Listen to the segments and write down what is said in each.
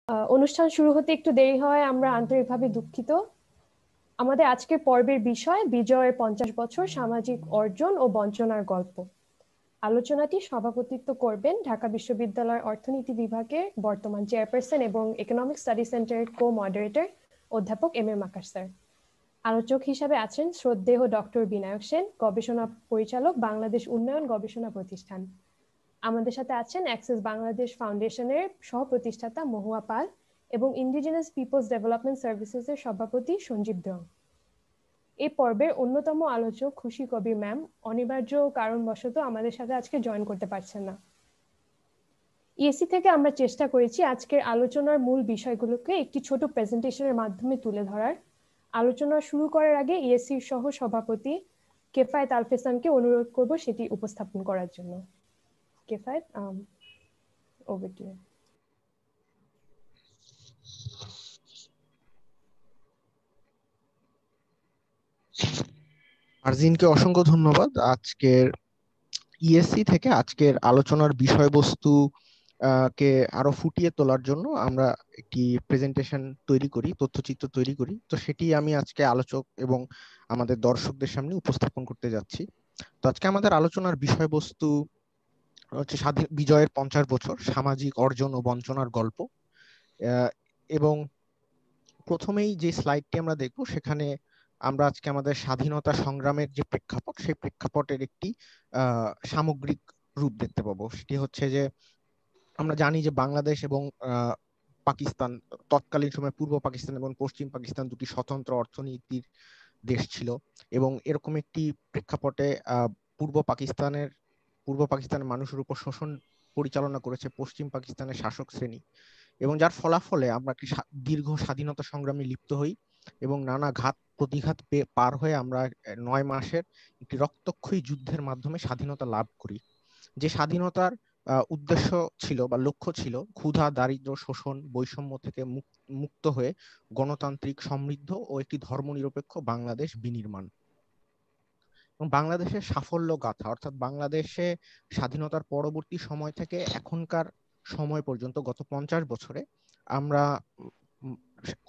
অনুষ্ঠান শুরু হতে একটু দেরি হয়, আমরা আন্তরিকভাবে দুঃখিত। আমাদের আজকের পর্বের বিষয় বিজয়ের 50 বছর সামাজিক অর্জন ও বঞ্চনার গল্প। আলোচনাটি সভাপতিত্ব করবেন ঢাকা বিশ্ববিদ্যালয়ের অর্থনীতি বিভাগের বর্তমান চেয়ারপারসন এবং ইকোনমিক স্টাডি সেন্টারের কো মডারেটর অধ্যাপক এম এ মাকার স্যার। আলোচক হিসাবে আছেন শ্রদ্ধেয় ডক্টর বিনায়ক সেন, গবেষণা পরিচালক, বাংলাদেশ উন্নয়ন গবেষণা প্রতিষ্ঠান। আমাদের সাথে আছেন অ্যাক্সেস বাংলাদেশ ফাউন্ডেশনের সহ প্রতিষ্ঠাতা মহুয়া পাল এবং ইন্ডিজিনাস পিপলস ডেভেলপমেন্ট সার্ভিসেসের সভাপতি সঞ্জীব দ্রং। এই পর্বের অন্যতম আলোচক খুশি কবির ম্যাম অনিবার্য কারণবশত আমাদের সাথে আজকে জয়েন করতে পারছেন না। ইএসসি থেকে আমরা চেষ্টা করেছি আজকের আলোচনার মূল বিষয়গুলোকে একটি ছোট প্রেজেন্টেশনের মাধ্যমে তুলে ধরার। আলোচনা শুরু করার আগে ইএসসির সহ সভাপতি কেফায়েত আলফেসানকে অনুরোধ করব সেটি উপস্থাপন করার জন্য। Kefayet, over to you. আরজিনকে অসংখ্য ধন্যবাদ। আজকের ইএসসি থেকে আজকের আলোচনার বিষয়বস্তু কে আরো ফুটিয়ে তোলার জন্য আমরা একটি প্রেজেন্টেশন তৈরি করি, তথ্যচিত্র তৈরি করি। তো সেটি আমি আজকে আলোচক এবং আমাদের দর্শকদের সামনে উপস্থাপন করতে যাচ্ছি। তো আজকে আমাদের আলোচনার বিষয়বস্তু হচ্ছে বিজয়ের 50 বছর সামাজিক অর্জন ও বঞ্চনার গল্প। এবং প্রথমেই যে স্লাইডটি আমরা দেখব সেখানে আমরা আজকে আমাদের স্বাধীনতা সংগ্রামের যে প্রেক্ষাপট, সেই প্রেক্ষাপটের একটি সামগ্রিক রূপ দেখতে পাবো। সেটি হচ্ছে যে আমরা জানি যে বাংলাদেশ এবং পাকিস্তান, তৎকালীন সময় পূর্ব পাকিস্তান এবং পশ্চিম পাকিস্তান দুটি স্বতন্ত্র অর্থনীতির দেশ ছিল এবং এরকম একটি প্রেক্ষাপটে পূর্ব পাকিস্তানের মানুষের উপর শোষণ পরিচালনা করেছে পশ্চিম পাকিস্তানের শাসক শ্রেণী, এবং যার ফলাফলে আমরা একটি দীর্ঘ স্বাধীনতা সংগ্রামে লিপ্ত হই এবং নানা ঘাত প্রতিঘাত পার হয়ে আমরা 9 মাসের একটি রক্তক্ষয়ী যুদ্ধের মাধ্যমে স্বাধীনতা লাভ করি। যে স্বাধীনতার উদ্দেশ্য ছিল বা লক্ষ্য ছিল ক্ষুধা, দারিদ্র্য, শোষণ, বৈষম্য থেকে মুক্ত হয়ে গণতান্ত্রিক, সমৃদ্ধ ও একটি ধর্মনিরপেক্ষ বাংলাদেশ বিনির্মাণ। এবং বাংলাদেশের সাফল্য গাথা, অর্থাৎ বাংলাদেশে স্বাধীনতার পরবর্তী সময় থেকে এখনকার সময় পর্যন্ত গত 50 বছরে আমরা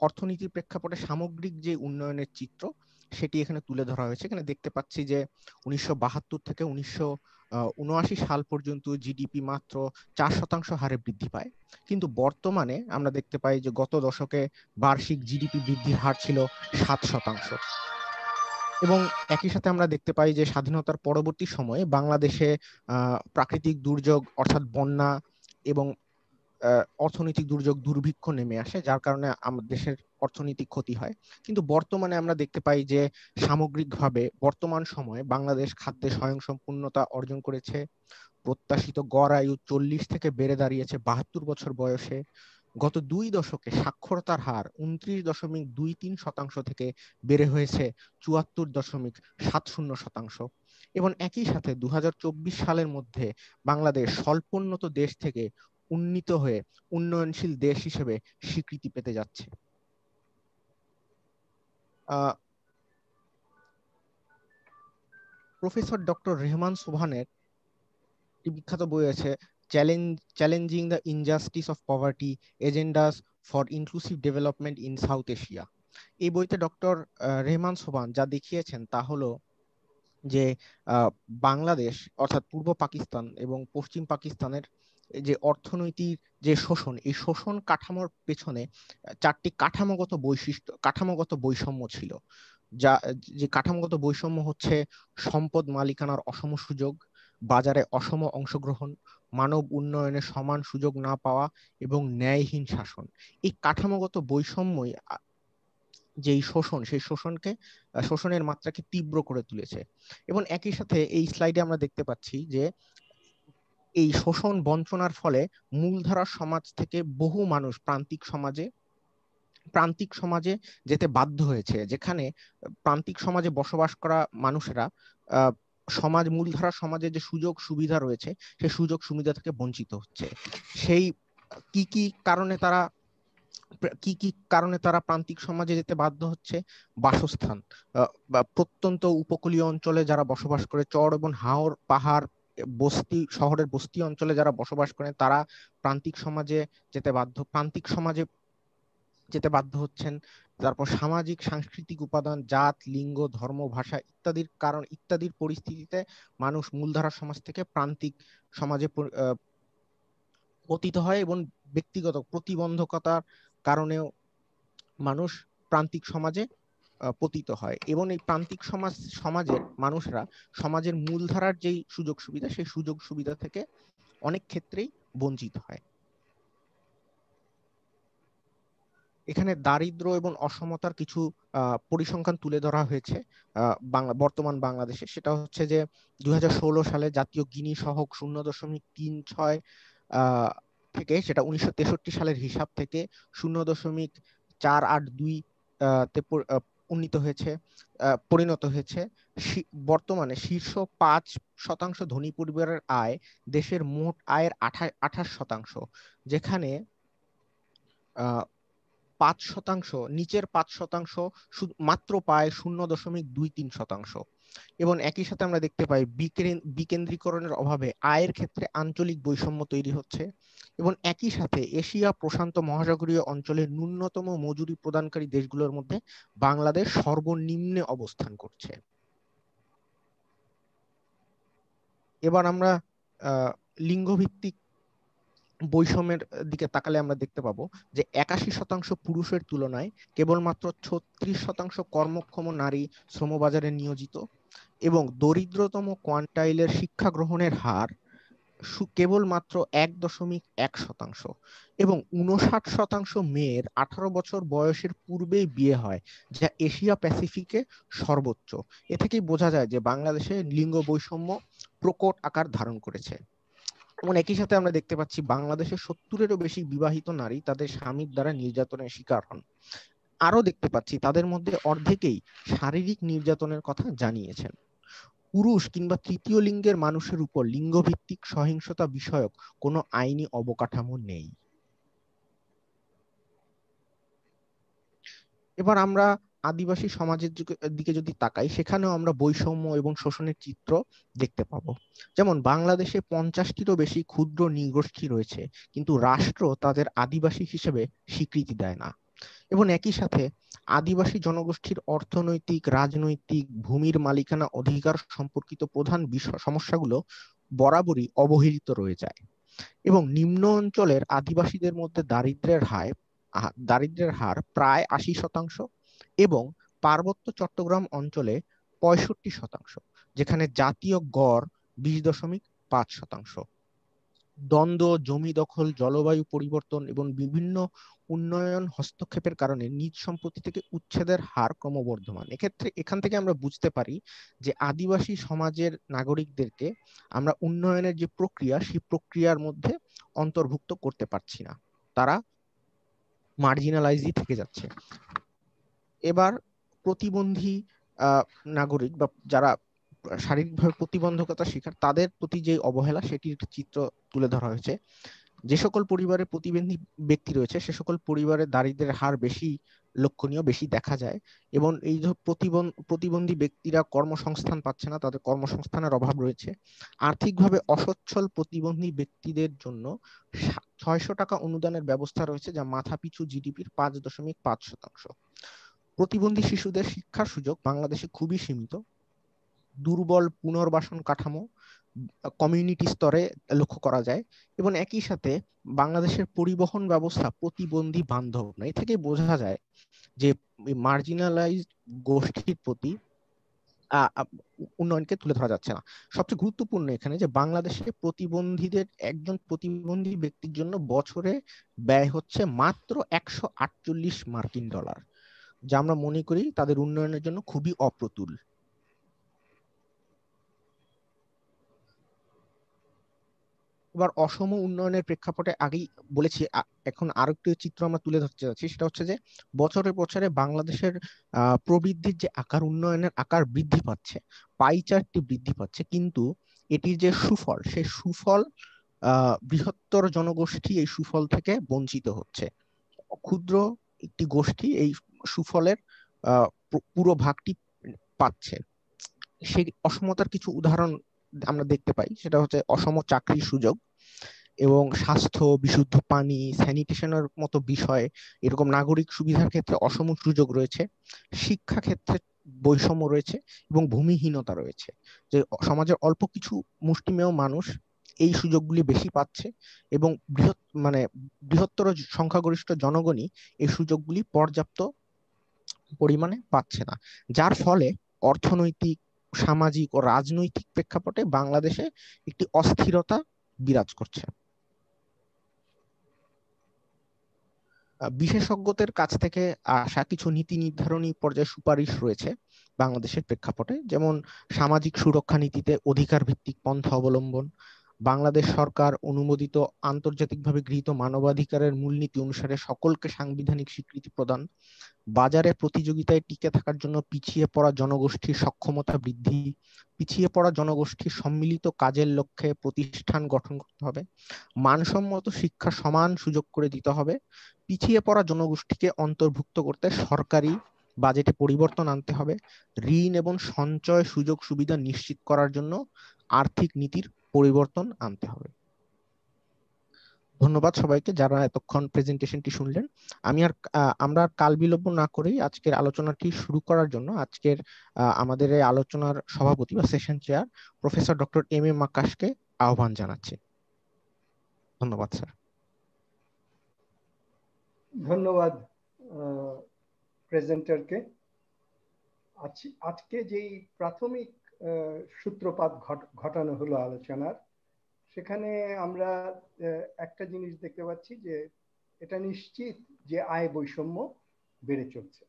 অর্থনীতির প্রেক্ষাপটে সামগ্রিক যে উন্নয়নের চিত্র সেটি এখানে তুলে ধরা হয়েছে। এখানে দেখতে পাচ্ছি যে 1972 থেকে 1979 সাল পর্যন্ত জিডিপি মাত্র 4% হারে বৃদ্ধি পায়, কিন্তু বর্তমানে আমরা দেখতে পাই যে গত দশকে বার্ষিক জিডিপি বৃদ্ধির হার ছিল 7%। এবং একই সাথে আমরা দেখতে পাই যে স্বাধীনতার পরবর্তী সময়ে বাংলাদেশে প্রাকৃতিক দুর্যোগ অর্থাৎ বন্যা এবং অর্থনৈতিক দুর্যোগ, দুর্ভিক্ষ নেমে আসে, যার কারণে আমাদের দেশের অর্থনৈতিক ক্ষতি হয়। কিন্তু বর্তমানে আমরা দেখতে পাই যে সামগ্রিকভাবে বর্তমান সময়ে বাংলাদেশ খাদ্যে স্বয়ংসম্পূর্ণতা অর্জন করেছে। প্রত্যাশিত গড় আয়ু 40 থেকে বেড়ে দাঁড়িয়েছে 72 বছর বয়সে। গত 2 দশকে সাক্ষরতার হার 29.23% থেকে বেড়ে হয়েছে 74.70%। এবং একই সাথে 2024 সালের মধ্যে বাংলাদেশ স্বল্পোন্নত দেশ থেকে উন্নীত হয়ে উন্নয়নশীল দেশ হিসেবে স্বীকৃতি পেতে যাচ্ছে। প্রফেসর ডক্টর রেহমান সোবহানের বিখ্যাত বই আছে challenging the injustice of poverty, agendas for inclusive development in south Asia. এই বইতে ডক্টর রেহমান সোবহান যা দেখিয়েছেন তা হলো যে বাংলাদেশ অর্থাৎ পূর্ব পাকিস্তান এবং পশ্চিম পাকিস্তানের যে অর্থনৈতিক যে শোষণ, এই শোষণ কাঠামোর পেছনে 4টি কাঠামোগত বৈষম্য ছিল। যা যে কাঠামোগত বৈষম্য হচ্ছে সম্পদ মালিকানার অসম সুযোগ, বাজারে অসম অংশগ্রহণ, মানব উন্নয়নে সমান সুযোগ না পাওয়া এবং ন্যায়হীন শাসন। এই কাঠামোগত বৈষম্যই যেই শোষণ, সেই শোষণের মাত্রাকে তীব্র করে তুলেছে। এবং একই সাথে এই স্লাইডে আমরা দেখতে পাচ্ছি যে এই শোষণ বঞ্চনার ফলে মূলধারার সমাজ থেকে বহু মানুষ প্রান্তিক সমাজে যেতে বাধ্য হয়েছে, যেখানে প্রান্তিক সমাজে বসবাস করা মানুষেরা মূলধারা সমাজে যে সুযোগ সুবিধা রয়েছে সেই সুযোগ সুবিধা থেকে বঞ্চিত হচ্ছে। সেই কি কারণে তারা প্রান্তিক সমাজে যেতে বাধ্য হচ্ছে? বাসস্থান বা প্রত্যন্ত উপকূলীয় অঞ্চলে যারা বসবাস করে, চর এবং হাওর পাহাড় শহরের বস্তি অঞ্চলে যারা বসবাস করেন তারা প্রান্তিক সমাজে যেতে বাধ্য হচ্ছেন। তারপর সামাজিক সাংস্কৃতিক উপাদান, জাত, লিঙ্গ, ধর্ম, ভাষা ইত্যাদির পরিস্থিতিতে মানুষ মূলধারা সমাজ থেকে প্রান্তিক সমাজে পতিত হয়, এবং ব্যক্তিগত প্রতিবন্ধকতার কারণেও মানুষ প্রান্তিক সমাজে পতিত হয়, এবং এই প্রান্তিক সমাজের মানুষরা সমাজের মূলধারার যেই সুযোগ সুবিধা, সেই সুযোগ সুবিধা থেকে অনেক ক্ষেত্রেই বঞ্চিত হয়। এখানে দারিদ্র্য এবং অসমতার কিছু পরিসংখ্যান তুলে ধরা হয়েছে বর্তমান বাংলাদেশে। সেটা হচ্ছে যে 2016 সালে জাতীয় গিনি সহগ 0.36 থেকে, সেটা 1963 সালের হিসাব থেকে 0.482 তে পরিণত হয়েছে। বর্তমানে শীর্ষ 5% ধনী পরিবারের আয় দেশের মোট আয়ের 28%, যেখানে 5%, নিচের 5% মাত্র পায় 0.23%। এবং একই সাথে আমরা দেখতে পাই বিকেন্দ্রীকরণের অভাবে আয়ের ক্ষেত্রে আঞ্চলিক বৈষম্য তৈরি হচ্ছে, এবং একই সাথে এশিয়া প্রশান্ত মহাসাগরীয় অঞ্চলের ন্যূনতম মজুরি প্রদানকারী দেশগুলোর মধ্যে বাংলাদেশ সর্বনিম্নে অবস্থান করছে। এবার আমরা লিঙ্গভিত্তিক বৈষম্যের দিকে তাকালে আমরা দেখতে পাবো যে 81% পুরুষের তুলনায় কেবলমাত্র 36% কর্মক্ষম নারী শ্রমবাজারে নিয়োজিত, এবং দরিদ্রতম কোয়ান্টাইলের শিক্ষা গ্রহণের হার কেবলমাত্র 1.1%, এবং 59% মেয়ের 18 বছর বয়সের পূর্বেই বিয়ে হয়, যা এশিয়া প্যাসিফিকে সর্বোচ্চ। এ থেকেই বোঝা যায় যে বাংলাদেশে লিঙ্গ বৈষম্য প্রকট আকার ধারণ করেছে। এবং একই সাথে আমরা দেখতে পাচ্ছি বাংলাদেশে 70-এরও বেশি বিবাহিত নারী তাদের স্বামীর দ্বারা নির্যাতনের শিকার হন। আরো দেখতে পাচ্ছি তাদের মধ্যে অর্ধেকেই শারীরিক নির্যাতনের কথা জানিয়েছেন। পুরুষ কিংবা তৃতীয় লিঙ্গের মানুষের উপর লিঙ্গভিত্তিক সহিংসতা বিষয়ক কোনো আইনি অবকাঠামো নেই। এবার আমরা আদিবাসী সমাজের দিকে যদি তাকাই, সেখানেও আমরা বৈষম্য এবং শোষণের চিত্র দেখতে পাবো। যেমন বাংলাদেশে 50-টিরও বেশি ক্ষুদ্র নৃগোষ্ঠী রয়েছে, কিন্তু রাষ্ট্র তাদের আদিবাসী হিসেবে স্বীকৃতি দেয় না। এবং একই সাথে আদিবাসী জনগোষ্ঠীর অর্থনৈতিক, রাজনৈতিক, ভূমির মালিকানা অধিকার সম্পর্কিত প্রধান সমস্যাগুলো বরাবরই অবহেলিত রয়ে যায়। এবং নিম্ন অঞ্চলের আদিবাসীদের মধ্যে দারিদ্র্যের হার প্রায় 80%, এবং পার্বত্য চট্টগ্রাম অঞ্চলে 65%, যেখানে জাতীয় গড় 20.5%। দ্বন্দ্ব, জমি দখল, জলবায়ু পরিবর্তন এবং বিভিন্ন উন্নয়ন হস্তক্ষেপের কারণে নিজ সম্পত্তি থেকে উচ্ছেদের হার ক্রমবর্ধমান। এখান থেকে আমরা বুঝতে পারি যে আদিবাসী সমাজের নাগরিকদেরকে আমরা উন্নয়নের যে প্রক্রিয়া, সেই প্রক্রিয়ার মধ্যে অন্তর্ভুক্ত করতে পারছি না, তারা মার্জিনালাইজই থেকে যাচ্ছে। এবার প্রতিবন্ধী নাগরিক বা যারা শারীরিকভাবে প্রতিবন্ধকতার শিকার, তাদের প্রতি যে অবহেলা, সেটির একটি চিত্র তুলে ধরা হয়েছে। যে সকল পরিবারে প্রতিবন্ধী ব্যক্তি রয়েছে, সে সকল পরিবারে দারিদ্র্যের হার বেশি লক্ষণীয়, বেশি দেখা যায়, এবং এই যে প্রতিবন্ধী ব্যক্তিরা কর্মসংস্থান পাচ্ছে না, তাদের কর্মসংস্থানের অভাব রয়েছে। আর্থিকভাবে অসচ্ছল প্রতিবন্ধী ব্যক্তিদের জন্য 600 টাকা অনুদানের ব্যবস্থা রয়েছে, যা মাথাপিছু জিডিপির 5.5%। প্রতিবন্ধী শিশুদের শিক্ষার সুযোগ বাংলাদেশে খুবই সীমিত। দুর্বল পুনর্বাসন কাঠামো কমিউনিটি স্তরে লক্ষ্য করা যায়, এবং একই সাথে বাংলাদেশের পরিবহন ব্যবস্থা প্রতিবন্ধী বান্ধব নয়। এ থেকে বোঝা যায় যে মার্জিনালাইজড গোষ্ঠীর প্রতি উন্নয়নকে তুলে ধরা যাচ্ছে না। সবচেয়ে গুরুত্বপূর্ণ এখানে যে বাংলাদেশে একজন প্রতিবন্ধী ব্যক্তির জন্য বছরে ব্যয় হচ্ছে মাত্র $148, যা আমরা মনে করি তাদের উন্নয়নের জন্য খুবই অপ্রতুল। এবার অসম উন্নয়নের প্রেক্ষাপটে আগেই বলেছি, এখন আরেকটি চিত্র আমরা তুলে ধরতে যাচ্ছি। সেটা হচ্ছে যে বছরে বছরে বাংলাদেশের প্রবৃদ্ধির যে আকার, উন্নয়নের আকার বৃদ্ধি পাচ্ছে, পাই চার্টটি বৃদ্ধি পাচ্ছে, কিন্তু এটির যে সুফল, সেই সুফল বৃহত্তর জনগোষ্ঠী এই সুফল থেকে বঞ্চিত হচ্ছে। ক্ষুদ্র একটি গোষ্ঠী এই সুফলের পুরো ভাগটি পাচ্ছে। সেই অসমতার কিছু উদাহরণ আমরা দেখতে পাই সেটা হচ্ছে অসম চাকরির সুযোগ এবং স্বাস্থ্য, বিশুদ্ধ পানি, স্যানিটেশনের মতো বিষয়, এরকম নাগরিক সুবিধার ক্ষেত্রে অসম সুযোগ রয়েছে, শিক্ষা ক্ষেত্রে বৈষম্য রয়েছে এবং ভূমিহীনতা রয়েছে। যে সমাজের অল্প কিছু মুষ্টিমেয় মানুষ এই সুযোগগুলি বেশি পাচ্ছে এবং বৃহত্তর সংখ্যাগরিষ্ঠ জনগণই এই সুযোগগুলি পর্যাপ্ত পরিমাণে পাচ্ছে না, যার ফলে অর্থনৈতিক, সামাজিক ও রাজনৈতিক প্রেক্ষাপটে বাংলাদেশে একটি অস্থিরতা বিরাজ করছে। বিশেষজ্ঞদের কাছ থেকে আসা কিছু নীতি নির্ধারণী পর্যায়ে সুপারিশ রয়েছে বাংলাদেশের প্রেক্ষাপটে, যেমন সামাজিক সুরক্ষা নীতিতে অধিকার ভিত্তিক পন্থা অবলম্বন, বাংলাদেশ সরকার অনুমোদিত আন্তর্জাতিকভাবে গৃহীত মানবাধিকারের মূলনীতি অনুসারে সকলকে সাংবিধানিক স্বীকৃতি প্রদান, বাজারে প্রতিযোগিতায় টিকে থাকার জন্য পিছিয়ে পড়া জনগোষ্ঠীর সক্ষমতা বৃদ্ধি, পিছিয়ে পড়া জনগোষ্ঠীর সম্মিলিত কাজের লক্ষ্যে প্রতিষ্ঠান গঠন করতে হবে, মানসম্মত শিক্ষার সমান সুযোগ করে দিতে হবে, পিছিয়ে পড়া জনগোষ্ঠীকে অন্তর্ভুক্ত করতে সরকারি বাজেটে পরিবর্তন আনতে হবে, ঋণ এবং সঞ্চয় সুযোগ সুবিধা নিশ্চিত করার জন্য আর্থিক নীতির পরিবর্তন আনতে হবে। ধন্যবাদ সবাইকে যারা এতক্ষণ প্রেজেন্টেশনটি শুনলেন। আমরা কাল বিলম্ব না করেই আজকের আলোচনাটি শুরু করার জন্য আজকের আমাদের এই আলোচনার সভাপতি বা session chair professor doctor M আকাশকে আহ্বান জানাচ্ছি। ধন্যবাদ স্যার। ধন্যবাদ প্রেজেন্টারকে। আজকে যেই প্রাথমিক সূত্রপাত ঘটানো হলো আলোচনার, সেখানে আমরা একটা জিনিস দেখতে পাচ্ছি যে এটা নিশ্চিত যে আয় বৈষম্য বেড়ে চলছে,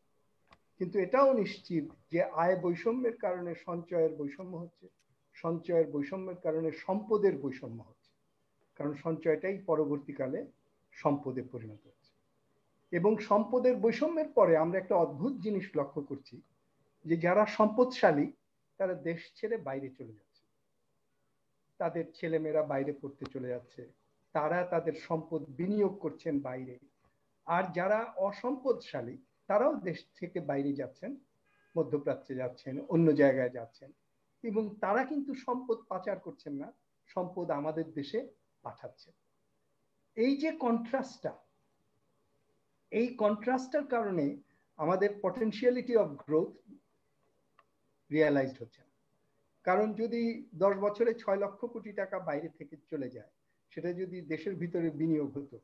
কিন্তু এটাও নিশ্চিত যে আয় বৈষম্যের কারণে সঞ্চয়ের বৈষম্য হচ্ছে, সঞ্চয়ের বৈষম্যের কারণে সম্পদের বৈষম্য হচ্ছে, কারণ সঞ্চয়টাই পরবর্তীকালে সম্পদে পরিণত হচ্ছে। এবং সম্পদের বৈষম্যের পরে আমরা একটা অদ্ভুত জিনিস লক্ষ্য করছি যে যারা সম্পদশালী তারা দেশ ছেড়ে বাইরে চলে যাচ্ছে, তাদের ছেলেমেয়েরা বাইরে পড়তে চলে যাচ্ছে, তারা তাদের সম্পদ বিনিয়োগ করছেন বাইরে। আর যারা অসম্পদশালী তারাও দেশ থেকে বাইরে যাচ্ছেন, মধ্যপ্রাচ্যে যাচ্ছেন, অন্য জায়গায় যাচ্ছেন, এবং তারা কিন্তু সম্পদ পাচার করছেন না, সম্পদ আমাদের দেশে পাঠাচ্ছেন। এই যে কন্ট্রাস্টটা, এই কন্ট্রাস্টের কারণে আমাদের পটেনশিয়ালিটি অফ গ্রোথ রিয়ালাইজড হচ্ছে না। কারণ যদি 10 বছরে 6 লক্ষ কোটি টাকা বাইরে থেকে চলে যায়, সেটা যদি দেশের ভিতরে বিনিয়োগ হতো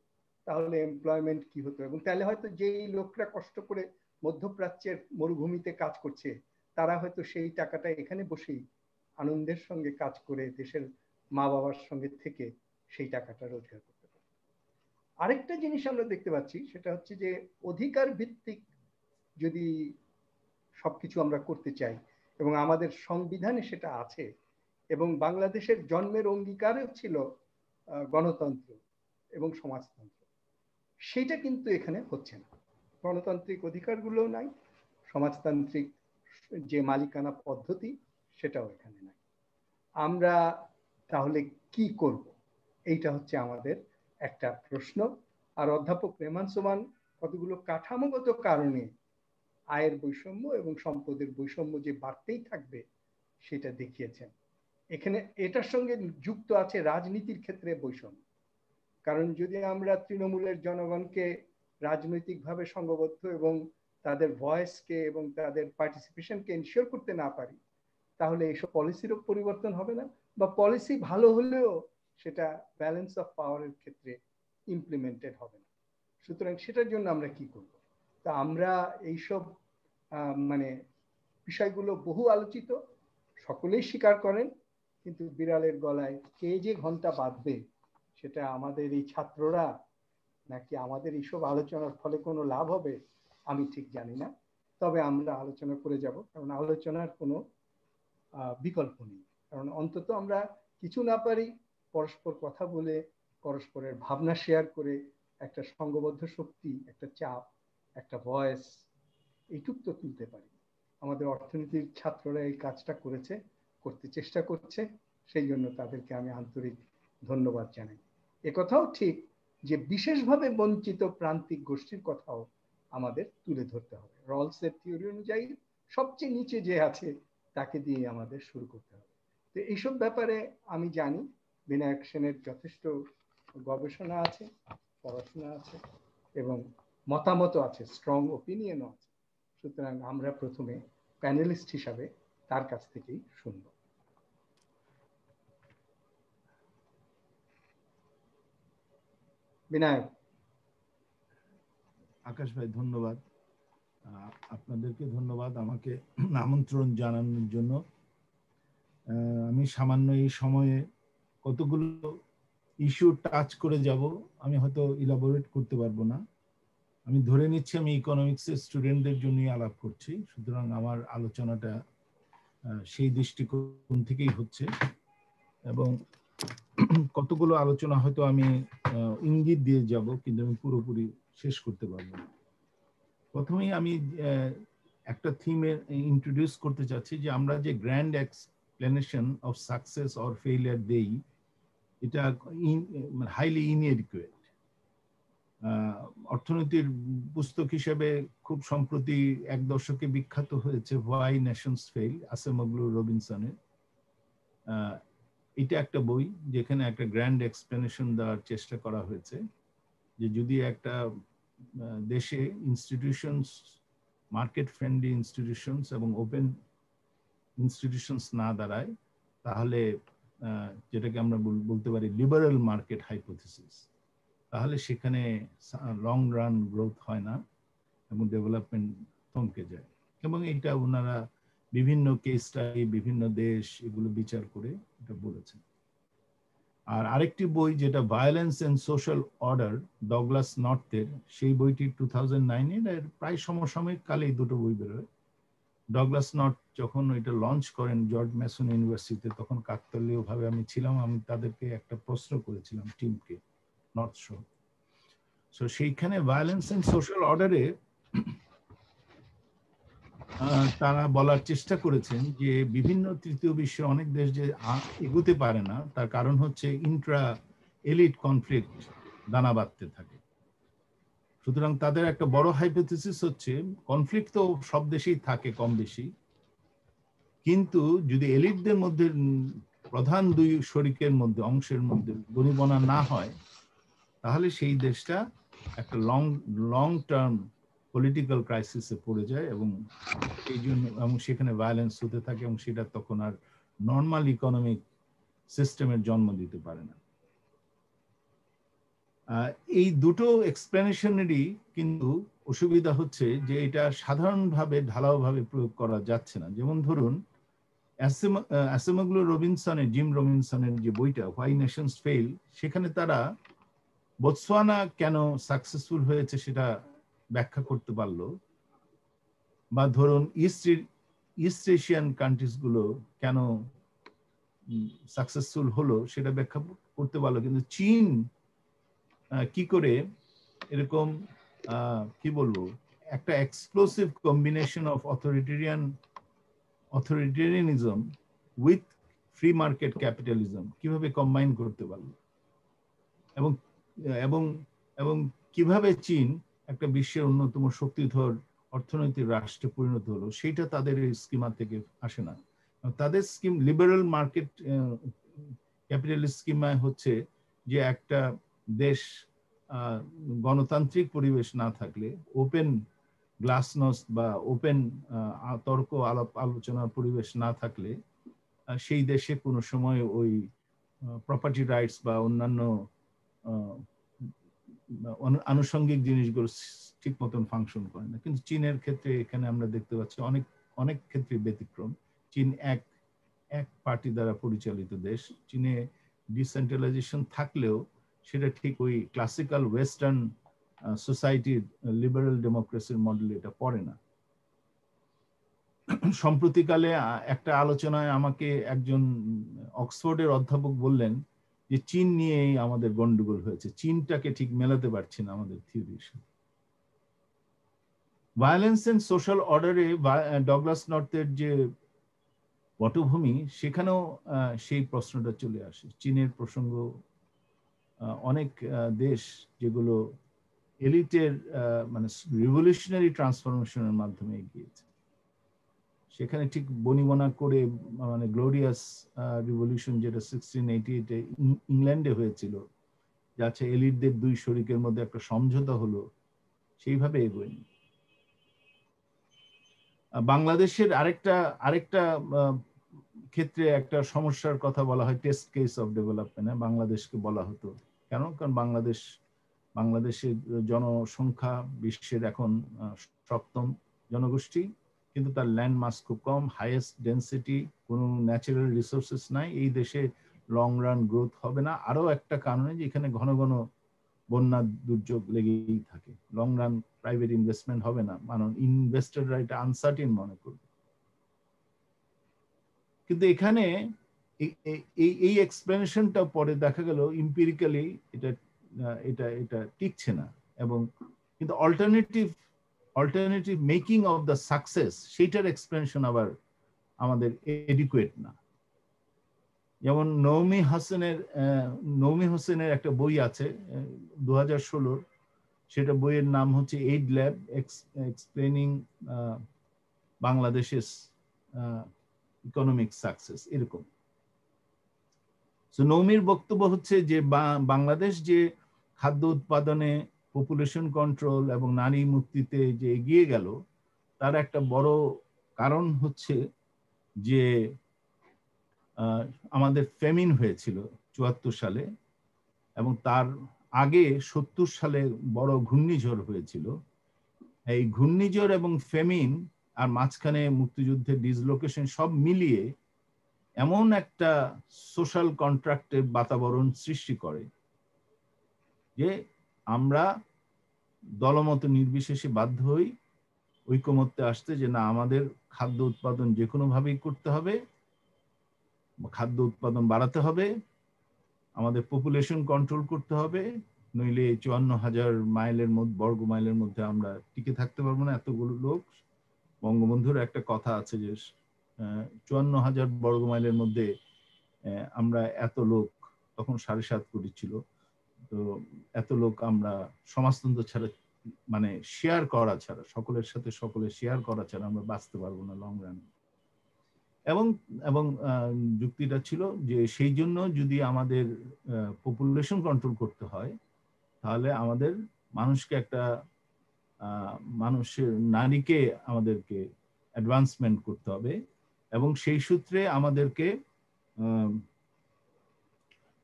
তাহলে এমপ্লয়মেন্ট কি হতো, এবং তাহলে হয়তো যেই লোকরা কষ্ট করে মধ্যপ্রাচ্যের মরুভূমিতে কাজ করছে তারা হয়তো সেই টাকাটা এখানে বসেই আনন্দের সঙ্গে কাজ করে দেশের মা বাবার সঙ্গে থেকে সেই টাকাটা রোজগার করতে পারে। আরেকটা জিনিস আমরা দেখতে পাচ্ছি, সেটা হচ্ছে যে অধিকার ভিত্তিক যদি সবকিছু আমরা করতে চাই, এবং আমাদের সংবিধানে সেটা আছে, এবং বাংলাদেশের জন্মের অঙ্গীকারও ছিল গণতন্ত্র এবং সমাজতন্ত্র, সেটা কিন্তু এখানে হচ্ছে না। গণতান্ত্রিক অধিকারগুলোও নাই, সমাজতান্ত্রিক যে মালিকানা পদ্ধতি সেটাও এখানে নাই। আমরা তাহলে কি করব, এইটা হচ্ছে আমাদের একটা প্রশ্ন। আর অধ্যাপক রেহমান সোবহান কতগুলো কাঠামোগত কারণে আয়ের বৈষম্য এবং সম্পদের বৈষম্য যে বাড়তেই থাকবে সেটা দেখিয়েছেন। এখানে এটার সঙ্গে যুক্ত আছে রাজনীতির ক্ষেত্রে বৈষম্য। কারণ যদি আমরা তৃণমূলের জনগণকে রাজনৈতিকভাবে সংঘবদ্ধ এবং তাদের ভয়েসকে এবং তাদের পার্টিসিপেশনকে এনশিওর করতে না পারি, তাহলে এইসব পলিসিরও পরিবর্তন হবে না, বা পলিসি ভালো হলেও সেটা ব্যালেন্স অফ পাওয়ারের ক্ষেত্রে ইমপ্লিমেন্টেড হবে না। সুতরাং সেটার জন্য আমরা কি করব? তা আমরা এইসব বিষয়গুলো বহু আলোচিত, সকলেই স্বীকার করেন, কিন্তু বিড়ালের গলায় কে যে ঘন্টা বাঁধবে সেটা আমাদের এই ছাত্ররা নাকি আমাদের এইসব আলোচনার ফলে কোনো লাভ হবে আমি ঠিক জানি না। তবে আমরা আলোচনা করে যাব, কারণ আলোচনার কোনো বিকল্প নেই। কারণ অন্তত আমরা কিছু না পারি পরস্পর কথা বলে, পরস্পরের ভাবনা শেয়ার করে একটা সংঘবদ্ধ শক্তি, একটা চাপ, একটা ভয়েস, এইটুক তো তুলতে পারি। আমাদের অর্থনীতির ছাত্ররা এই কাজটা করেছে, করতে চেষ্টা করছে, সেই জন্য তাদেরকে আমি আন্তরিক ধন্যবাদ জানাই। একথাও ঠিক যে বিশেষভাবে বঞ্চিত প্রান্তিক গোষ্ঠীর কথাও আমাদের তুলে ধরতে হবে। রলসের থিওরি অনুযায়ী সবচেয়ে নিচে যে আছে তাকে দিয়ে আমাদের শুরু করতে হবে। তো এইসব ব্যাপারে আমি জানি বিনায়ক সেনের যথেষ্ট গবেষণা আছে, পড়াশোনা আছে এবং মতামত আছে, স্ট্রং ওপিনিয়নও আছে। সুতরাং আমরা প্রথমে প্যানেলিস্ট হিসাবে তার কাছ থেকেই শুনব। বিনায়ক। আকাশ ভাই ধন্যবাদ, আপনাদেরকে ধন্যবাদ আমাকে আমন্ত্রণ জানানোর জন্য। আমি সামান্য এই সময়ে কতগুলো ইস্যু টাচ করে যাব, আমি হয়তো ইলাবোরেট করতে পারবো না। আমি ধরে নিচ্ছি আমি ইকোনমিক্সের স্টুডেন্টদের জন্য আলাপ করছি, সুতরাং আমার আলোচনাটা সেই দৃষ্টিকোণ থেকেই হচ্ছে এবং কতগুলো আলোচনা হয়তো আমি ইঙ্গিত দিয়ে যাব, কিন্তু আমি পুরোপুরি শেষ করতে পারবো না। প্রথমেই আমি একটা থিমে ইন্ট্রোডিউস করতে চাচ্ছি যে আমরা যে grand explanation of success or failure দেই, এটা হাইলি ইনএডিকুয়েট। অর্থনীতির পুস্তক হিসেবে খুব সম্প্রতি এক দশকে বিখ্যাত হয়েছে হোয়াই নেশনস ফেইল, আসেমগ্লু রবিনসনের। এটা একটা বই যেখানে একটা গ্র্যান্ড এক্সপ্লেনেশন দেওয়ার চেষ্টা করা হয়েছে যে যদি একটা দেশে ইনস্টিটিউশনস, মার্কেট ফ্রেন্ডলি ইনস্টিটিউশনস এবং ওপেন ইনস্টিটিউশনস না দাঁড়ায়, তাহলে যেটাকে আমরা বলতে পারি লিবারেল মার্কেট হাইপোথিসিস, তাহলে সেখানে লং রান গ্রোথ হয় না এবং ডেভেলপমেন্ট থমকে যায়। এবং এটা ওনারা বিভিন্ন কেস স্টাডি, বিভিন্ন দেশ এগুলো বিচার করে এটা বলেছেন। আর আরেকটি বই যেটা violence and social order, Douglas নর্থের, সেই বইটি 2009 এর প্রায় সমসাময়িক কালে এই দুটো বই বেরোয়। ডগলাস নর্থ যখন এটা লঞ্চ করেন জর্জ ম্যাসন ইউনিভার্সিটিতে, তখন কাকতালীয় ভাবে আমি ছিলাম, আমি তাদেরকে একটা প্রশ্ন করেছিলাম টিমকে, নর্থ শো। সো সেইখানে ভায়োলেন্স এন্ড সোশ্যাল অর্ডারে তারা বলার চেষ্টা করেছেন যে বিভিন্ন তৃতীয় বিশ্বের অনেক দেশ যে এগোতে পারে না, তার কারণ হচ্ছে ইন্ট্রা এলিট কনফ্লিক্ট দানা বাঁধতে থাকে। সুতরাং তাদের একটা বড় হাইপোথিসিস হচ্ছে কনফ্লিক্ট তো সব দেশেই থাকে কম বেশি, কিন্তু যদি এলিটদের মধ্যে প্রধান দুই শরিকের মধ্যে, অংশের মধ্যে বনিবনা না হয়, তাহলে সেই দেশটা একটা লং টার্ম পলিটিক্যাল ক্রাইসিসে পড়ে যায় এবং এই জন্য এবং সেখানে ভায়োলেন্স হতে থাকে এবং সেটা তখন আর নর্মাল ইকোনমিক সিস্টেমের জন্ম দিতে পারে না। এই দুটো এক্সপ্লেনেশনেরই কিন্তু অসুবিধা হচ্ছে যে এটা সাধারণভাবে ঢালাওভাবে প্রয়োগ করা যাচ্ছে না। যেমন ধরুন আসেমগ্লু রবিনসনের, জিম রবিনসনের যে বইটা হোয়াই নেশনস ফেইল, সেখানে তারা বোতসোয়ানা কেন সাকসেসফুল হয়েছে সেটা ব্যাখ্যা করতে পারলো, বা ধরুন ইস্ট এশিয়ান কান্ট্রিজ গুলো কেন সাকসেসফুল হলো সেটা ব্যাখ্যা করতে পারলো, কিন্তু চীন কি করে এরকম কি বলবো একটা explosive combination of authoritarianism with free market capitalism কিভাবে কম্বাইন করতে পারলো, এবং এবং এবং কিভাবে চীন একটা বিশ্বের অন্যতম শক্তিধর অর্থনৈতিক রাষ্ট্রে পরিণত হলো, সেইটা তাদের স্কিমা থেকে আসে না। তাদের স্কিম লিবারেল মার্কেট ক্যাপিটালিস্ট স্কিমায় হচ্ছে যে একটা দেশ গণতান্ত্রিক পরিবেশ না থাকলে, ওপেন গ্লাসনস বা ওপেন তর্ক আলাপ আলোচনার পরিবেশ না থাকলে, সেই দেশে কোনো সময় ওই প্রপার্টি রাইটস বা অন্যান্য আনুষঙ্গিক জিনিসগুলো ঠিক মতন ফাংশন করে না। কিন্তু চীনের ক্ষেত্রে এখানে আমরা দেখতে পাচ্ছি অনেক ক্ষেত্রে ব্যতিক্রম। চীন এক পার্টি দ্বারা পরিচালিত দেশ। চীনে ডিসেন্ট্রালাইজেশন থাকলেও সেটা ঠিক ওই ক্লাসিক্যাল ওয়েস্টার্ন সোসাইটির লিবারেল ডেমোক্রেসির মডেল এটা পড়ে না। সম্প্রতিকালে একটা আলোচনায় আমাকে একজন অক্সফোর্ডের অধ্যাপক বললেন যে চীন নিয়েই আমাদের গন্ডগোল হয়েছে, চীনটাকে ঠিক মেলাতে পারছি না আমাদের থিওরির সাথে। ভায়োলেন্স এন্ড সোশ্যাল অর্ডারে ডগলাস নর্থের যে পটভূমি, সেখানেও সেই প্রশ্নটা চলে আসে। চীনের প্রসঙ্গ, অনেক দেশ যেগুলো এলিটের মানে রিভলিউশনারি ট্রান্সফরমেশনের মাধ্যমে এগিয়েছে, সেখানে ঠিক বনিবনা করে মানে গ্লোরিয়াস রিভলিউশন যেটা 1688-এ ইংল্যান্ডে হয়েছিল, যাচ্ছে এলিটদের দুই শরিকের মধ্যে একটা সমঝোতা হলো, সেইভাবে এগোয়নি। বাংলাদেশের আরেকটা ক্ষেত্রে একটা সমস্যার কথা বলা হয় টেস্ট কেস অফ ডেভেলপমেন্ট। বাংলাদেশকে বলা হতো কেন? কারণ বাংলাদেশের জনসংখ্যা বিশ্বের এখন 7ম জনগোষ্ঠী, কিন্তু তার ল্যান্ড মাস খুব কম, হাইয়েস্ট ডেন্সিটি, কোনো ন্যাচারাল রিসোর্সেস নাই। এই দেশে লং রান গ্রোথ হবে না। আরো একটা কারণে যে এখানে ঘন ঘন বন্যা দুর্যোগ লেগেই থাকে। লং রান প্রাইভেট ইনভেস্টমেন্ট হবে না, মানে ইনভেস্টররা এটা আনসার্টিন মনে করবে। কিন্তু এখানে এই এক্সপ্লেনেশনটা পরে দেখা গেল ইম্পিরিক্যালি এটা টিকছে না, এবং কিন্তু alternative making of the success সেইটার এক্সপ্লেনেশন আবার আমাদের এডিকুয়েট না। যেমন নওমি হোসেনের একটা বই আছে 2016, সেটা বইয়ের নাম হচ্ছে এইড ল্যাব এক্সপ্লেনিং বাংলাদেশের ইকোনমিক সাকসেস, এরকম। সো নওমির বক্তব্য হচ্ছে যে বাংলাদেশ যে খাদ্য উৎপাদনে, পপুলেশন কন্ট্রোল এবং নারী মুক্তিতে যে এগিয়ে গেল, তার একটা বড় কারণ হচ্ছে যে আমাদের ফেমিন হয়েছিল 74 সালে, এবং তার আগে 70 সালে বড় ঘূর্ণিঝড় হয়েছিল। এই ঘূর্ণিঝড় এবং ফেমিন আর মাঝখানে মুক্তিযুদ্ধের ডিসলোকেশন সব মিলিয়ে এমন একটা সোশ্যাল কন্ট্রাক্টের বাতাবরণ সৃষ্টি করে যে আমরা দলমত নির্বিশেষে বাধ্য হই ঐকমত্যে আসতে, যে না, আমাদের খাদ্য উৎপাদন যে কোনো ভাবেই করতে হবে, খাদ্য উৎপাদন বাড়াতে হবে, আমাদের পপুলেশন কন্ট্রোল করতে হবে, নইলে 54,000 বর্গ মাইলের মধ্যে আমরা টিকে থাকতে পারবো না, এতগুলো লোক। বঙ্গবন্ধুর একটা কথা আছে যে 54,000 বর্গ মাইলের মধ্যে আমরা এত লোক, তখন 7.5 কোটি ছিল, তো এত লোক আমরা সমাজতন্ত্র ছাড়া, মানে শেয়ার করা ছাড়া, সকলের সাথে সকলে শেয়ার করা ছাড়া আমরা বাঁচতে পারবো না লং রান। এবং যুক্তিটা ছিল যে সেই জন্য যদি আমাদের পপুলেশন কন্ট্রোল করতে হয়, তাহলে আমাদের নারীকে আমাদেরকে অ্যাডভান্সমেন্ট করতে হবে, এবং সেই সূত্রে আমাদেরকে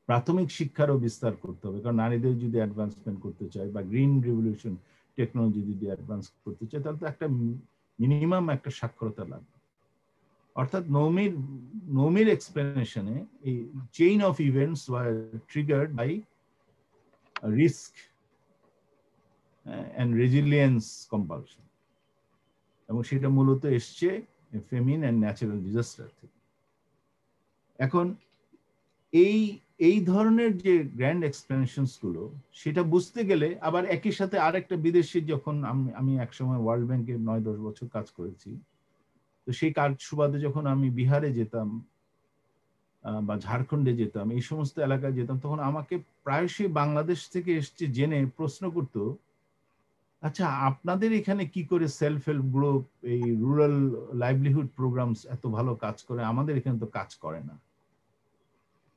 প্রাথমিক শিক্ষারও বিস্তার করতে হবে। কারণ নারীদের যদি অ্যাডভান্সমেন্ট করতে চায় বা গ্রিন রিভলিউশন টেকনোলজি যদি অ্যাডভান্স করতে চায়, তাহলে তো একটা মিনিমাম একটা সাক্ষরতা লাগবে। অর্থাৎ নওমির এক্সপ্লেনেশনে এই chain of events were triggered by risk and resilience compulsion, এবং সেটা মূলত এসছে ফেমিন অ্যান্ড ন্যাচারাল ডিজাস্টার থেকে। এখন এই ধরনের যে গ্র্যান্ড এক্সপ্লেনেশনস গুলো, সেটা বুঝতে গেলে আবার একই সাথে আরেকটা বিদেশি, যখন আমি একসময় ওয়ার্ল্ড ব্যাংকে 9-10 বছর কাজ করেছি, তো সেই কাজ সুবাদে যখন আমি বিহারে যেতাম বা ঝাড়খণ্ডে যেতাম, এই সমস্ত এলাকায় যেতাম, তখন আমাকে প্রায়শই বাংলাদেশ থেকে এসছে জেনে প্রশ্ন করতো, আচ্ছা আপনাদের এখানে কি করে সেলফ হেল্প গ্রুপ, এই রুরাল লাইভলিহুড প্রোগ্রামস এত ভালো কাজ করে, আমাদের এখানে তো কাজ করে না।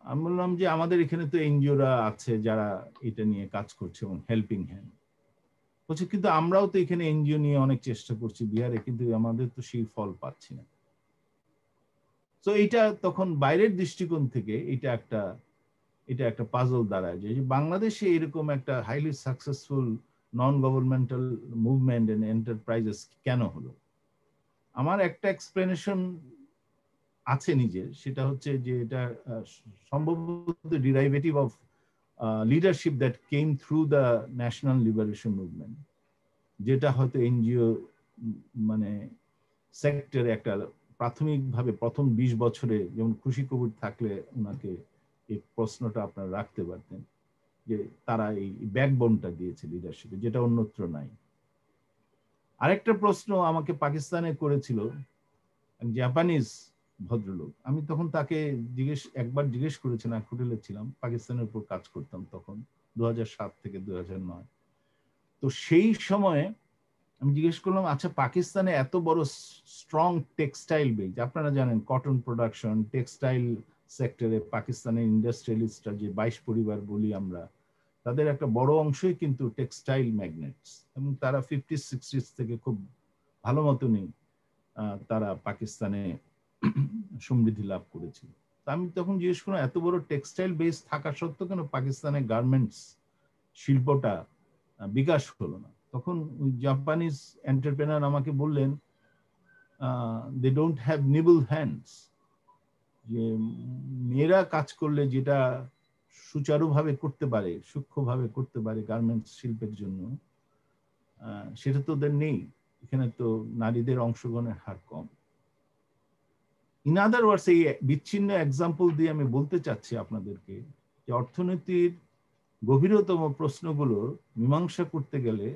আমি বললাম যে আমাদের এখানে তো এনজিওরা আছে যারা এটা নিয়ে কাজ করছে এবং হেল্পিং হ্যান্ড বলছে, কিন্তু আমরাও তো এখানে এনজিও নিয়ে অনেক চেষ্টা করছি বিহারে, কিন্তু আমাদের তো সেই ফল পাচ্ছি না। তো এইটা তখন বাইরের দৃষ্টিকোণ থেকে এটা একটা পাজল দাঁড়ায় যে বাংলাদেশে এরকম একটা highly successful non governmental movement and enterprises কেন হলো। আমার একটা এক্সপ্লেনেশন আছে নিজের, সেটা হচ্ছে যে এটা সম্ভবত derivative of leadership that came through the national liberation movement, যেটা হয়তো এনজিও মানে সেক্টরে একটা প্রাথমিকভাবে প্রথম 20 বছরে, যেমন খুশি কবির থাকলে ওনাকে এই প্রশ্নটা আপনারা রাখতে পারতেন, যে তারা এই ব্যাকবোনটা দিয়েছে লিডারশিপে, যেটা অন্যত্র নাই। আরেকটা প্রশ্ন আমাকে পাকিস্তানে করেছিল জাপানিজ ভদ্রলোক। আমি তখন তাকে একবার জিজ্ঞেস করেছিলাম, হোটেলে ছিলাম, পাকিস্তানের উপর কাজ করতাম তখন 2007 থেকে 2009। তো সেই সময়ে আমি জিজ্ঞেস করলাম, আচ্ছা পাকিস্তানে এত বড় স্ট্রং টেক্সটাইল বেজ, আপনারা জানেন কটন প্রোডাকশন, টেক্সটাইল সেক্টরে পাকিস্তানের ইন্ডাস্ট্রিয়ালিস্টরা যে 22 পরিবার বলি আমরা, তাদের একটা বড় অংশই কিন্তু টেক্সটাইল ম্যাগনেটস, এবং তারা 50-60s থেকে খুব ভালো মতনই তারা পাকিস্তানে সমৃদ্ধি লাভ করেছিল। আমি তখন জিজ্ঞেস করলাম, এত বড় টেক্সটাইল বেস থাকা সত্ত্বেও কেন পাকিস্তানের গার্মেন্টস শিল্পটা বিকাশ হলো না? তখন ওই জাপানিজ এন্টারপ্রেনার আমাকে বললেন, they don't have nimble hands, যে মেয়েরা কাজ করলে যেটা সুচারুভাবে করতে পারে, সূক্ষ্মভাবে করতে পারে গার্মেন্টস শিল্পের জন্য, সেটা তো ওদের নেই। এখানে তো নারীদের অংশগ্রহণের হার কম। ইন আদার ওয়ার্ডস, এই বিচ্ছিন্ন এক্সাম্পল দিয়ে আমি বলতে চাচ্ছি আপনাদেরকে যে অর্থনীতির গভীরতম প্রশ্নগুলো মীমাংসা করতে গেলে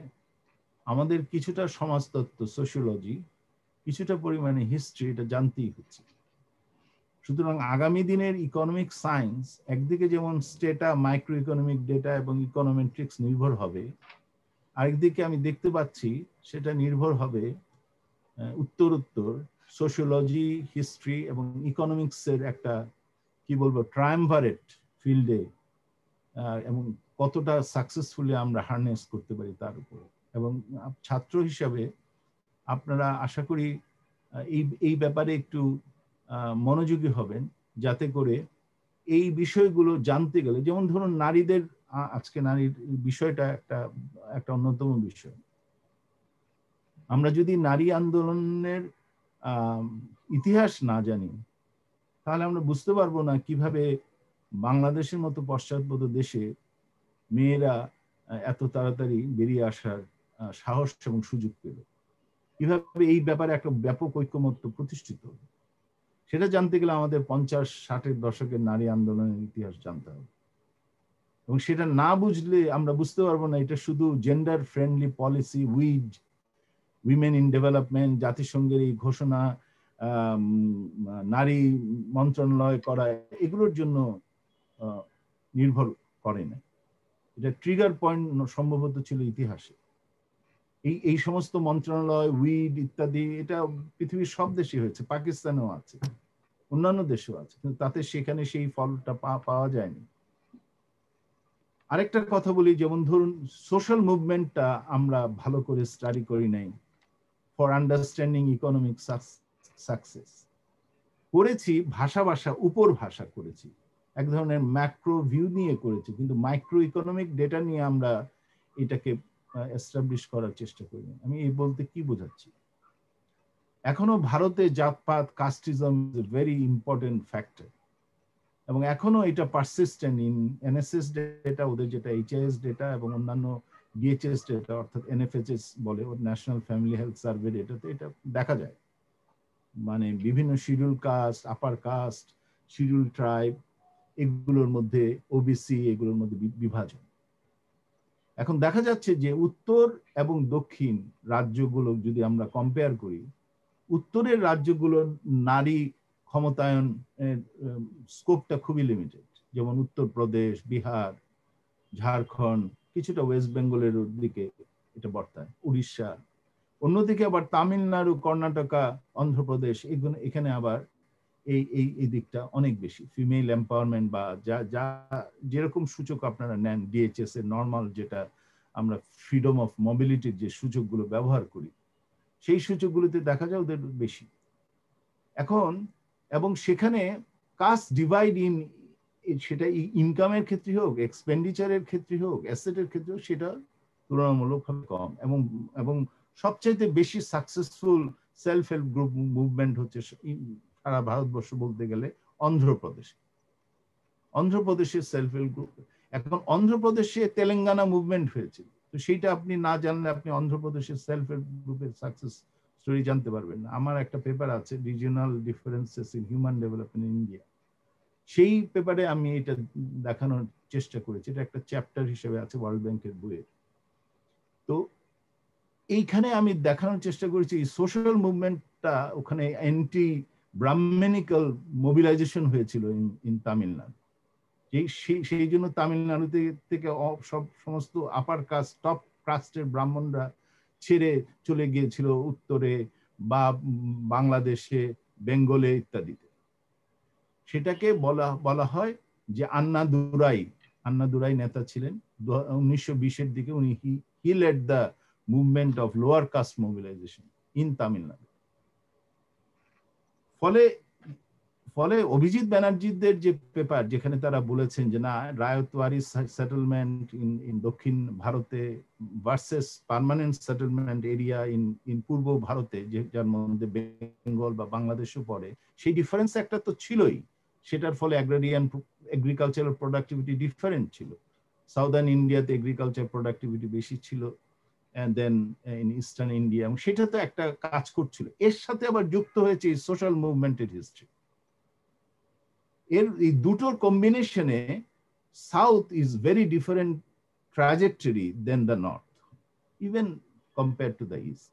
আমাদের কিছুটা সমাজতত্ত্ব, সোশিওলজি, কিছুটা পরিমাণে হিস্ট্রি, এটা জানতেই হচ্ছে। সুতরাং আগামী দিনের ইকোনমিক সায়েন্স একদিকে যেমন স্টেটা, মাইক্রো ইকোনমিক ডেটা এবং ইকোনমেট্রিক্স নির্ভর হবে, আরেকদিকে আমি দেখতে পাচ্ছি সেটা নির্ভর হবে উত্তরোত্তর সোশিওলজি, হিস্ট্রি এবং ইকোনমিক্সের একটা কি বলবো ট্রায়াম্ভারেট ফিল্ডে, এবং কতটা সাকসেসফুলি আমরা হারনেস করতে পারি তার উপরে। এবং ছাত্র হিসাবে আপনারা আশা করি এই ব্যাপারে একটু মনোযোগী হবেন, যাতে করে এই বিষয়গুলো জানতে গেলে, যেমন ধরুন নারীদের, আজকে নারীর বিষয়টা একটা অন্যতম বিষয়। আমরা যদি নারী আন্দোলনের ইতিহাস না জানি, তাহলে আমরা বুঝতে পারবো না কিভাবে বাংলাদেশের মতো পশ্চাৎপদ দেশে মেয়েরা এত তাড়াতাড়ি বেরিয়ে আসার সাহস এবং সুযোগ পেল, কিভাবে এই ব্যাপারে একটা ব্যাপক ঐক্যমত্য প্রতিষ্ঠিত। সেটা জানতে গেলে আমাদের 50-60-এর দশকের নারী আন্দোলনের ইতিহাস জানতে হবে, এবং সেটা না বুঝলে আমরা বুঝতে পারবো না এটা শুধু gender friendly policy, women in development, জাতিসংঘের এই ঘোষণা, নারী মন্ত্রণালয় করা, এগুলোর জন্য নির্ভর করে না। এটা ট্রিগার পয়েন্ট সম্ভবত ছিল ইতিহাসে। এই সমস্ত মন্ত্রণালয়, উইড ইত্যাদি, এটা পৃথিবীর সব দেশে হয়েছে, পাকিস্তানেও আছে, অন্যান্য দেশেও আছে, কিন্তু তাতে সেখানে সেই ফলটা পাওয়া যায়নি। আরেকটা কথা বলি, যেমন ধরুন সোশ্যাল মুভমেন্টটা আমরা ভালো করে স্টাডি করি নাই ফর আন্ডারস্ট্যান্ডিং ইকোনমিক সাকসেস। করেছি ভাষা উপর ভাষা করেছি, এক ধরনের ম্যাক্রো ভিউ নিয়ে করেছি, কিন্তু মাইক্রো ইকোনমিক ডেটা নিয়ে আমরা এটাকে এস্টাবলিশ করার চেষ্টা করি। আমি এই বলতে কি বোঝাচ্ছি, এখনো ভারতে জাতপাত, casteism is a very important factor, এবং এখনো এটা পারসিস্টেন্ট ইন এনএসএস ডেটা, ওদের যেটা এইচএস ডেটা, এবং অন্যান্য ডিএইচএস ডেটা অর্থাৎ এনএফএচএস বলে, or national family health survey ডেটাতে এটা দেখা যায়। মানে বিভিন্ন schedule caste, upper caste, schedule tribe, এগুলোর মধ্যে ওবিসি, এগুলোর মধ্যে বিভাজন। এখন দেখা যাচ্ছে যে উত্তর এবং দক্ষিণ রাজ্যগুলো যদি আমরা কম্পেয়ার করি, উত্তরের রাজ্যগুলোর নারী ক্ষমতায়ন স্কোপটা খুবই লিমিটেড, যেমন উত্তরপ্রদেশ, বিহার, ঝাড়খণ্ড, কিছুটা ওয়েস্ট বেঙ্গলের দিকে এটা বর্তায়, উড়িষ্যা। অন্যদিকে আবার তামিলনাড়ু, কর্ণাটকা, অন্ধ্রপ্রদেশ, এখানে আবার এই দিকটা অনেক বেশি ফিমেল এম্পাওয়ারমেন্ট, বা যা যেরকম সূচক আপনারা নেন ডিএইচএস এর নর্মাল, যেটা আমরা ফ্রিডম অফ মোবিলিটির যে সূচকগুলো ব্যবহার করি, সেই সূচকগুলোতে দেখা যায় ওদের বেশি। এখন এবং সেখানে কাস্ট ডিভাইড সেটা ইনকামের ক্ষেত্রে হোক, এক্সপেন্ডিচারের ক্ষেত্রে হোক, অ্যাসেটের ক্ষেত্রে হোক, সেটা তুলনামূলকভাবে কম। এবং সবচাইতে বেশি successful self help group movement হচ্ছে সারা ভারতবর্ষ বলতে গেলে অন্ধ্রপ্রদেশের সেলফ হেল্প গ্রুপ। এখন অন্ধ্রপ্রদেশে তেলেঙ্গানা মুভমেন্ট হয়েছিল, তো সেইটা আপনি না জানলে আপনি অন্ধ্রপ্রদেশের সেলফ হেল্প গ্রুপের সাকসেস স্টোরি জানতে পারবেন না। আমার একটা পেপার আছে, regional differences in human development in India, সেই পেপারে আমি এটা দেখানোর চেষ্টা করেছি, এটা একটা চ্যাপ্টার হিসেবে আছে ওয়ার্ল্ড ব্যাংকের বইয়ে। তো এইখানে আমি দেখানোর চেষ্টা করেছি সোশ্যাল মুভমেন্টটা ওখানে অ্যান্টি ব্রাহ্মণিক্যাল মোবিলাইজেশন হয়েছিল ইন তামিলনাড়ু। সেই জন্য তামিলনাড়ু থেকে সমস্ত আপার কাস্ট, টপ কাস্টের ব্রাহ্মণরা ছেড়ে চলে গিয়েছিল উত্তরে বা বাংলাদেশে, বেঙ্গলে ইত্যাদিতে। সেটাকে বলা হয় যে আন্নাদুরাই নেতা ছিলেন 1920-এর দিকে। উনি he led the movement of lower caste mobilisation in Tamil Nadu. ফলে অভিজিৎ ব্যানার্জিদের যে পেপার, যেখানে তারা বলেছেন যে না, রায়তওয়ারি সেটেলমেন্ট ইন দক্ষিণ ভারতে versus permanent settlement area in পূর্ব ভারতে, যে যার মধ্যে বেঙ্গল বা বাংলাদেশও পড়ে, সেই ডিফারেন্স একটা তো ছিলই। সেটার ফলে এগ্রিকালচারাল প্রোডাক্টিভিটি ডিফারেন্ট ছিল। সাউদার্ন ইন্ডিয়াতে এগ্রিকালচার প্রোডাক্টিভিটি বেশি ছিল, and then in eastern India, এবং সেটা তো একটা কাজ করছিল। এর সাথে আবার যুক্ত হয়েছে সোশ্যাল মুভমেন্টের হিস্ট্রি। এই দুটোর কম্বিনেশনে south is very different trajectory than the north, even compare to the east.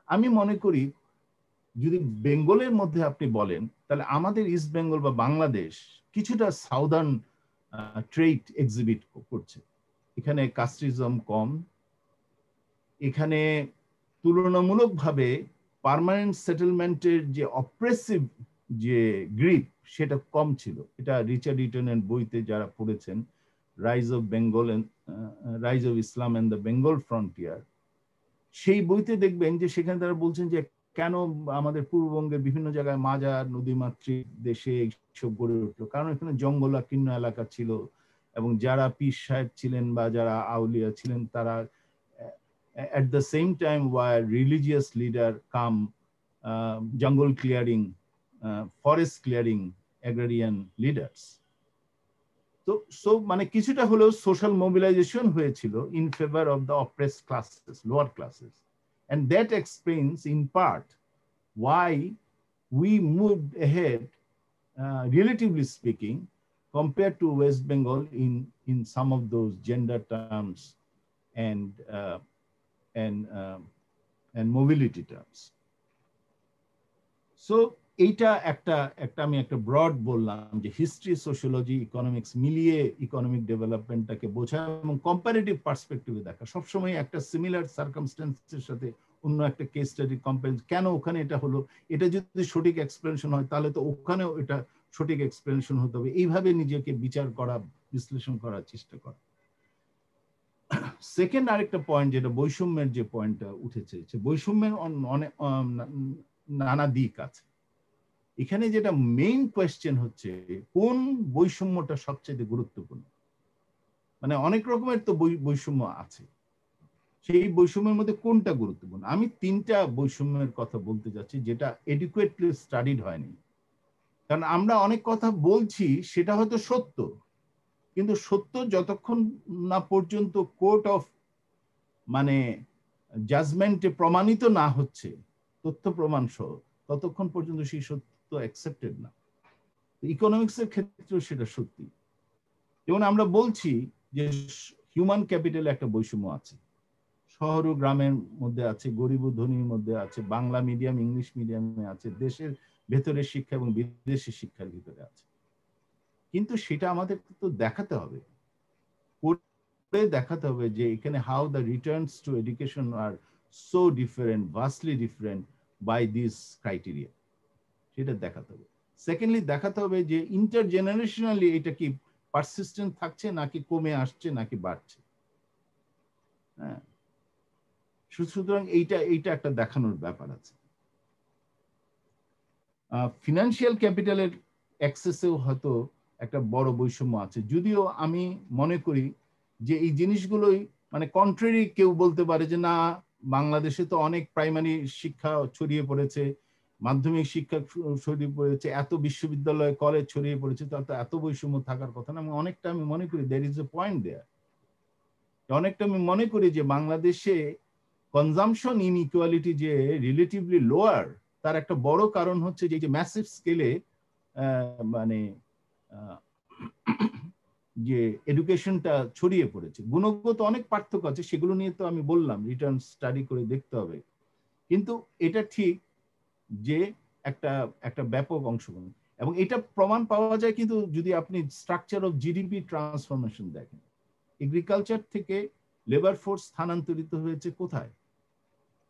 আমি মনে করি যদি বেঙ্গলের মধ্যে আপনি বলেন, তাহলে আমাদের ইস্ট বেঙ্গল বা বাংলাদেশ কিছুটা সাউদার্ন ট্রেট এক্সিবিট করছে। এখানে কাস্টিজম কম, এখানে তুলনামূলকভাবে পার্মানেন্ট সেটেলমেন্টের যে অপ্রেসিভ যে গ্রিপ, সেটা কম ছিল। এটা রিচার্ড ইটনের বইতে যারা পড়েছেন, rise of Islam and the Bengal frontier, সেই বইতে দেখবেন যে সেখানে তারা বলছেন যে কেন আমাদের পূর্ববঙ্গের বিভিন্ন জায়গায় মাজার নদীমাতৃক দেশে এইসব গড়ে উঠলো, কারণ এখানে জঙ্গলাকীর্ণ এলাকা ছিল, এবং যারা পীর সাহেব ছিলেন বা যারা আউলিয়া ছিলেন, তারা at the same time were religious leader come jungle clearing, forest clearing agrarian leaders. So মানে কিছুটা হলেও social mobilization হয়েছিল in favor of the oppressed classes, lower classes, and that explains in part why we moved ahead, relatively speaking, compared to West Bengal in some of those gender terms and mobility terms. So এইটা একটা আমি একটা broad বললাম যে history, sociology, economics মিলিয়ে economic ডেভেলপমেন্টটাকে বোঝা এবং comparative পার্সপেক্টিভে দেখা। সবসময় একটা সিমিলার সার্কামস্টেন্সের সাথে অন্য একটা কেস স্টাডি কম্পেয়ার, কেন ওখানে এটা হলো, এটা যদি সঠিক এক্সপ্লেনেশন হয় তাহলে তো ওখানেও এটা সঠিক এক্সপ্লেনেশন হতে হবে। এইভাবে নিজেকে বিচার করা, বিশ্লেষণ করার চেষ্টা করা। সেকেন্ড আরেকটা পয়েন্ট, যেটা বৈষম্যের যে পয়েন্টটা উঠেছে, বৈষম্যের অনেক নানা দিক আছে। এখানে যেটা মেইন কোয়েশ্চেন হচ্ছে কোন বৈষম্যটা সবচেয়ে গুরুত্বপূর্ণ। মানে অনেক রকমের তো বৈষম্য আছে, সেই বৈষম্যের মধ্যে কোনটা গুরুত্বপূর্ণ? আমি তিনটা বৈষম্যের কথা বলতে যাচ্ছি যেটা এডুকুয়েটলি স্টাডিড হয়নি। কারণ আমরা অনেক কথা বলছি সেটা হয়তো সত্য, কিন্তু সত্য যতক্ষণ না পর্যন্ত কোর্ট অফ মানে জাজমেন্টে প্রমাণিত না হচ্ছে, তথ্য প্রমাণ সহ, ততক্ষণ পর্যন্ত সেই সত্য অ্যাকসেপ্টেড না। ইকোনমিক্সের ক্ষেত্রেও সেটা সত্যি। যেমন আমরা বলছি যে হিউম্যান ক্যাপিটালে একটা বৈষম্য আছে, শহর ও গ্রামের মধ্যে আছে, গরিব ও ধনীর মধ্যে আছে, বাংলা মিডিয়াম ইংলিশ মিডিয়ামে আছে, দেশের ভেতরের শিক্ষা এবং বিদেশি শিক্ষার ভিতরে আছে। কিন্তু সেটা আমাদের তো দেখাতে হবে, দেখাতে হবে যে এখানে how the returns to education are so different, vastly different by this criteria, সেটা দেখাতে হবে। সেকেন্ডলি দেখাতে হবে যে ইন্টারজেনারেশনালি এটা কি পারসিস্টেন্ট থাকছে নাকি কমে আসছে নাকি বাড়ছে। হ্যাঁ, সুতরাং এইটা একটা দেখানোর ব্যাপার আছে। ফিনান্সিয়াল ক্যাপিটালের অ্যাক্সেসেও হয়তো একটা বড় বৈষম্য আছে, যদিও আমি মনে করি যে এই জিনিসগুলোই মানে কন্ট্রারি। কেউ বলতে পারে যে না, বাংলাদেশে তো অনেক প্রাইমারি শিক্ষা ছড়িয়ে পড়েছে, মাধ্যমিক শিক্ষা ছড়িয়ে পড়েছে, এত বিশ্ববিদ্যালয় কলেজ ছড়িয়ে পড়েছে, তাতে এত বৈষম্য থাকার কথা না। অনেকটা আমি মনে করি দেয়ার ইজ এ পয়েন্ট দেয়ার। অনেকটা আমি মনে করি যে বাংলাদেশে কনজাম্পশন ইনইকুয়ালিটি যে রিলেটিভলি লোয়ার, তার একটা বড় কারণ হচ্ছে যে ম্যাসিভ স্কেলে মানে যে এডুকেশনটা ছড়িয়ে পড়েছে। গুণগত অনেক পার্থক্য আছে, সেগুলো নিয়ে তো আমি বললাম রিটার্ন স্টাডি করে দেখতে হবে। কিন্তু এটা ঠিক যে একটা ব্যাপক অংশগ্রহণ, এবং এটা প্রমাণ পাওয়া যায় কিন্তু যদি আপনি স্ট্রাকচার অফ জিডিপি ট্রান্সফরমেশন দেখেন। এগ্রিকালচার থেকে লেবার ফোর্স স্থানান্তরিত হয়েছে কোথায়?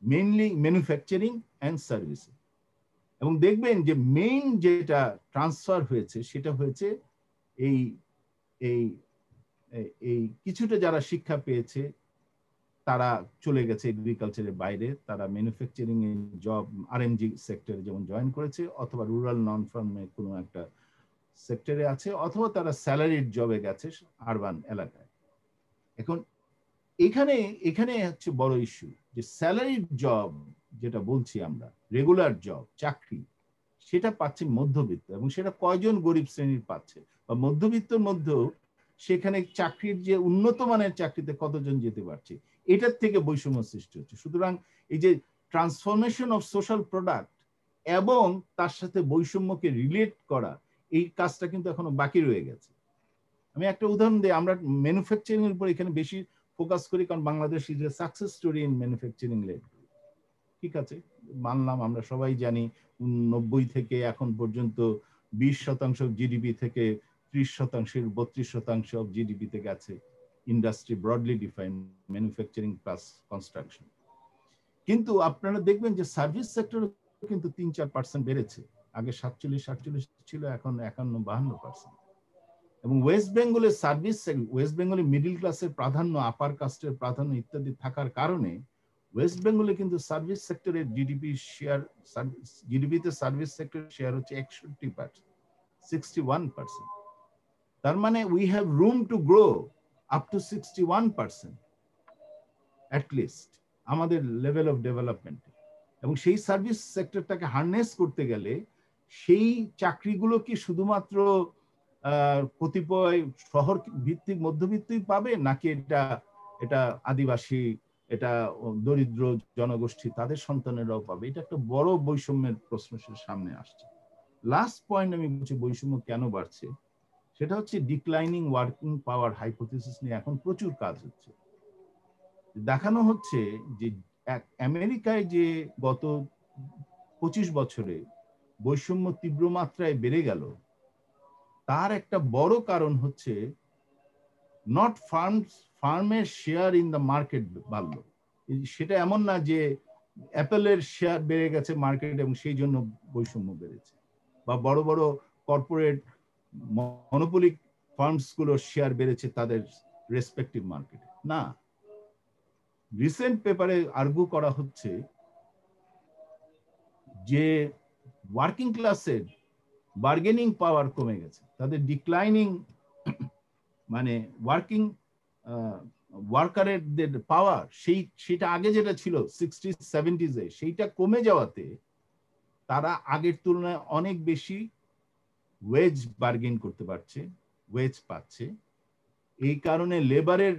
Mainly manufacturing and service. এবং দেখবেন যে মেইন যেটা ট্রান্সফার হয়েছে সেটা হয়েছে এই এই এই কিছুটা যারা শিক্ষা পেয়েছে তারা চলে গেছে এগ্রিকালচারের বাইরে, তারা ম্যানুফ্যাকচারিং এর জব আরএমজি সেক্টরে যেমন জয়েন করেছে, অথবা রুরাল নন ফার্মে কোনো একটা সেক্টরে আছে, অথবা তারা স্যালারিড জবে গেছে আরবান এলাকায়। এখন এখানে এখানে হচ্ছে বড় ইস্যু যে স্যালারিড জব যেটা বলছি আমরা, রেগুলার জব চাকরি, সেটা পাচ্ছে মধ্যবিত্ত, এবং সেটা কয়জন গরিব শ্রেণীর পাচ্ছে, বা মধ্যবিত্তর মধ্যেও সেখানে চাকরির যে উন্নত মানের চাকরিতে কতজন যেতে পারছে, এটার থেকে বৈষম্য সৃষ্টি হচ্ছে। সুতরাং এই যে ট্রান্সফরমেশন অফ সোশ্যাল প্রোডাক্ট এবং তার সাথে বৈষম্যকে রিলেট করা, এই কাজটা কিন্তু এখনো বাকি রয়ে গেছে। আমি একটা উদাহরণ দিই, আমরা ম্যানুফ্যাকচারিং এর উপর এখানে বেশি ফোকাস করি কারণ Bangladesh is a success story in manufacturing led. ঠিক আছে, মানলাম, আমরা সবাই জানি 90 থেকে এখন পর্যন্ত 20% জিডিপি থেকে 30%, 32% অফ জিডিপিতে গেছে industry, broadly defined manufacturing plus construction. কিন্তু আপনারা দেখবেন যে সার্ভিস সেক্টর কিন্তু 3-4% বেড়েছে। আগে 47-48 ছিল, এখন 51-52%। এবং ওয়েস্ট বেঙ্গলের সার্ভিস, ওয়েস্ট বেঙ্গলের মিডল ক্লাসের প্রাধান্য, আপার কাস্টের প্রাধান্য ইত্যাদি থাকার কারণে ওয়েস্ট বেঙ্গলে কিন্তু সার্ভিস সেক্টরের জিডিপি শেয়ার, জিডিপিতে সার্ভিস সেক্টরের শেয়ার হচ্ছে 61%, 61%। তার মানে we have room to grow up to 61% at least আমাদের লেভেল অফ ডেভেলপমেন্ট। এবং সেই সার্ভিস সেক্টরটাকে হারনেস করতে গেলে সেই চাকরিগুলো কি শুধুমাত্র কতিপয় শহর ভিত্তিক মধ্যবিত্তই পাবে, নাকি এটা আদিবাসী, এটা দরিদ্র জনগোষ্ঠী তাদের সন্তানেরাও পাবে? এটা একটা বড় বৈষম্যের প্রশ্ন সামনে আসছে। লাস্ট পয়েন্ট আমি বলছি বৈষম্য কেন বাড়ছে, সেটা হচ্ছে ডিক্লাইনিং ওয়ার্কিং পাওয়ার হাইপোথিসিস নিয়ে এখন প্রচুর কাজ হচ্ছে। দেখানো হচ্ছে যে আমেরিকায় যে গত 25 বছরে বৈষম্য তীব্র মাত্রায় বেড়ে গেল, তার একটা বড় কারণ হচ্ছে নট ফার্মের শেয়ার ইন দ্য মার্কেট বাড়লো। সেটা এমন না যে অ্যাপেলের শেয়ার বেড়ে গেছে মার্কেট এবং সেই জন্য বৈষম্য বেড়েছে, বা বড় বড় কর্পোরেট মনোপলিক ফার্মস গুলোর শেয়ার বেড়েছে তাদের রেসপেক্টিভ মার্কেটে, না। রিসেন্ট পেপারে আর্গু করা হচ্ছে যে ওয়ার্কিং ক্লাসের বার্গেনিং পাওয়ার কমে গেছে, তাদের ডিক্লাইনিং, মানে ওয়ার্কিং ওয়ার্কারের পাওয়ার সেটা আগে যেটা ছিল 60-70s সেইটা কমে যাওয়াতে তারা আগের তুলনায় অনেক বেশি ওয়েজ বার্গেন করতে পারছে, ওয়েজ পাচ্ছে। এই কারণে লেবারের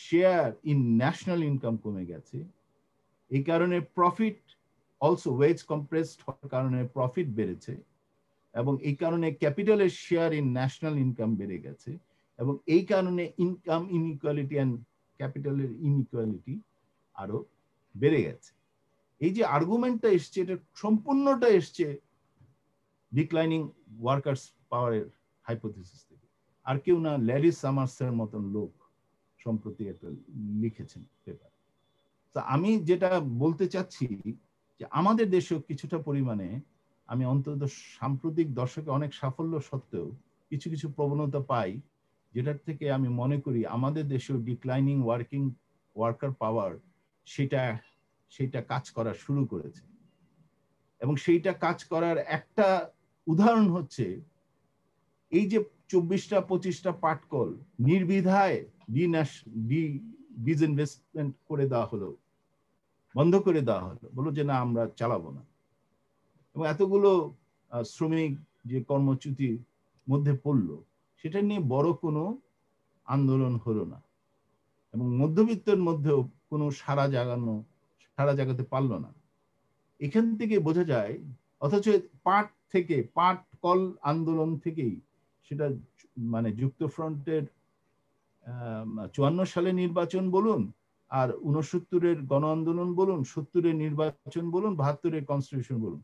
শেয়ার ইন ন্যাশনাল ইনকাম কমে গেছে। এই কারণে প্রফিট অলসো ওয়েজ কম্প্রেসড হওয়ার কারণে প্রফিট বেড়েছে, এবং এই কারণে ক্যাপিটালের শেয়ার ইন ন্যাশনাল ইনকাম বেড়ে গেছে, এবং এই কারণে ইনকাম ইনইকুয়ালিটি অ্যান্ড ক্যাপিটালের ইনইকুয়ালিটি আরো বেড়ে গেছে। এই যে আর্গুমেন্টটা এসছে, এটা সম্পূর্ণটা এসছে ডিক্লাইনিং ওয়ার্কার্স পাওয়ারের হাইপোথিসিস থেকে। আর কেউ না, ল্যারি সামার্সের মতন লোক সম্প্রতি একটা লিখেছেন পেপার। তা আমি যেটা বলতে চাচ্ছি যে আমাদের দেশেও কিছুটা পরিমাণে, আমি অন্তত সাম্প্রতিক দশকে অনেক সাফল্য সত্ত্বেও কিছু কিছু প্রবণতা পাই, যেটার থেকে আমি মনে করি আমাদের দেশেও ডিক্লাইনিং ওয়ার্কার পাওয়ার সেটা কাজ করা শুরু করেছে। এবং সেইটা কাজ করার একটা উদাহরণ হচ্ছে এই যে 24টা পাটকল নির্বিধায় ডিসইনভেস্টমেন্ট করে দেওয়া হলো, বন্ধ করে দেওয়া হলো, বলো যে না আমরা চালাবো না। এবং এতগুলো শ্রমিক যে কর্মচ্যুতির মধ্যে পড়লো, সেটা নিয়ে বড় কোনো আন্দোলন হলো না, এবং মধ্যবিত্তের মধ্যেও কোনো সাড়া জাগাতে পারলো না। এখান থেকে বোঝা যায়, অথচ পাট কল আন্দোলন থেকেই সেটা, মানে যুক্তফ্রন্টের 54 সালে নির্বাচন বলুন, আর 69-এর গণ আন্দোলন বলুন, 70-এর নির্বাচন বলুন, 72-এর কনস্টিটিউশন বলুন,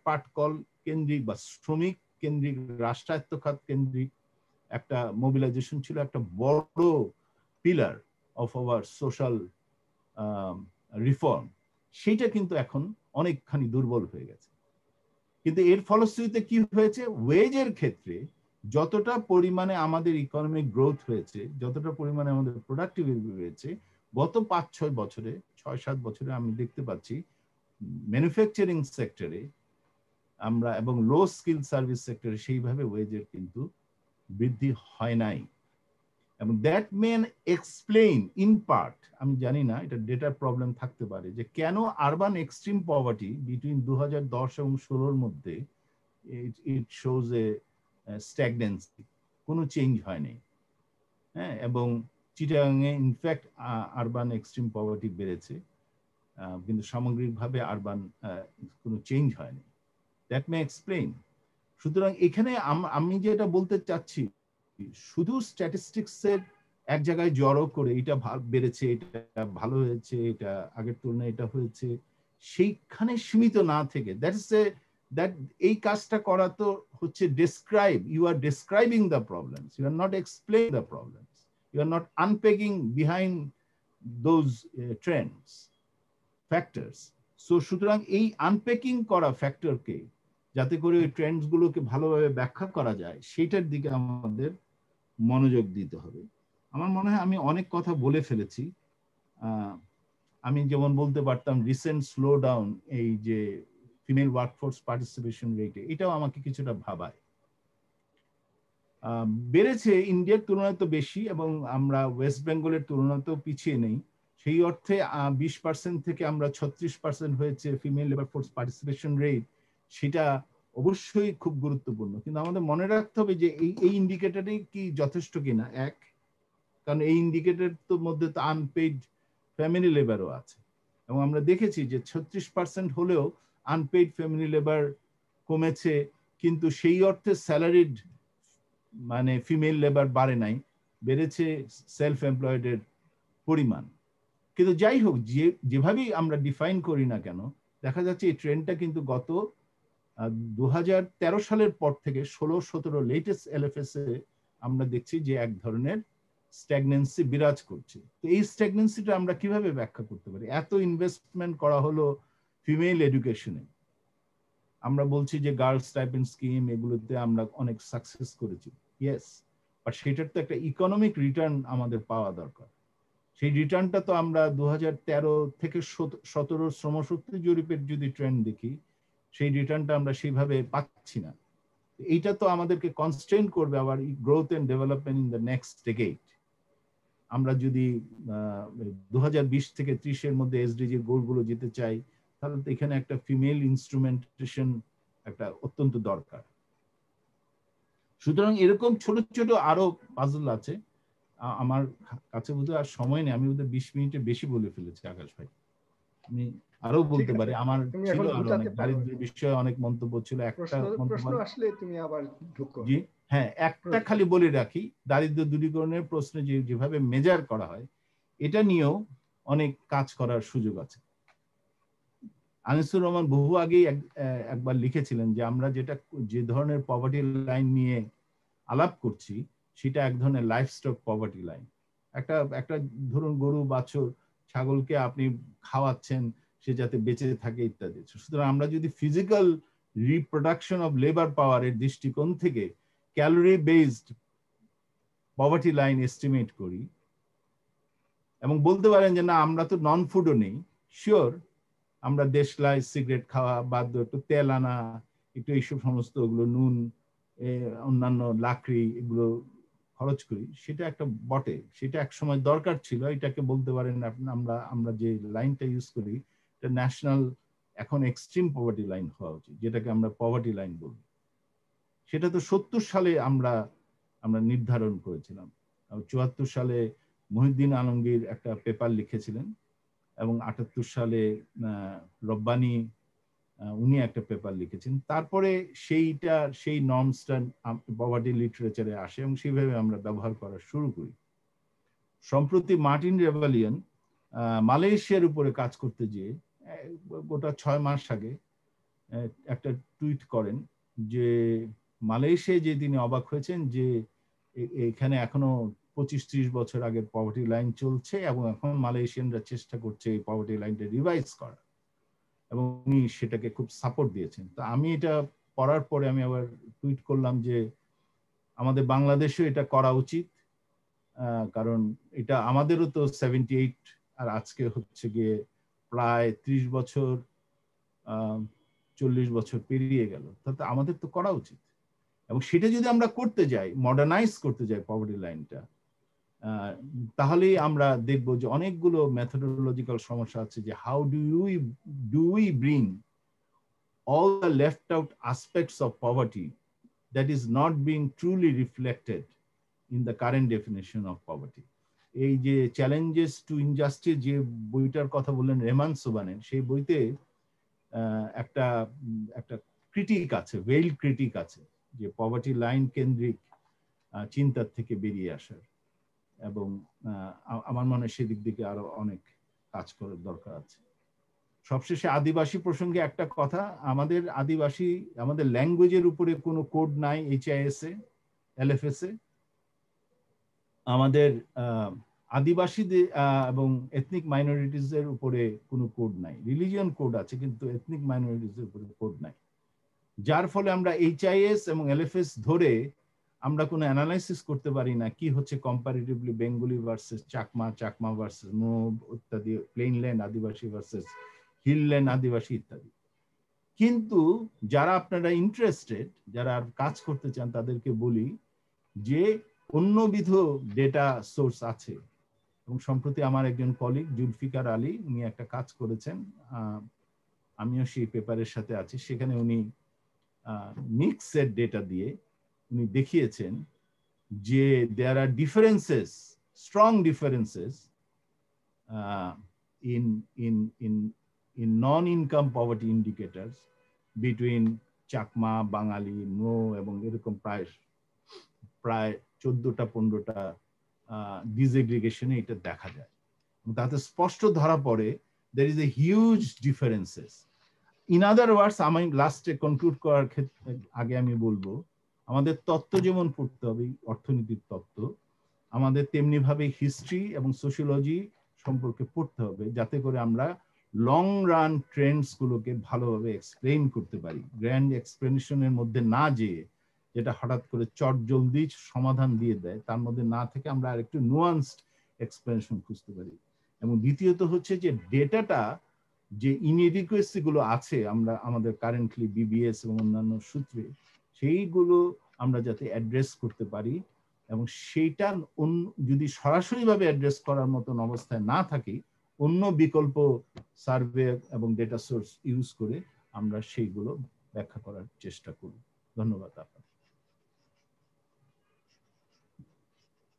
পাটকল কেন্দ্রিক বা শ্রমিক কেন্দ্রিক, রাষ্ট্রায়ত্ত খাত কেন্দ্রিক একটা মোবিলাইজেশন ছিল, একটা বড় pillar of our social reform, সেটা কিন্তু এখন অনেকখানি দুর্বল হয়ে গেছে। কিন্তু এর ফলশ্রুতিতে কি হয়েছে, ওয়েজের ক্ষেত্রে যতটা পরিমাণে আমাদের ইকোনমিক গ্রোথ হয়েছে, যতটা পরিমাণে আমাদের প্রোডাক্টিভিটি হয়েছে, গত 5-6 বছরে, 6-7 বছরে আমি দেখতে পাচ্ছি ম্যানুফ্যাকচারিং সেক্টরে আমরা এবং লো স্কিল সার্ভিস সেক্টরে সেইভাবে ওয়েজের কিন্তু বৃদ্ধি হয় নাই। এবং that men explain in part, আমি জানি না এটা ডেটার প্রবলেম থাকতে পারে, যে কেন আরবান এক্সট্রিম পভার্টি বিটুইন 2010 এবং 16-র মধ্যে ইট শোজ এ স্ট্যাগনেন্সি, কোনো চেঞ্জ হয়নি। হ্যাঁ, এবং চিটাগাংয়ে ইনফ্যাক্ট আরবান এক্সট্রিম পভার্টি বেড়েছে, কিন্তু সামগ্রিকভাবে আরবান কোনো চেঞ্জ হয়নি। That may explain. সুতরাং এখানে আমি যেটা বলতে চাচ্ছি, শুধু স্ট্যাটিস্টিক্সের এক জায়গায় জড়ো করে এটা বেড়েছে, এটা ভালো হয়েছে, এটা আগের তুলনায় এটা হয়েছে, সেইখানে সীমিত না থেকে দ্যাট এই কাজটা করা তো হচ্ছে describe, you are describing the problems, you are not explain the problems, you are not unpacking behind those trends factors. So সুতরাং এই আনপ্যাকিং করা ফ্যাক্টরকে, যাতে করে ওই ট্রেন্ডস গুলোকে ভালোভাবে ব্যাখ্যা করা যায়, সেটার দিকে আমাদের মনোযোগ দিতে হবে। আমার মনে হয় আমি অনেক কথা বলে ফেলেছি। আমি যেমন বলতে পারতাম রিসেন্ট স্লো ডাউন এই যে ফিমেল ওয়ার্কফোর্স পার্টিসিপেশন রেটে, এটাও আমাকে কিছুটা ভাবায়। বেড়েছে ইন্ডিয়ার তুলনায় তো বেশি, এবং আমরা ওয়েস্ট বেঙ্গলের তুলনাতেও পিছিয়ে নেই। সেই অর্থে 20% থেকে আমরা 36% হয়েছে female labour force participation rate, সেটা অবশ্যই খুব গুরুত্বপূর্ণ। কিন্তু আমাদের মনে রাখতে হবে যে এই ইন্ডিকেটরই কি যথেষ্ট কিনা, এক, কারণ এই ইন্ডিকেটর তো মধ্যে তো আনপেইড ফ্যামিলি লেবারও আছে, এবং আমরা দেখেছি যে 36% হলেও আনপেইড ফ্যামিলি লেবার কমেছে, কিন্তু সেই অর্থে স্যালারিড মানে ফিমেল লেবার বাড়ে নাই, বেড়েছে সেলফ এমপ্লয়েডের পরিমাণ। কিন্তু যাই হোক, যেভাবেই আমরা ডিফাইন করি না কেন, দেখা যাচ্ছে এই ট্রেন্ডটা কিন্তু গত 2013 সালের পর থেকে 16-17 লেটেস্ট এলএফএস এ আমরা দেখছি যে এক ধরনের স্ট্যাগনেন্সি বিরাজ করছে। তো এই স্ট্যাগনেন্সিটা আমরা কিভাবে ব্যাখ্যা করতে পারি? এত ইনভেস্টমেন্ট করা হলো ফিমেল এডুকেশনে, আমরা বলছি যে গার্লস স্টাইপেন্ড স্কিম, এগুলোতে আমরা অনেক সাকসেস করেছি, ইয়েস, বাট সেটার তো একটা ইকোনমিক রিটার্ন আমাদের পাওয়া দরকার। সেই রিটার্নটা তো আমরা 2013 থেকে 17 শ্রমশক্তি জরিপের যদি ট্রেন্ড দেখি, সেই রিটার্নটা আমরা সেইভাবে পাচ্ছি না। এইটা তো আমাদেরকে কনস্ট্রেন্ট করবে আবার growth and development in the next decade. আমরা যদি 2020 থেকে 30-এর মধ্যে এসডিজি গোলগুলো যেতে চাই, তাহলে তো এখানে একটা ফিমেল ইনস্ট্রুমেন্টেশন একটা অত্যন্ত দরকার। সুতরাং এরকম ছোট ছোট আরো পাজল আছে। আমার কাছে বোধহয় আর সময় নেই, আমি বোধহয় 20 মিনিটের বেশি বলে ফেলেছি আকাশ ভাই। আমি আরো বলতে পারি, আমার ছিল আরো অনেক দারিদ্র্যের বিষয়ে অনেক মন্তব্য ছিল। একটা প্রশ্ন আসলে তুমি আবার ঢুকো। জি হ্যাঁ, একটা খালি বলে রাখি, দারিদ্র্য দূরীকরণের প্রশ্নে যেভাবে মেজার করা হয়, এটা নিয়েও অনেক কাজ করার সুযোগ আছে। আনিসুর রহমান বহু আগেই একবার লিখেছিলেন যে আমরা যে ধরনের পভার্টি লাইন নিয়ে আলাপ করছি, সেটা এক ধরনের লাইফস্টক পভার্টি লাইন। একটা ধরুন গরু, বাছুর, ছাগলকে আপনি খাওয়াচ্ছেন সে যাতে বেঁচে থাকে ইত্যাদি। সুতরাং আমরা যদি ফিজিক্যাল রিপ্রোডাকশন অফ লেবার পাওয়ারের দৃষ্টিকোণ থেকে calorie based poverty line estimate করি, এবং বলতে পারেন যে না আমরা তো নন ফুডও নেই, শিওর আমরা দেশলাই, সিগারেট খাওয়া বাদ দিয়ে একটু তেল আনা, একটু এইসব সমস্ত ওগুলো নুন, অন্যান্য লাকড়ি, এগুলো খরচ করি, সেটা একটা বটে, সেটা এক সময় দরকার ছিল। এটাকে বলতে পারেন আমরা যে লাইনটা ইউজ করি, এটা ন্যাশনাল এখন এক্সট্রিম পভার্টি লাইন হওয়া উচিত, যেটাকে আমরা পভার্টি লাইন বলি। সেটা তো 70 সালে আমরা নির্ধারণ করেছিলাম। 74 সালে মহিউদ্দিন আলমগীর একটা পেপার লিখেছিলেন, এবং 78 সালে রব্বানি উনি একটা পেপার লিখেছেন। তারপরে সেই নর্মসটা পভার্টি লিটারেচারে আসে, এবং সেইভাবে আমরা ব্যবহার করা শুরু করি। সম্প্রতি মার্টিন রেভালিয়ান মালয়েশিয়ার উপরে কাজ করতে গিয়ে গোটা 6 মাস আগে একটা টুইট করেন যে মালয়েশিয়ায় যে তিনি অবাক হয়েছেন যে এখানে এখনো 25-30 বছর আগের পভার্টি লাইন চলছে এবং এখন মালয়েশিয়ানরা চেষ্টা করছে এই পভার্টি লাইনটা রিভাইজ করা, এবং উনি সেটাকে খুব সাপোর্ট দিয়েছেন। তো আমি এটা পড়ার পরে আমি আবার টুইট করলাম যে আমাদের বাংলাদেশেও এটা করা উচিত, কারণ এটা আমাদেরও তো 78 আর আজকে হচ্ছে গিয়ে প্রায় 30 বছর 40 বছর পেরিয়ে গেল, তাতে আমাদের তো করা উচিত। এবং সেটা যদি আমরা করতে যাই, মডার্নাইজ করতে যাই পভার্টি লাইনটা, তাহলেই আমরা দেখব যে অনেকগুলো মেথোডোলজিক্যাল সমস্যা আছে, যে how do we bring all the left out aspects of poverty that is not being truly reflected in the current definition of poverty. এই যে চ্যালেঞ্জেস টু ইনজাস্টিস যে বইটার কথা বললেন রেহমান সুবানের, সেই বইতে একটা ক্রিটিক আছে, ভেইল ক্রিটিক আছে, যে পভার্টি লাইন কেন্দ্রিক চিন্তার থেকে বেরিয়ে আসার, এবং আমার মনে হয় সেদিক দিকে আরো অনেক কাজ করার দরকার আছে। সবশেষে আদিবাসী প্রসঙ্গে একটা কথা, আমাদের আদিবাসী, আমাদের ল্যাঙ্গুয়েজের উপরে কোনো কোড নাই HIS এ, LFS এ। আমাদের আদিবাসীদের এবং এথনিক মাইনরিটিস এর উপরে কোনো কোড নাই। রিলিজিয়ন কোড আছে, কিন্তু এথনিক মাইনরিটিস এর উপরে কোড নাই, যার ফলে আমরা HIS এবং LFS ধরে আমরা কোনো অ্যানালাইসিস করতে পারি না কি হচ্ছে comparatively Bengali versus Chakma versus Mro ইত্যাদি, প্লেইনল্যান্ড আদিবাসী ভার্সেস হিলল্যান্ড আদিবাসী ইত্যাদি। কিন্তু যারা আপনারা ইন্টারেস্টেড, যারা কাজ করতে চান, তাদেরকে বলি যে অন্যবিধ ডেটা সোর্স আছে। এবং সম্প্রতি আমার একজন কলিগ জুলফিকার আলী, উনি একটা কাজ করেছেন, আমিও সেই পেপারের সাথে আছি, সেখানে উনি মিক্সড ডেটা দিয়ে উনি দেখিয়েছেন যে there are differences, strong differences in non-income poverty indicators between Chakma, বাঙালি, মো এবং এরকম প্রায় 14টা-15টা ডিসএগ্রিগেশনে এটা দেখা যায়। তাতে স্পষ্ট ধরা পড়ে there is a huge differences. In other words, আমি লাস্টে কনক্লুড করার আগে আমি বলবো, আমাদের তত্ত্ব যেমন পড়তে হবে, অর্থনীতির তত্ত্ব, আমাদের তেমনি ভাবে হিস্ট্রি এবং সোশিওলজি সম্পর্কে পড়তে হবে, যাতে করে আমরা লং রান ট্রেন্ডস গুলোকে ভালোভাবে এক্সপ্লেইন করতে পারি। গ্র্যান্ড এক্সপ্লেনেশনের মধ্যে না যেয়ে, যেটা হঠাৎ করে চট জলদি সমাধান দিয়ে দেয়, তার মধ্যে না থেকে আমরা আরেকটু নুয়ান্সড এক্সপ্লেনেশন খুঁজতে পারি। এবং দ্বিতীয়ত হচ্ছে যে ডেটাটা, যে ইনএডিকুয়েসি গুলো আছে আমরা আমাদের কারেন্টলি BBS এবং অন্যান্য সূত্রে, সেইগুলো আমরা যাতে অ্যাড্রেস করতে পারি, এবং সেইটা যদি সরাসরিভাবে অ্যাড্রেস করার মতন অবস্থায় না থাকি, অন্য বিকল্প সার্ভে এবং ডেটা সোর্স ইউজ করে আমরা সেইগুলো ব্যাখ্যা করার চেষ্টা করি। ধন্যবাদ আপনাকে।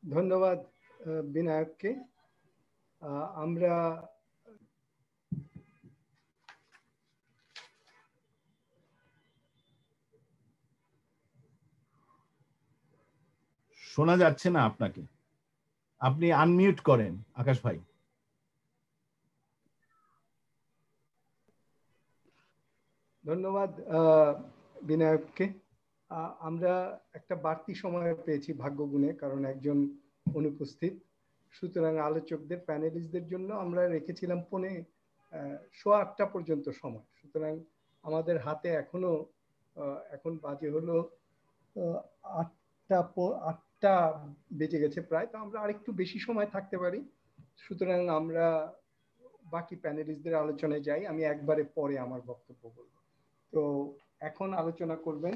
ধন্যবাদ বিনায়ককে। আমরা শোনা যাচ্ছে না আপনাকে, আপনি আনমিউট করেন আকাশ ভাই। ধন্যবাদ বিনায়ককে। আমরা একটা বাড়তি সময় পেয়েছি ভাগ্যগুণে, কারণ একজন অনুপস্থিত। সুতরাং আলোচকদের, প্যানেলিস্টদের জন্য আমরা রেখেছিলাম 7:15 পর্যন্ত সময়। সুতরাং আমাদের হাতে এখন বাজে হলো 8টা বেজে গেছে প্রায়, তো আমরা আরেকটু বেশি সময় থাকতে পারি। সুতরাং আমরা বাকি প্যানেলিস্টদের আলোচনায় যাই। আমি একবারে পরে আমার বক্তব্য বলবো। তো এখন আলোচনা করবেন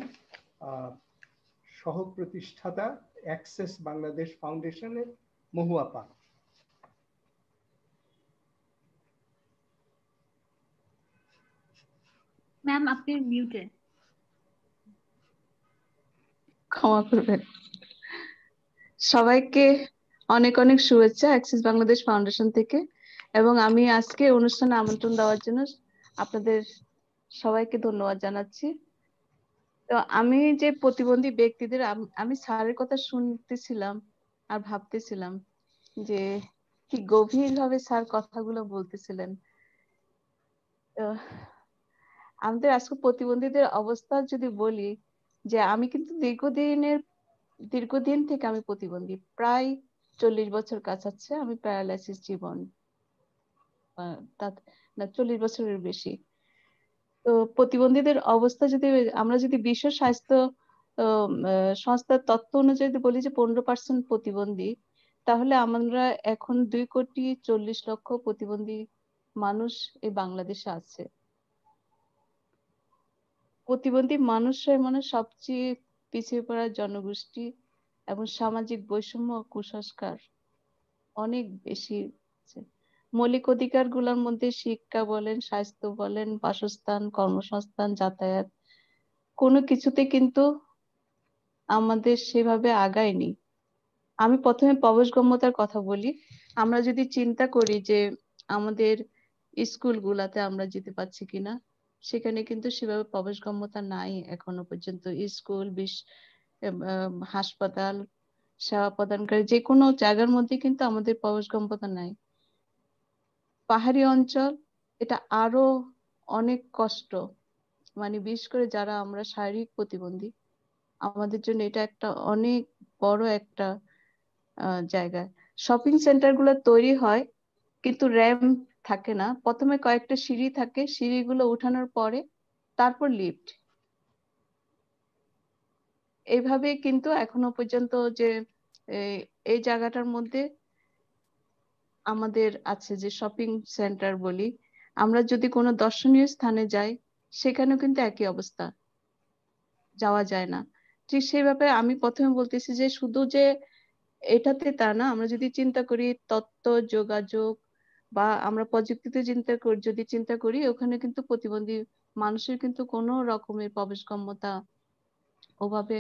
সহ প্রতিষ্ঠাতা অ্যাক্সেস বাংলাদেশ ফাউন্ডেশনের মহুয়া পান। ম্যাম আপনি মিউটে। ক্ষমা করবেন। সবাইকে অনেক অনেক শুভেচ্ছা অ্যাক্সিস বাংলাদেশ ফাউন্ডেশন থেকে, এবং আমি আজকে অনুষ্ঠানে আমন্ত্রণ দেওয়ার জন্য আপনাদের সবাইকে ধন্যবাদ জানাচ্ছি। তো আমি যে প্রতিবন্ধী ব্যক্তিদের, আমি স্যারের কথা শুনতেছিলাম আর ভাবতেছিলাম যে কি গভীরভাবে স্যার কথাগুলো বলতেছিলেন। আমাদের আজকে প্রতিবন্ধীদের অবস্থা যদি বলি, যে আমি কিন্তু দীর্ঘদিন থেকে আমি প্রতিবন্ধী, প্রায় 40 বছর কাছাচ্ছে আমি প্যারালাইসিস জীবন, না 40 বছরের বেশি। তো প্রতিবন্ধীদের অবস্থা যদি আমরা যদি বিশ্ব স্বাস্থ্য সংস্থার তথ্য অনুযায়ী বলি যে 15% প্রতিবন্ধী, তাহলে আমরা এখন 2,40,00,000 প্রতিবন্ধী মানুষ এই বাংলাদেশে আছে। প্রতিবন্ধী মানুষরাই মানে সবচেয়ে পিছিয়ে পড়া জনগোষ্ঠী এবং সামাজিক বৈষম্য ও কুসংস্কার অনেক বেশি আছে। মৌলিক অধিকার গুলোর মধ্যে শিক্ষা বলেন, স্বাস্থ্য বলেন, বাসস্থান, কর্মসংস্থান, যাতায়াত, কোনো কিছুতে কিন্তু আমাদের সেভাবে আগায়নি। আমি প্রথমে প্রবেশগম্যতার কথা বলি। আমরা যদি চিন্তা করি যে আমাদের স্কুলগুলাতে আমরা যেতে পারছি কিনা, সেখানে কিন্তু সেভাবে প্রবেশগম্যতা নাই এখনো পর্যন্ত। স্কুল, হাসপাতাল, সেবা প্রদানকারী যে কোনো জায়গার মধ্যে কিন্তু আমাদের প্রবেশগম্যতা নাই। পাহাড়ি অঞ্চল, এটা আরো অনেক কষ্ট, মানে বিশেষ করে যারা আমরা শারীরিক প্রতিবন্ধী, আমাদের জন্য এটা একটা অনেক বড় একটা জায়গা। শপিং সেন্টার গুলো তৈরি হয় কিন্তু র্যাম্প থাকে না। প্রথমে কয়েকটা সিঁড়ি থাকে, সিঁড়িগুলো উঠানোর পরে তারপর লিফট। এইভাবে কিন্তু এখনো পর্যন্ত যে এই জায়গাটার মধ্যে আমাদের আছে যে শপিং সেন্টার বলি, আমরা যদি কোনো দর্শনীয় স্থানে যাই সেখানেও কিন্তু একই অবস্থা, যাওয়া যায় না। ঠিক সেই ব্যাপারে আমি প্রথমে বলতেছি যে শুধু যে এটাতে তা না, আমরা যদি চিন্তা করি তথ্য যোগাযোগ বা আমরা প্রযুক্তিতে যদি চিন্তা করি, ওখানে কিন্তু প্রতিবন্ধী মানুষের কিন্তু কোনো রকমের প্রবেশগম্যতা ওভাবে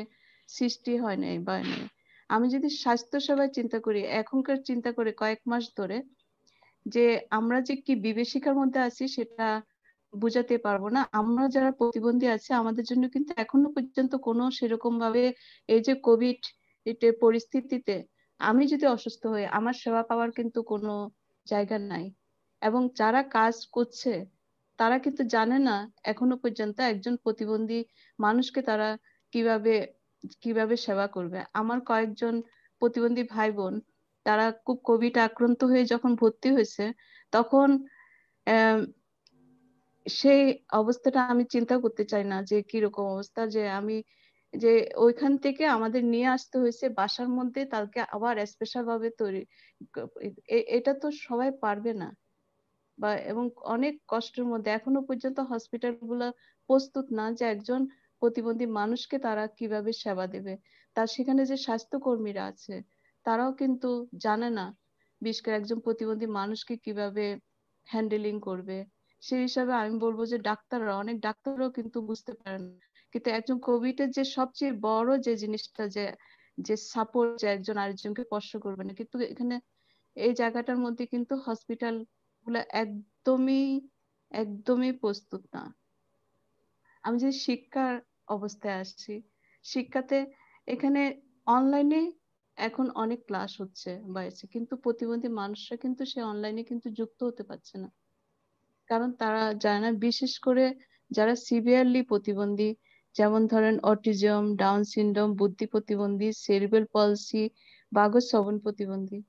সৃষ্টি হয় নাই বা নেই। আমি যদি স্বাস্থ্য সেবায় চিন্তা করি, এখনকার চিন্তা করে কয়েক মাস ধরে যে আমরা যে কি বিভীষিকার মধ্যে আছি সেটা বুঝাতে পারবো না। আমরা যারা প্রতিবন্ধী আছে আমাদের জন্য কিন্তু এখনো পর্যন্ত কোনো সেরকম ভাবে এই যে কোভিড পরিস্থিতিতে আমি যদি অসুস্থ হই আমার সেবা পাওয়ার কিন্তু কোনো জায়গা নাই। এবং যারা কাজ করছে তারা কিন্তু জানে না এখনো পর্যন্ত একজন প্রতিবন্ধী মানুষকে তারা কিভাবে কিভাবে সেবা করবে। আমার কয়েকজন প্রতিবন্ধী ভাই বোন তারা খুব কোভিড আক্রান্ত হয়ে যখন ভর্তি হয়েছে তখন সেই অবস্থাটা আমি চিন্তা করতে চাই না যে কিরকম অবস্থা, যে আমি যে ওইখান থেকে আমাদের নিয়ে আসতে হয়েছে বাসার মধ্যে, তাকে আবার স্পেশাল ভাবে তৈরি, এটা তো সবাই পারবে না বা এবং অনেক কষ্টের মধ্যে এখনো পর্যন্ত হসপিটাল গুলা প্রস্তুত না যে একজন প্রতিবন্ধী মানুষকে তারা কিভাবে সেবা দেবে। তার সেখানে যে স্বাস্থ্যকর্মীরা আছে তারাও কিন্তু জানে না বিশেষ করে একজন প্রতিবন্ধী মানুষকে কিভাবে হ্যান্ডেলিং করবে। সেই হিসাবে আমি বলবো যে অনেক ডাক্তাররাও কিন্তু বুঝতে পারেন না। কিন্তু একজন কোভিড এর যে সবচেয়ে বড় যে জিনিসটা যে যে সাপোর্ট, যে একজন আরেকজনকে স্পর্শ করবে না, কিন্তু এখানে এই জায়গাটার মধ্যে কিন্তু হসপিটাল গুলা একদমই একদমই প্রস্তুত না। আমি যদি শিক্ষার অবস্থায় আসছি, শিক্ষাতে এখানে অনলাইনে এখন অনেক ক্লাস হচ্ছে বাইরে, কিন্তু প্রতিবন্ধী মানুষরা কিন্তু সে অনলাইনে কিন্তু যুক্ত হতে পারছে না, কারণ তারা জানে না। বিশেষ করে যারা সিভিয়ারলি প্রতিবন্ধী, যেমন ধরেন অটিজম, ডাউন সিনড্রোম, বুদ্ধি প্রতিবন্ধী, সেরিব্রাল পলসি, বাগজ শ্রবণ প্রতিবন্ধী,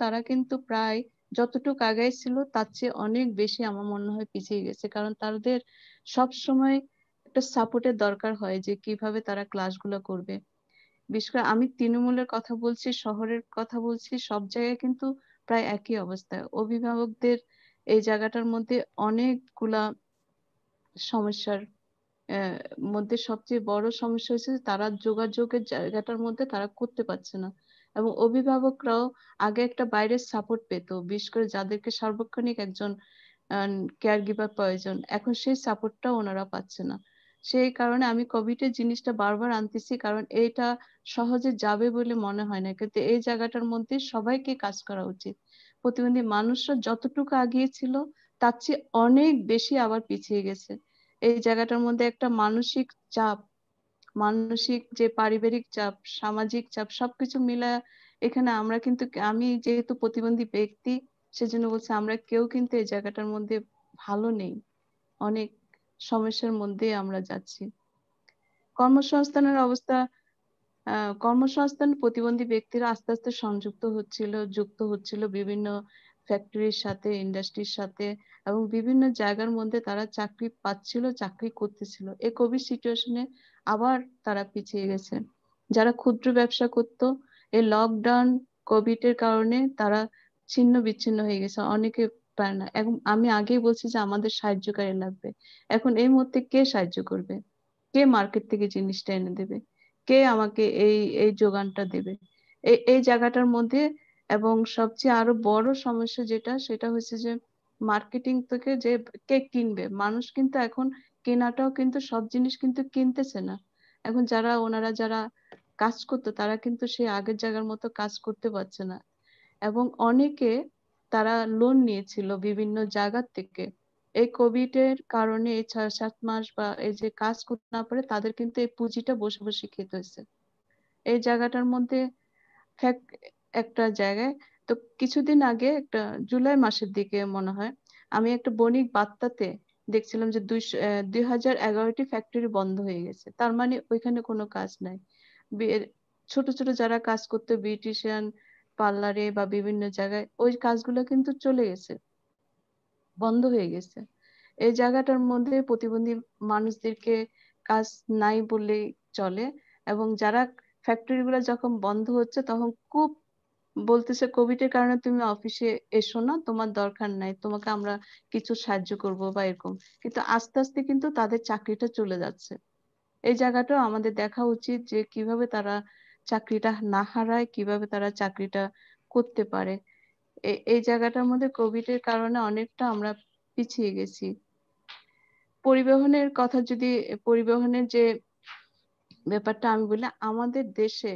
তারা কিন্তু প্রায় যতটুকু আগাই ছিল তার চেয়ে অনেক বেশি আমার মনে হয় পিছিয়ে গেছে, কারণ তাদের সব সময় একটা সাপোর্টের দরকার হয় যে কিভাবে তারা ক্লাসগুলো করবে। বিশেষ করে আমি তৃণমূলের কথা বলছি, শহরের কথা বলছি, সব জায়গায় কিন্তু প্রায় একই অবস্থা। অভিভাবকদের এই জায়গাটার মধ্যে অনেকগুলা সমস্যার মধ্যে সবচেয়ে বড় সমস্যা হচ্ছে তারা যোগাযোগের জায়গাটার মধ্যে তারা করতে পারছে না। এবং অভিভাবকরাও আগে একটা বাইরের সাপোর্ট পেত, বিশেষ করে যাদেরকে সার্বক্ষণিক একজন কেয়ার গিভার প্রয়োজন, এখন সেই সাপোর্টটাও ওনারা পাচ্ছে না। সেই কারণে আমি কোভিড এর জিনিসটা বারবার আনতেছি, কারণ এটা সহজে যাবে বলে মনে হয় না, কিন্তু এই জায়গাটার মধ্যে সবাইকে কাজ করা উচিত। প্রতিবন্ধী মানুষরা যতটুকু আগিয়ে ছিল তার চেয়ে অনেক বেশি আবার পিছিয়ে গেছে। এই জায়গাটার মধ্যে একটা মানসিক চাপ, মানসিক যে পারিবারিক চাপ, সামাজিক চাপ, সবকিছু মিলা এখানে আমরা কিন্তু, আমি যেহেতু প্রতিবন্ধী ব্যক্তি সেজন্য বলছি আমরা কেউ কিন্তু এই জায়গাটার মধ্যে ভালো নেই, অনেক সমস্যার মধ্যে আমরা যাচ্ছি। কর্মসংস্থানের অবস্থা কর্মসংস্থান প্রতিবন্ধী ব্যক্তিরা আস্তে আস্তে যুক্ত হচ্ছিল বিভিন্ন ফ্যাক্টরির সাথে, ইন্ডাস্ট্রির সাথে, এবং বিভিন্ন জায়গার মধ্যে তারা চাকরি পাচ্ছিল, চাকরি করতেছিল। এই কোভিড সিচুয়েশনে আবার তারা পিছিয়ে গেছে। যারা ক্ষুদ্র ব্যবসা করত, এই লকডাউন কোভিড এর কারণে তারা ছিন্ন বিচ্ছিন্ন হয়ে গেছে, অনেকে পারে না। এখন আমি আগেই বলছি যে আমাদের সাহায্যকারী লাগবে। এখন এই মুহূর্তে কে সাহায্য করবে? কে মার্কেট থেকে জিনিসটা এনে দেবে? কে আমাকে এই যোগানটা দেবে? এই জায়গাটার মধ্যে, এবং সবচেয়ে আরো বড় সমস্যা সেটা হচ্ছে যে মার্কেটিং থেকে যে কে কিনবে। মানুষ কিন্তু এখন কেনাটাও কিন্তু সব জিনিস কিন্তু কিনতেছে না। এখন ওনারা যারা কাজ করতো তারা কিন্তু সেই আগের জায়গার মতো কাজ করতে পারছে না, এবং অনেকে তারা লোন নিয়েছিল বিভিন্ন জায়গা থেকে। এই কোভিড এর কারণে এই 6-7 মাস বা এই যে কাজ করতে না পারে তাদের কিন্তু এই পুঁজিটা বসে বসে খেতে হয়েছে এই জায়গাটার মধ্যে। একটা জায়গায় তো কিছুদিন আগে, একটা জুলাই মাসের দিকে মনে হয়, আমি একটা বণিক বার্তাতে দেখছিলাম যে 2011টি ফ্যাক্টরি বন্ধ হয়ে গেছে। তার মানে ওইখানে কোনো কাজ নাই। ছোট ছোট যারা কাজ করতো বিউটিশিয়ান পার্লারে বা বিভিন্ন জায়গায়, ওই কাজগুলো কিন্তু চলে গেছে, বন্ধ হয়ে গেছে। এই জায়গাটার মধ্যে প্রতিবন্ধী মানুষদেরকে কাজ নাই বললেই চলে। এবং যারা ফ্যাক্টরি গুলো যখন বন্ধ হচ্ছে তখন খুব বলতেছে কোভিড এর কারণে তুমি অফিসে এসো না, তোমার দরকার নাই, তোমাকে আমরা কিছু সাহায্য করব বা এরকম। কিন্তু আস্তে আস্তে কিন্তু তাদের চাকরিটা চলে যাচ্ছে। এই জায়গাটাও আমাদের দেখা উচিত যে কিভাবে তারা চাকরিটা না হারায়, কিভাবে তারা চাকরিটা করতে পারে। এই জায়গাটার মধ্যে কোভিড এর কারণে অনেকটা আমরা পিছিয়ে গেছি। পরিবহনের কথা যদি, পরিবহনের যে ব্যাপারটা আমি বলি, আমাদের দেশে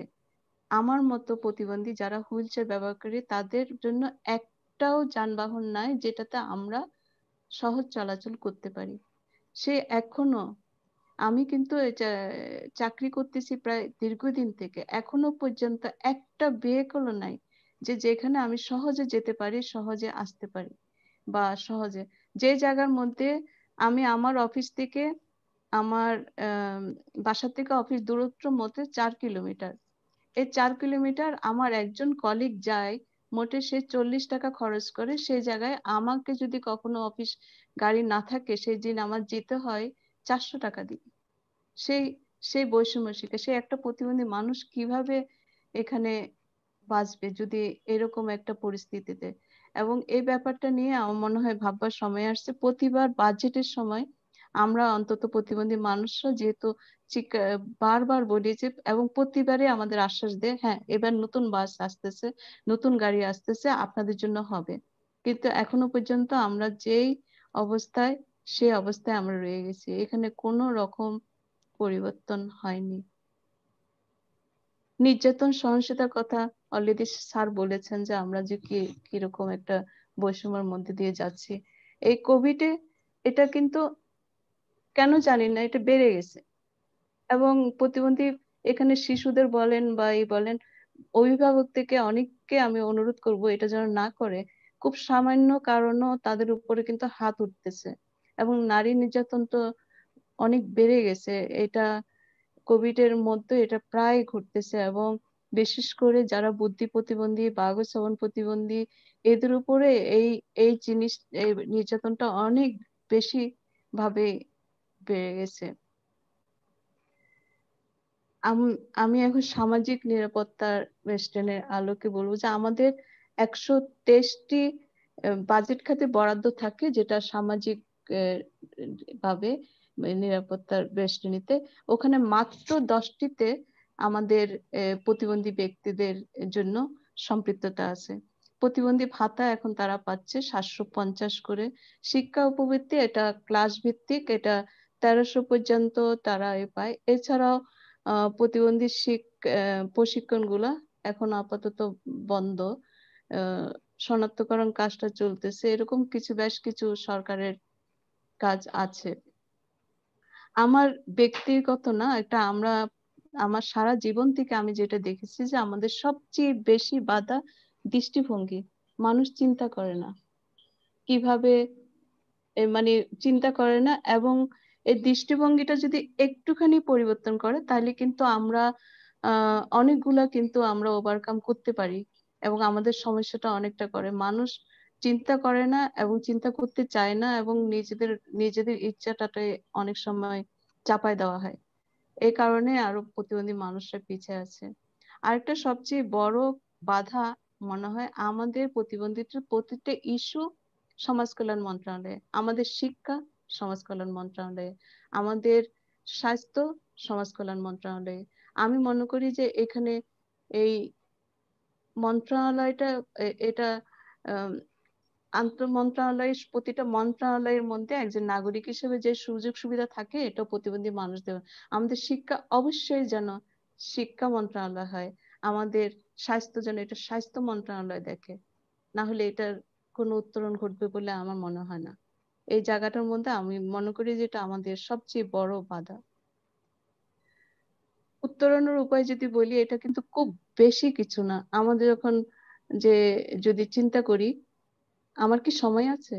আমার মতো প্রতিবন্ধী যারা হুইল চেয়ার ব্যবহার করে তাদের জন্য একটাও যানবাহন নাই যেটাতে আমরা সহজ চলাচল করতে পারি। সে এখনো, আমি কিন্তু চাকরি করতেছি প্রায় দীর্ঘদিন থেকে, এখনো পর্যন্ত একটা ভেহিকলও নাই যেখানে আমি সহজে যেতে পারি, সহজে আসতে পারি, বা সহজে যে জায়গার মধ্যে আমি আমার অফিস থেকে আমার বাসা থেকে অফিস দূরত্ব মতে 4 কিলোমিটার। এই 4 কিলোমিটার আমার একজন কলিগ যায়, মোটে সে 40 টাকা খরচ করে, সেই জায়গায় আমাকে যদি কখনো অফিস গাড়ি না থাকে সেই দিন আমার যেতে হয় 400 টাকা দিয়ে। সেই সেই বৈষম্য শিক্ষা, সে একটা প্রতিবন্ধী মানুষ কিভাবে এখানে বাঁচবে যদি এরকম একটা পরিস্থিতিতে। এবং এই ব্যাপারটা নিয়ে আমার মনে হয় ভাববার সময় আসছে। প্রতিবার বাজেটের সময় আমরা অন্তত প্রতিবন্ধী মানুষরা যেহেতু বারবার বলি যে, এবং প্রতিবারে আমাদের আশ্বাস দেয়, হ্যাঁ এবার নতুন বাস আসতেছে, নতুন গাড়ি আসতেছে, আপনাদের জন্য হবে। কিন্তু এখনো পর্যন্ত আমরা যেই অবস্থায়, সেই অবস্থায় আমরা রয়ে গেছি, এখানে কোনো রকম পরিবর্তন হয়নি। নির্যাতন সহিংসতার কথা অলরেডি স্যার বলেছেন যে আমরা যে কিরকম একটা বৈষম্যের মধ্যে দিয়ে যাচ্ছি। এই কোভিডে এটা কিন্তু কেন জানি না এটা বেড়ে গেছে। এবং প্রতিবন্ধী এখানে শিশুদের বলেন বা বলেন, অভিভাবক থেকে অনেককে আমি অনুরোধ করব এটা যেন না করে। খুব সামান্য কারণও তাদের উপরে কিন্তু হাত উঠতেছে, এবং নারী নির্যাতন তো অনেক বেড়ে গেছে। এটা কোভিড এর মধ্যে এটা প্রায় ঘটতেছে, এবং বিশেষ করে যারা বুদ্ধি প্রতিবন্ধী, বাকশ্রবণ শ্রবণ প্রতিবন্ধী, এদের উপরে এই এই জিনিস, এই নির্যাতনটা অনেক বেশি ভাবে বেড়ে গেছে। আমি এখন সামাজিক নিরাপত্তার বেষ্টনের আলোকে বলবো যে আমাদের 123টি বাজেট খাতে বরাদ্দ থাকে, যেটা সামাজিক ভাবে নিরাপত্তার বেষ্টনীতে। ওখানে মাত্র 10টিতে আমাদের প্রতিবন্ধী ব্যক্তিদের জন্য সম্পৃক্ততা আছে। প্রতিবন্ধী ভাতা এখন তারা পাচ্ছে 750 করে। শিক্ষা উপবৃত্তি এটা ক্লাস ভিত্তিক, এটা 1300 পর্যন্ত তারা পায়। এছাড়াও প্রতিবন্ধী প্রশিক্ষণ গুলা এখন আপাতত বন্ধ, শনাক্তকরণ কাজটা চলতেছে। এরকম বেশ কিছু সরকারের কাজ আছে। আমার ব্যক্তিগত না, আমার সারা জীবন থেকে আমি যেটা দেখেছি যে আমাদের সবচেয়ে বেশি বাধা দৃষ্টিভঙ্গি। মানুষ চিন্তা করে না কিভাবে, মানে চিন্তা করে না, এবং এই দৃষ্টিভঙ্গিটা যদি একটুখানি পরিবর্তন করে তাহলে কিন্তু আমরা অনেকগুলা কিন্তু আমরা ওভারকাম করতে পারি এবং আমাদের সমস্যাটা অনেকটা করে। মানুষ চিন্তা করে না এবং চিন্তা করতে চায় না এবং নিজেদের ইচ্ছাটাতে অনেক সময় চাপায় দেওয়া হয়। এই কারণে আরো প্রতিবন্ধী মানুষরা পিছিয়ে আছে। আরেকটা সবচেয়ে বড় বাধা মনে হয় আমাদের প্রতিবন্ধিতার প্রতিটা ইস্যু সমাজ কল্যাণ মন্ত্রণালয়ে, আমাদের শিক্ষা সমাজ কল্যাণ মন্ত্রণালয়ে, আমাদের স্বাস্থ্য সমাজ কল্যাণ মন্ত্রণালয়ে। আমি মনে করি যে এখানে এই মন্ত্রণালয়টা এটা আন্তঃ মন্ত্রণালয়ের প্রতিটা মন্ত্রণালয়ের মধ্যে একজন নাগরিক হিসেবে যে সুযোগ সুবিধা থাকে এটা প্রতিবন্ধী মানুষদের। আমাদের শিক্ষা অবশ্যই যেন শিক্ষা মন্ত্রণালয় হয়, আমাদের স্বাস্থ্য যেন এটা স্বাস্থ্য মন্ত্রণালয় দেখে, না হলে এটার কোনো উত্তরণ ঘটবে বলে আমার মনে হয় না। এই জায়গাটার মধ্যে আমি মনে করি যে এটা আমাদের সবচেয়ে বড় বাধা। উত্তরণের উপায় যদি বলি, এটা কিন্তু খুব বেশি কিছু না। আমাদের যখন যে যদি চিন্তা করি, আমার কি সময় আছে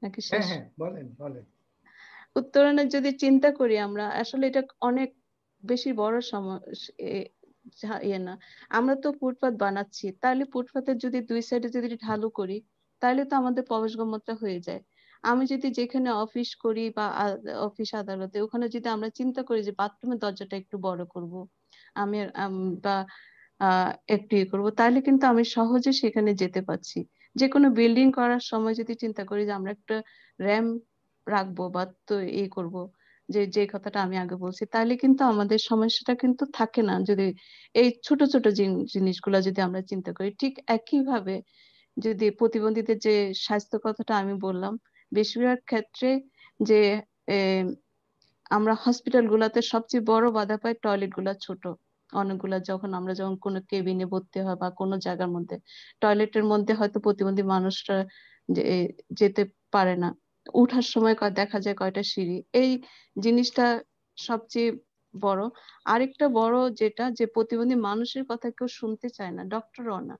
নাকি হ্যাঁ শেষ? হ্যাঁ, বলেন বলেন। উত্তরণের যদি চিন্তা করি আমরা, আসলে এটা অনেক বেশি বড় ইয়ে না। আমরা তো ফুটপাত বানাচ্ছি, তাহলে ফুটপাতের যদি দুই সাইডে যদি ঢালু করি তাহলে তো আমাদের প্রবেশগম্যতা হয়ে যায়। আমি যদি যেখানে অফিস করি বা অফিস আদালতে, ওখানে যদি আমরা চিন্তা করি যে বাথরুমের দরজাটা একটু বড় করব, আমি বা একটু ইয়ে করবো, তাহলে কিন্তু আমি সহজে সেখানে যেতে পারছি। যে কোনো বিল্ডিং করার সময় যদি চিন্তা করি যে আমরা একটা র্যাম্প রাখবো বা তো এই করব, যে কথাটা আমি আগে বলছি, তাহলে কিন্তু আমাদের সমস্যাটা কিন্তু থাকে না যদি এই ছোট ছোট জিনিসগুলো যদি আমরা চিন্তা করি। ঠিক একই ভাবে যদি প্রতিবন্ধীদের যে স্বাস্থ্য কথাটা আমি বললাম, বেশিরভাগ ক্ষেত্রে যে আমরা হসপিটাল গুলাতে সবচেয়ে বড় বাধা পাই টয়লেট গুলা ছোট। অনেকগুলা যখন কোনো কেবিনে ভর্তি হয় বা কোনো জায়গার মধ্যে, টয়লেটের মধ্যে হয়তো প্রতিবন্ধী মানুষরা যেতে পারে না। উঠার সময় দেখা যায় কয়টা সিঁড়ি, এই জিনিসটা সবচেয়ে বড়। আরেকটা বড় যেটা, যে প্রতিবন্ধী মানুষের কথা কেউ শুনতে চায় না, ডক্টরও না।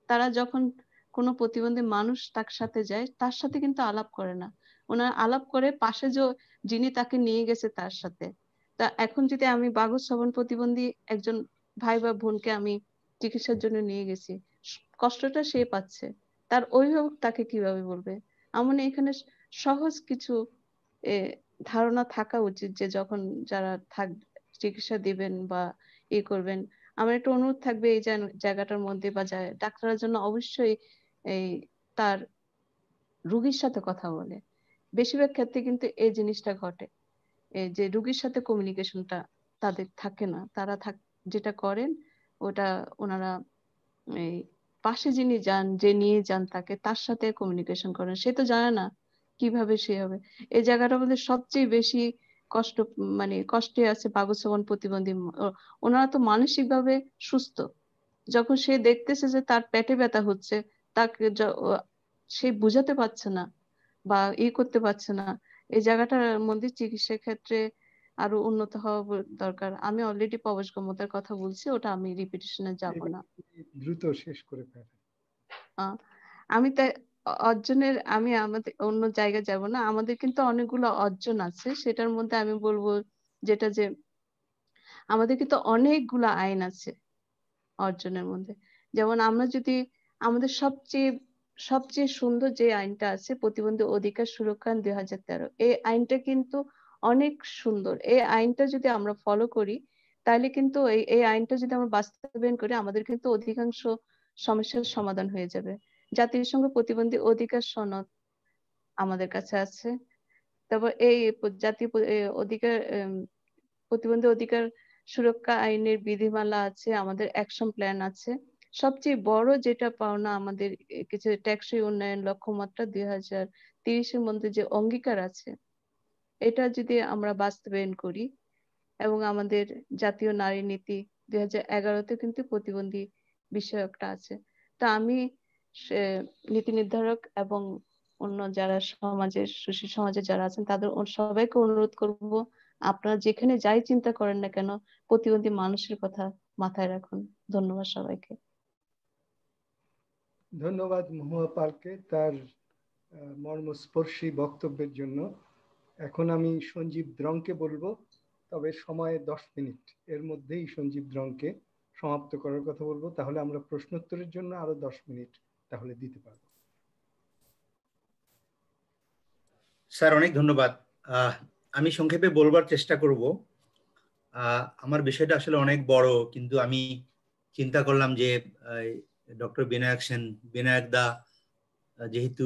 তারা যখন কোনো প্রতিবন্ধী মানুষ তার সাথে যায়, তার সাথে কিন্তু আলাপ করে না। ওনারা আলাপ করে পাশে যিনি তাকে নিয়ে গেছে তার সাথে। তা এখন যদি আমি বাগজ শ্রবণ প্রতিবন্ধী একজন ভাই বা বোনকে আমি চিকিৎসার জন্য নিয়ে গেছি, কষ্টটা সে পাচ্ছে, তার অভিভাবক তাকে কিভাবে বলবে? এমন এখানে সহজ কিছু ধারণা থাকা উচিত যে যখন যারা চিকিৎসা দিবেন বা করবেন, আমার একটা অনুরোধ থাকবে এই জায়গাটার মধ্যে বা ডাক্তারের জন্য অবশ্যই এই তার রুগীর সাথে কথা বলে। বেশিরভাগ ক্ষেত্রে কিন্তু এই জিনিসটা ঘটে, যে রুগীর সাথে কমিউনিকেশনটা তাদের থাকে না। তারা যেটা করেন ওটা ওনারা এই পাশে যে নিয়ে যান তাকে, তার সাথে কমিউনিকেশন করেন। সে তো জানে না কিভাবে সে হবে। এই জায়গাটার মধ্যে সবচেয়ে বেশি কষ্ট, মানে কষ্টে আছে বাগজ শ্রবণ প্রতিবন্ধী। ওনারা তো মানসিক ভাবে সুস্থ, যখন সে দেখতেছে যে তার পেটে ব্যথা হচ্ছে, তাকে সে বুঝাতে পারছে না বা করতে পারছে না। এই জায়গাটার মধ্যে চিকিৎসার ক্ষেত্রে আরো উন্নত হওয়া দরকার। আমি অলরেডি প্রবেশগম্যতার কথা বলছি, ওটা আমি রিপিটিশনে যাব না। দ্রুত শেষ করে ফেলেন। আমি তাই আমি আমাদের অন্য জায়গায় যাব না। আমাদের কিন্তু অনেকগুলো অর্জন আছে, সেটার মধ্যে আমি বলবো যেটা যে আমাদের কিন্তু অনেকগুলো আইন আছে অর্জনের মধ্যে। যেমন আমরা যদি আমাদের সবচেয়ে সবচেয়ে সুন্দর যে আইনটা আছে, প্রতিবন্ধী অধিকার সুরক্ষা আইন 2013, এই আইনটা কিন্তু অনেক সুন্দর। এই আইনটা যদি আমরা ফলো করি, তাহলে কিন্তু এই আইনটা যদি আমরা বাস্তবায়ন করি, আমাদের কিন্তু অধিকাংশ সমস্যার সমাধান হয়ে যাবে। জাতিসংঘ প্রতিবন্ধী অধিকার সনদ আমাদের কাছে আছে। তারপর এই জাতীয় অধিকার প্রতিবন্ধী অধিকার সুরক্ষা আইনের বিধিমালা আছে, আমাদের অ্যাকশন প্ল্যান আছে। সবচেয়ে বড় যেটা পাওনা আমাদের কিছু টেকসই উন্নয়ন লক্ষ্যমাত্রা 2030-এর মধ্যে যে অঙ্গীকার আছে, এটা যদি আমরা বাস্তবায়ন করি, এবং আমাদের জাতীয় নারী নীতি 2011-তে কিন্তু প্রতিবন্ধী বিষয়কটা আছে। তা আমি নীতি নির্ধারক এবং অন্য যারা সুশীল সমাজে যারা আছেন তাদের সবাইকে অনুরোধ করব, আপনারা যেখানে যাই চিন্তা করেন না কেন, প্রতিবন্ধী মানুষের কথা মাথায় রাখুন। ধন্যবাদ সবাইকে। ধন্যবাদ মহুয়া পালকে তার মর্মস্পর্শী বক্তব্যের জন্য। এখন আমি সঞ্জীব দ্রংকে বলবো, তবে সময় 10 মিনিট, এর মধ্যেই সঞ্জীব দ্রংকে সমাপ্ত করার কথা বলবো, তাহলে আমরা প্রশ্নোত্তরের জন্য আরো 10 মিনিট তাহলে দিতে পারবো। স্যার অনেক ধন্যবাদ। আমি সংক্ষেপে বলবার চেষ্টা করব। আমার বিষয়টা আসলে অনেক বড়, কিন্তু আমি চিন্তা করলাম যে ডক্টর বিনায়ক দা, যেহেতু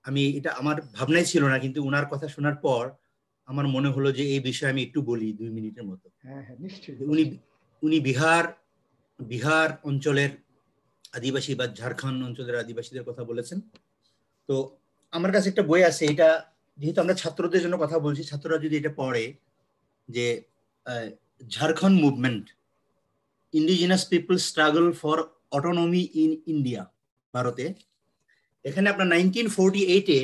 আমি এটা আমার ভাবনাই ছিল না, কিন্তু উনার কথা শোনার পর আমার মনে হলো যে এই বিষয়ে আমি একটু বলি 2 মিনিটের মতো। হ্যাঁ হ্যাঁ নিশ্চয়ই। উনি বিহার অঞ্চলের আদিবাসী বা ঝাড়খণ্ড অঞ্চলের আদিবাসীদের কথা বলেছেন। তো আমার কাছে একটা বই আছে, এটা যেহেতু আমরা ছাত্রদের জন্য কথা বলছি, ছাত্ররা যদি এটা পড়ে, যে Jharkhand movement, indigenous people struggle for autonomy in India, ভারতে। এখানে আপনার 1948-এ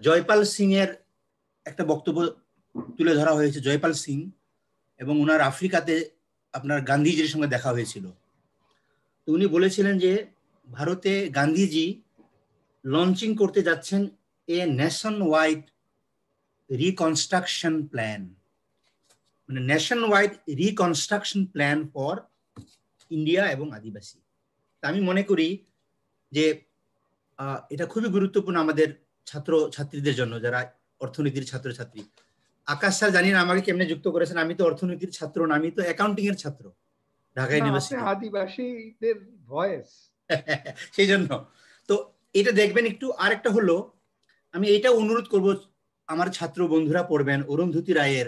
জয়পাল সিং এর একটা বক্তব্য তুলে ধরা হয়েছে, জয়পাল সিং, এবং উনার আফ্রিকাতে আপনার গান্ধীজির সঙ্গে দেখা হয়েছিল। তো উনি বলেছিলেন যে ভারতে গান্ধীজি লঞ্চিং করতে যাচ্ছেন a nation wide reconstruction plan, মানে nation wide reconstruction plan for India এবং আদিবাসী। তা আমি মনে করি যে এটা খুবই গুরুত্বপূর্ণ আমাদের ছাত্রছাত্রীদের জন্য, যারা অর্থনীতির ছাত্রছাত্রী। আকাশ স্যার জানি না আমাকে কেমনে যুক্ত করেছেন, আমি তো অর্থনীতির ছাত্র না, আমি তো অ্যাকাউন্টিং এর ছাত্র ঢাকা ইউনিভার্সিটি, আদিবাসীদের ভয়েস সেই জন্য। তো এটা দেখবেন একটু। আরেকটা হলো, আমি এটা অনুরোধ করব, আমার ছাত্র বন্ধুরা পড়বেন অরুন্ধতী রায়ের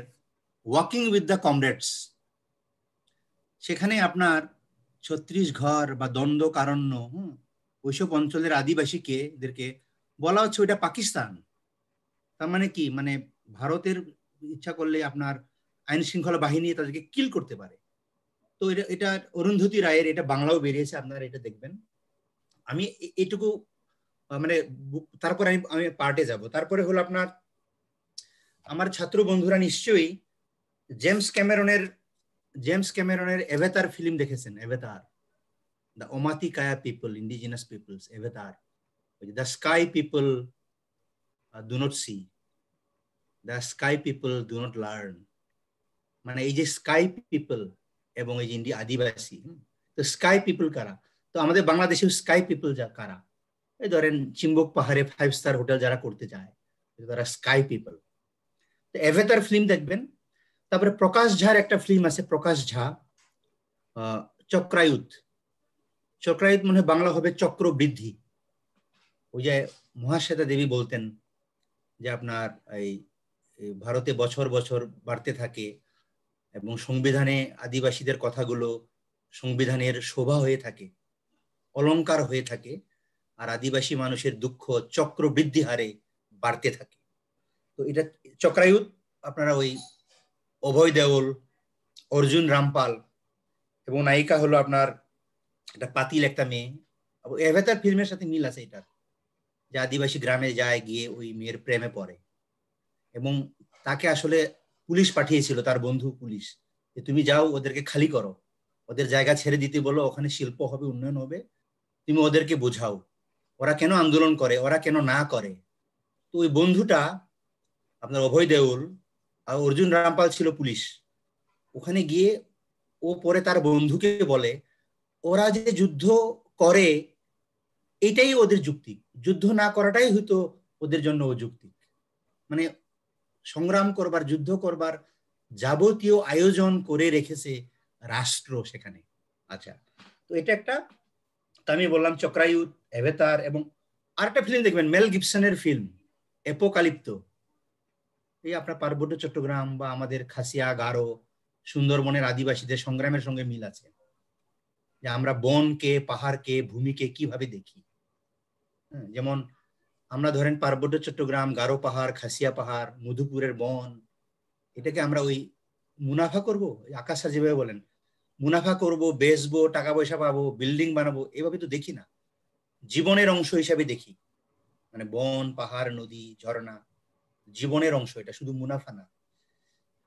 ওয়াকিং উইথ দ্য কমরেডস। সেখানে আপনার ছত্রিশগড় বা দণ্ডকারণ্য, ওইসব অঞ্চলের আদিবাসীদেরকে বলা হচ্ছে ওইটা পাকিস্তান। তার মানে কি, মানে ভারতের ইচ্ছা করলে আপনার আইন শৃঙ্খলা বাহিনী তাদেরকে কিল করতে পারে। তো এটা অরুন্ধতী রায়ের, এটা বাংলাও বেরিয়েছে, আপনারা এটা দেখবেন। আমি এইটুকু মানে, তারপরে আমি পার্টে যাব। তারপরে হলো আপনার আমার ছাত্র বন্ধুরা নিশ্চয়ই জেমস ক্যামেরনের এভাতার ফিল্ম দেখেছেন। Avatar, the Omaticaya people, indigenous peoples, Avatar. The sky people do not see, the sky people do not learn. মানে এই যে স্কাই পিপল এবং এই যে ইন্ডিয়া আদিবাসী, তো স্কাই পিপল কারা? তো আমাদের বাংলাদেশেও স্কাই পিপল কারা? এই ধরেন চিম্বক পাহাড়ে 5 স্টার হোটেল যারা করতে যায়, তারা স্কাই পিপল। তো এভাতার ফিল্ম দেখবেন। তারপরে প্রকাশ ঝার একটা ফিল্ম আছে, প্রকাশ ঝা, চক্রায়ুত মনে হয় বাংলা হবে চক্রবৃদ্ধি। ওই যে মহাশ্বেতা দেবী বলতেন যে আপনার এই ভারতে বছর বছর বাড়তে থাকে এবং সংবিধানে আদিবাসীদের কথাগুলো সংবিধানের শোভা হয়ে থাকে, অলংকার হয়ে থাকে, আর আদিবাসী মানুষের দুঃখ চক্রবৃদ্ধি হারে বাড়তে থাকে। তো এটা চক্রায়ুত। আপনারা ওই অভয় দেওল, অর্জুন রামপাল, এবং নায়িকা হলো আপনার একটা পাতিল একটা মেয়ে। এভাতার ফিল্মের সাথে মিল আছে এটার, যে আদিবাসী গ্রামে যায়, গিয়ে ওই মেয়ের প্রেমে পড়ে, এবং তাকে আসলে পুলিশ পাঠিয়েছিল, তার বন্ধু পুলিশ, যে তুমি যাও, ওদেরকে খালি করো, ওদের জায়গা ছেড়ে দিতে বলো, ওখানে শিল্প হবে, উন্নয়ন হবে, তুমি ওদেরকে বোঝাও ওরা কেন আন্দোলন করে, ওরা কেন না করে। তো ওই বন্ধুটা আপনার অভয় দেওল আর অর্জুন রামপাল ছিল পুলিশ। ওখানে গিয়ে ও পরে তার বন্ধুকে বলে, ওরা যে যুদ্ধ করে এটাই ওদের যুক্তি, যুদ্ধ না করাটাই হয়তো ওদের জন্য অযৌক্তিক। মানে সংগ্রাম করবার, যুদ্ধ করবার যাবতীয় আয়োজন করে রেখেছে রাষ্ট্র সেখানে। আচ্ছা, তো এটা একটা, আমি বললাম চক্রায়ুত, এভাতার, এবং আরেকটা ফিল্ম দেখবেন মেল গিবসনের ফিল্ম অ্যাপোকালিপ্তো। এই আপনার পার্বত্য চট্টগ্রাম বা আমাদের খাসিয়া, গারো, সুন্দরবনের আদিবাসীদের সংগ্রামের সঙ্গে মিল আছে, যে আমরা বনকে, পাহাড়কে, ভূমিকে কিভাবে দেখি। যেমন আমরা ধরেন পার্বত্য চট্টগ্রাম, গারো পাহাড়, খাসিয়া পাহাড়, মধুপুরের বন, এটাকে আমরা ওই মুনাফা করব, আকাশ স্যার যেভাবে বলেন মুনাফা করব, বেচবো, টাকা পয়সা পাবো, বিল্ডিং বানাবো, এভাবে তো দেখি না, জীবনের অংশ হিসাবে দেখি। মানে বন, পাহাড়, নদী, ঝর্ণা জীবনের অংশ, এটা শুধু মুনাফা না।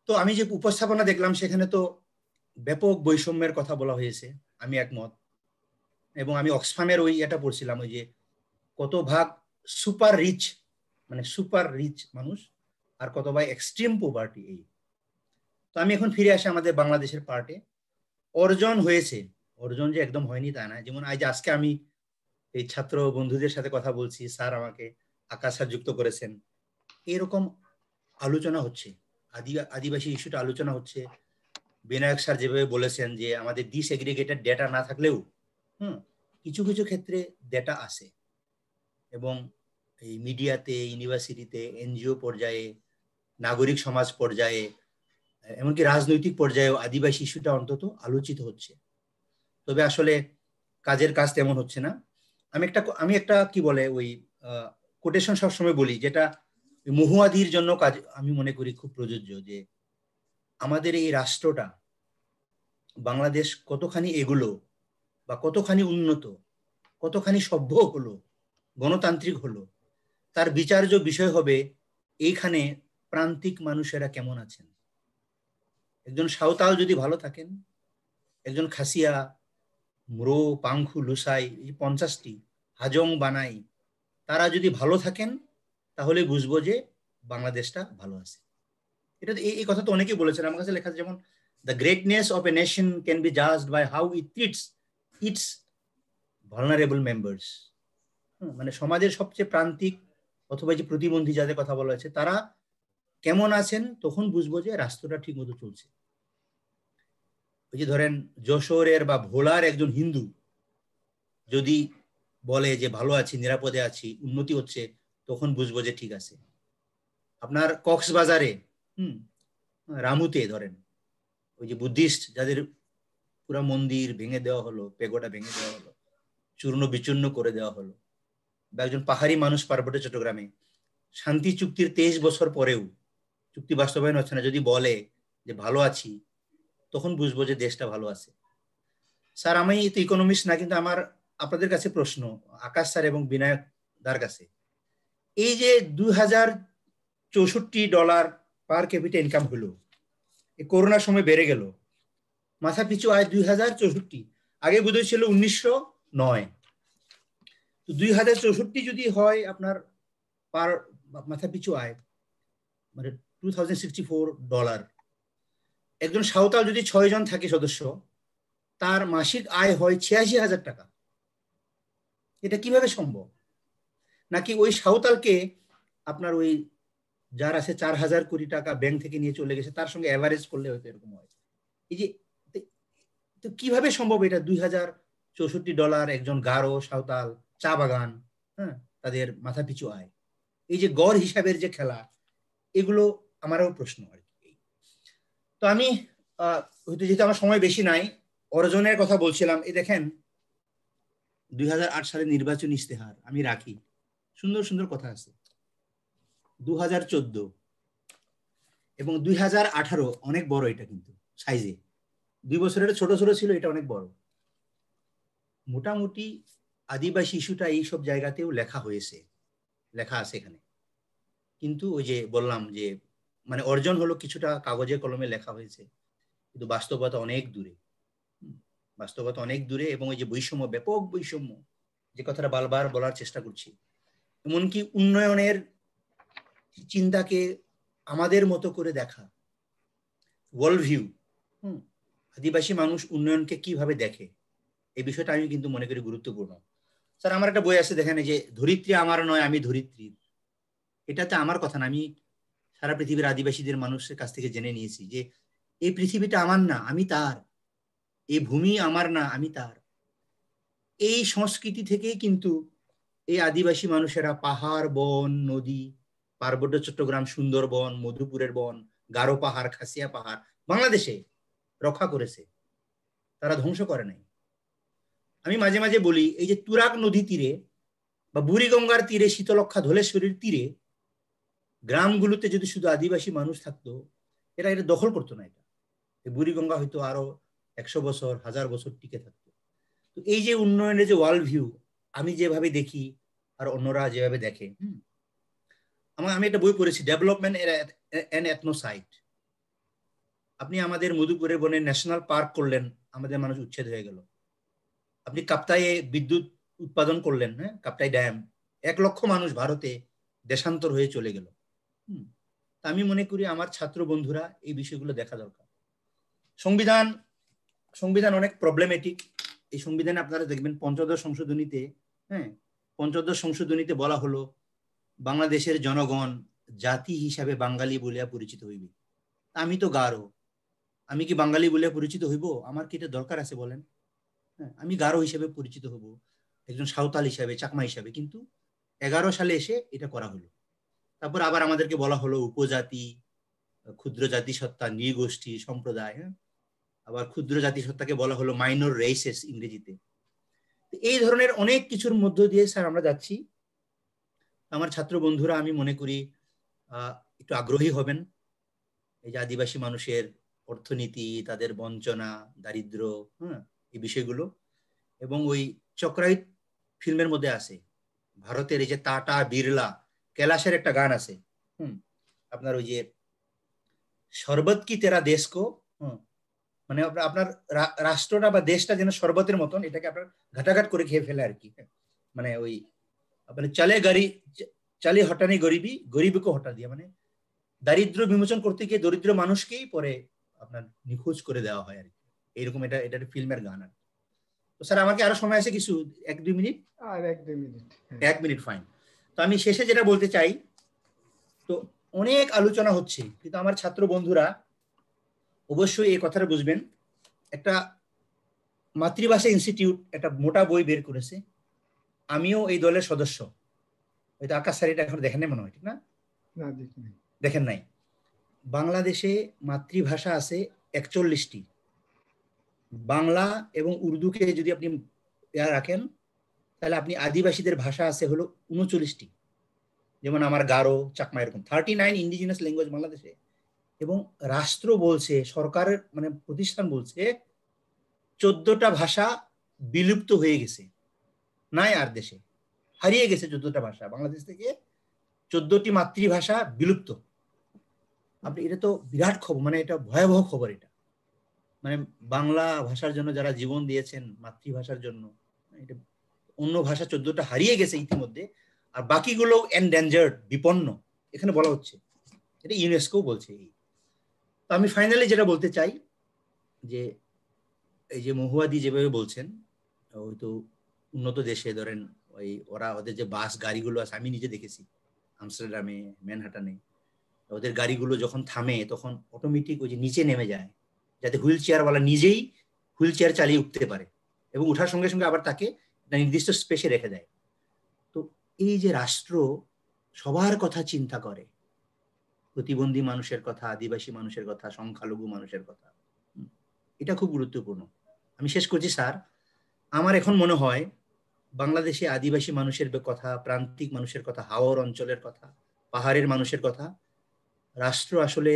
তো আমি যে উপস্থাপনা দেখলাম সেখানে তো ব্যাপক বৈষম্যের কথা বলা হয়েছে, আমি একমত। এবং আমি অক্সফামের ওই এটা পড়ছিলাম, ওই যে কত ভাগ সুপার রিচ, মানে সুপার রিচ মানুষ, আর কত ভাগ এক্সট্রিম পভার্টি। এই তো আমি এখন ফিরে আসি আমাদের বাংলাদেশের পার্টে। অর্জন হয়েছে, অর্জন যে একদম হয়নি তা না। যেমন আজকে আমি এই ছাত্র বন্ধুদের সাথে কথা বলছি, স্যার আমাকে আকাশ স্যার যুক্ত করেছেন, এরকম আলোচনা হচ্ছে, আদিবাসী ইস্যুটা আলোচনা হচ্ছে। বিনায়ক স্যার যেভাবে বলেছেন যে আমাদের ডিসএগ্রিগেটেড ডেটা না থাকলেও কিছু কিছু ক্ষেত্রে ডেটা আসে, এবং এই মিডিয়াতে, ইউনিভার্সিটিতে, এনজিও পর্যায়ে, নাগরিক সমাজ পর্যায়ে, এমনকি রাজনৈতিক পর্যায়েও আদিবাসী ইস্যুটা অন্তত আলোচিত হচ্ছে। তবে আসলে কাজের কাজ তেমন হচ্ছে না। আমি একটা কি বলে ওই কোটেশন সবসময় বলি, যেটা মহুয়াদির জন্য কাজ আমি মনে করি খুব প্রযোজ্য, যে আমাদের এই রাষ্ট্রটা বাংলাদেশ কতখানি এগুলো বা কতখানি উন্নত, কতখানি সভ্য হলো, গণতান্ত্রিক হলো, তার বিচার্য বিষয় হবে এইখানে প্রান্তিক মানুষেরা কেমন আছেন। একজন সাঁওতাল যদি ভালো থাকেন, একজন খাসিয়া, ম্রো, পাংখু, লুসাই, এই 50টি হাজং, বানাই, তারা যদি ভালো থাকেন তাহলে বুঝবো যে বাংলাদেশটা ভালো আছে। এটা এই কথা তো অনেকেই বলেছেন, আমার কাছে লেখা আছে, যেমন the greatness of a nation can be judged by how it treats its vulnerable members. মানে সমাজের সবচেয়ে প্রান্তিক অথবা যে প্রতিবন্ধী যাদের কথা বলা হয়েছে তারা কেমন আছেন, তখন বুঝবো যে রাষ্ট্রটা ঠিক মতো চলছে। ওই যে ধরেন যশোরের বা ভোলার একজন হিন্দু যদি বলে যে ভালো আছি, নিরাপদে আছি, উন্নতি হচ্ছে, তখন বুঝবো যে ঠিক আছে। আপনার কক্সবাজারে রামুতে ধরেন ওই যে বুদ্ধিস্ট যাদের পুরা মন্দির ভেঙে দেওয়া হলো, পেগোডা ভেঙে দেওয়া হলো, চূর্ণ বিচূর্ণ করে দেওয়া হলো, বা একজন পাহাড়ি মানুষ পার্বত্য চট্টগ্রামে শান্তি চুক্তির 23 বছর পরেও চুক্তি বাস্তবায়ন হচ্ছে না, যদি বলে যে ভালো আছি, তখন বুঝবো যে দেশটা ভালো আছে। স্যার আমি তো ইকোনমিস্ট না, কিন্তু আমার আপনাদের কাছে প্রশ্ন, আকাশ স্যার এবং বিনায়ক দার কাছে, এই যে $2064 পার ক্যাপিটা ইনকাম হলো, এই করোনার সময় বেড়ে গেল, মাথা পিছু আয় 2064, আগে বোধহয় ছিল 1909। তো 2064 যদি হয় আপনার পার মাথা পিছু আয়, মানে $2064, একজন সাঁওতাল যদি 6 জন থাকে সদস্য, তার মাসিক আয় হয় 86,000 টাকা। এটা কিভাবে সম্ভব? নাকি ওই সাঁওতালকে আপনার ওই যার আছে 4,000 কোটি টাকা ব্যাংক থেকে নিয়ে চলে গেছে, তার সঙ্গে অ্যাভারেজ করলে হয়তো এরকম হয়। এই যে তো কিভাবে সম্ভব এটা $2064 একজন গারো, সাঁওতাল, চা বাগান, তাদের মাথা পিছু আয়, এই যে গড় হিসাবের যে খেলা, এগুলো আমারও প্রশ্ন আর কি। তো আমি হয়তো যেহেতু আমার সময় বেশি নাই, অর্জনের কথা বলছিলাম। এই দেখেন 2008 সালের নির্বাচনী ইস্তেহার আমি রাখি, সুন্দর সুন্দর কথা আছে। 2014 এবং 2018 অনেক বড়, এটা কিন্তু সাইজে 2 বছরের ছোট ছোট ছিল, এটা অনেক বড়। মোটামুটি আদিবাসী ইস্যুটা এইসব জায়গাতেও লেখা হয়েছে, লেখা আছে এখানে। কিন্তু ওই যে বললাম যে মানে অর্জন হলো কিছুটা কাগজে কলমে লেখা হয়েছে, কিন্তু বাস্তবতা অনেক দূরে, বাস্তবতা অনেক দূরে। এবং ওই যে বৈষম্য, ব্যাপক বৈষম্য, যে কথাটা বারবার বলার চেষ্টা করছি, এমনকি উন্নয়নের চিন্তাকে আমাদের মতো করে দেখা, ওয়ার্ল্ড ভিউ, আদিবাসী মানুষ উন্নয়নকে কিভাবে দেখে, এই বিষয়টা আমি কিন্তু মনে করি গুরুত্বপূর্ণ। স্যার আমার একটা বই আছে, দেখেন এই যে ধরিত্রী আমার নয় আমি ধরিত্রীর, এটাতে আমার কথা না, আমি সারা পৃথিবীর আদিবাসীদের মানুষের কাছ থেকে জেনে নিয়েছি যে এই পৃথিবীটা আমার না, আমি তার, এই ভূমি আমার না, আমি তার। এই সংস্কৃতি থেকেই কিন্তু এই আদিবাসী মানুষেরা পাহাড়, বন, নদী, পার্বত্য চট্টগ্রাম, সুন্দরবন, মধুপুরের বন, গারো পাহাড়, খাসিয়া পাহাড় বাংলাদেশে রক্ষা করেছে, তারা ধ্বংস করে নাই। আমি মাঝে মাঝে বলি, এই যে তুরাগ নদী তীরে বা বুড়িগঙ্গার তীরে, শীতলক্ষা, ধলেশ্বরীর তীরে গ্রামগুলোতে যদি শুধু আদিবাসী মানুষ থাকতো, এটা দখল করতো না। এটা বুড়িগঙ্গা হয়তো আরো 100 বছর, 1000 বছর টিকে থাকতো। তো এই যে উন্নয়নের যে ওয়ার্ল্ড ভিউ, আমি যেভাবে দেখি আর অন্যরা যেভাবে দেখে, আমি একটা বই পড়েছি, ডেভেলপমেন্ট এন্ড এথনোসাইট। আপনি আমাদের মধুপুরের বনে ন্যাশনাল পার্ক করলেন, আমাদের মানুষ উচ্ছেদ হয়ে গেল। আপনি কাপ্তাইয়ে বিদ্যুৎ উৎপাদন করলেন, কাপ্তাই ড্যাম, 1 লক্ষ মানুষ ভারতে দেশান্তর হয়ে চলে গেল। আমি মনে করি আমার ছাত্র বন্ধুরা এই বিষয়গুলো দেখা দরকার। সংবিধান সংবিধান অনেক প্রবলেমেটিক। এই সংবিধানে আপনারা দেখবেন পঞ্চদশ সংশোধনীতে, হ্যাঁ, পঞ্চদশ সংশোধনীতে বলা হলো বাংলাদেশের জনগণ জাতি হিসাবে বাঙালি বলিয়া পরিচিত হইবে। আমি তো গারো, আমি কি বাঙালি বলিয়া পরিচিত হইব? আমার কি এটা দরকার আছে বলেন? হ্যাঁ, আমি গারো হিসাবে পরিচিত হব, একজন সাঁওতাল হিসাবে, চাকমা হিসাবে, কিন্তু 11 সালে এসে এটা করা হলো। তারপর আবার আমাদেরকে বলা হলো উপজাতি, ক্ষুদ্র জাতিসত্তা, নৃগোষ্ঠী, সম্প্রদায়, হ্যাঁ, আবার ক্ষুদ্র জাতিসত্তাকে বলা হলো মাইনর রেসেস ইংরেজিতে। এই ধরনের অনেক কিছুর মধ্য দিয়ে স্যার আমরা যাচ্ছি। আমার ছাত্র বন্ধুরা আমি মনে করি একটু আগ্রহী হবেন এই যে আদিবাসী মানুষের অর্থনীতি, তাদের বঞ্চনা, দারিদ্র, হ্যাঁ, এই বিষয়গুলো। এবং ওই চক্রায়িত ফিল্মের মধ্যে আছে ভারতের এই যে টাটা, বিড়লা, कैलाशের একটা গান আছে, আপনার ওই যে শরবত কি তেরা দেশ কো, মানে আপনার রাষ্ট্রটা বা দেশটা যেন শরবতের মতন, এটাকে আপনার ঘাটাঘাট করে খেয়ে ফেলে আর কি। মানে ওই আপনার চালে হটানি গরিবি, গরিবকে হটা দিয়ে, মানে দারিদ্র বিমোচন করতে গিয়ে দরিদ্র মানুষকেই পরে আপনার নিখোঁজ করে দেওয়া হয় আর কি। এইরকম এটা ফিল্মের গান আর। তো স্যার আমাকে আরো সময় আছে কিছু 1-2 মিনিট? আর 1-2 মিনিট। 1 minute, fine. তো আমি শেষে যেটা বলতে চাই, তো অনেক আলোচনা হচ্ছে, কিন্তু আমার ছাত্র বন্ধুরা অবশ্যই এই কথাটা বুঝবেন, একটা মাতৃভাষা ইনস্টিটিউট একটা মোটা বই বের করেছে, আমিও এই দলের সদস্য। হয়তো আকাশ স্যার এটা এখন দেখেন নাই মনে হয়, ঠিক না? দেখেন নাই। বাংলাদেশে মাতৃভাষা আছে 41টি। বাংলা এবং উর্দুকে যদি আপনি রাখেন, তাহলে আপনি আদিবাসীদের ভাষা আছে হলো 39টি, যেমন আমার গারো, চাকমা, এরকম 39 ইন্ডিজিনাস ল্যাঙ্গুয়েজ বাংলাদেশে। এবং রাষ্ট্র বলছে, সরকারের মানে প্রতিষ্ঠান বলছে 14টা ভাষা বিলুপ্ত হয়ে গেছে, নাই আর দেশে, হারিয়ে গেছে 14টা ভাষা। বাংলাদেশ থেকে 14টি মাতৃভাষা বিলুপ্ত। আপনি এটা তো বিরাট খবর, মানে এটা ভয়াবহ খবর। এটা মানে বাংলা ভাষার জন্য যারা জীবন দিয়েছেন, মাতৃভাষার জন্য, এটা অন্য ভাষা 14টা হারিয়ে গেছে ইতিমধ্যে, আর বাকিগুলো এনডেঞ্জার্ড, বিপন্ন এখানে বলা হচ্ছে, এটা ইউনেস্কো বলছে। তো আমি ফাইনালি যেটা বলতে চাই যে এই যে মহুয়াদি যেভাবে বলছেন, ওই তো উন্নত দেশে ধরেন ওই ওদের যে বাস গাড়িগুলো আছে, আমি নিজে দেখেছি আমস্টারডামে, ম্যানহাটানে, ওদের গাড়িগুলো যখন থামে তখন অটোমেটিক ওই যে নিচে নেমে যায়, যাতে হুইল চেয়ারওয়ালা নিজেই হুইল চেয়ার চালিয়ে উঠতে পারে, এবং উঠার সঙ্গে সঙ্গে আবার তাকে নির্দিষ্ট স্পেসে রেখে দেয়। তো এই যে রাষ্ট্র সবার কথা চিন্তা করে, প্রতিবন্ধী মানুষের কথা, আদিবাসী মানুষের কথা, সংখ্যালঘু মানুষের কথা, এটা খুব গুরুত্বপূর্ণ। আমি শেষ করছি স্যার, আমার এখন মনে হয় বাংলাদেশে আদিবাসী মানুষের কথা, প্রান্তিক মানুষের কথা, হাওর অঞ্চলের কথা, পাহাড়ের মানুষের কথা রাষ্ট্র আসলে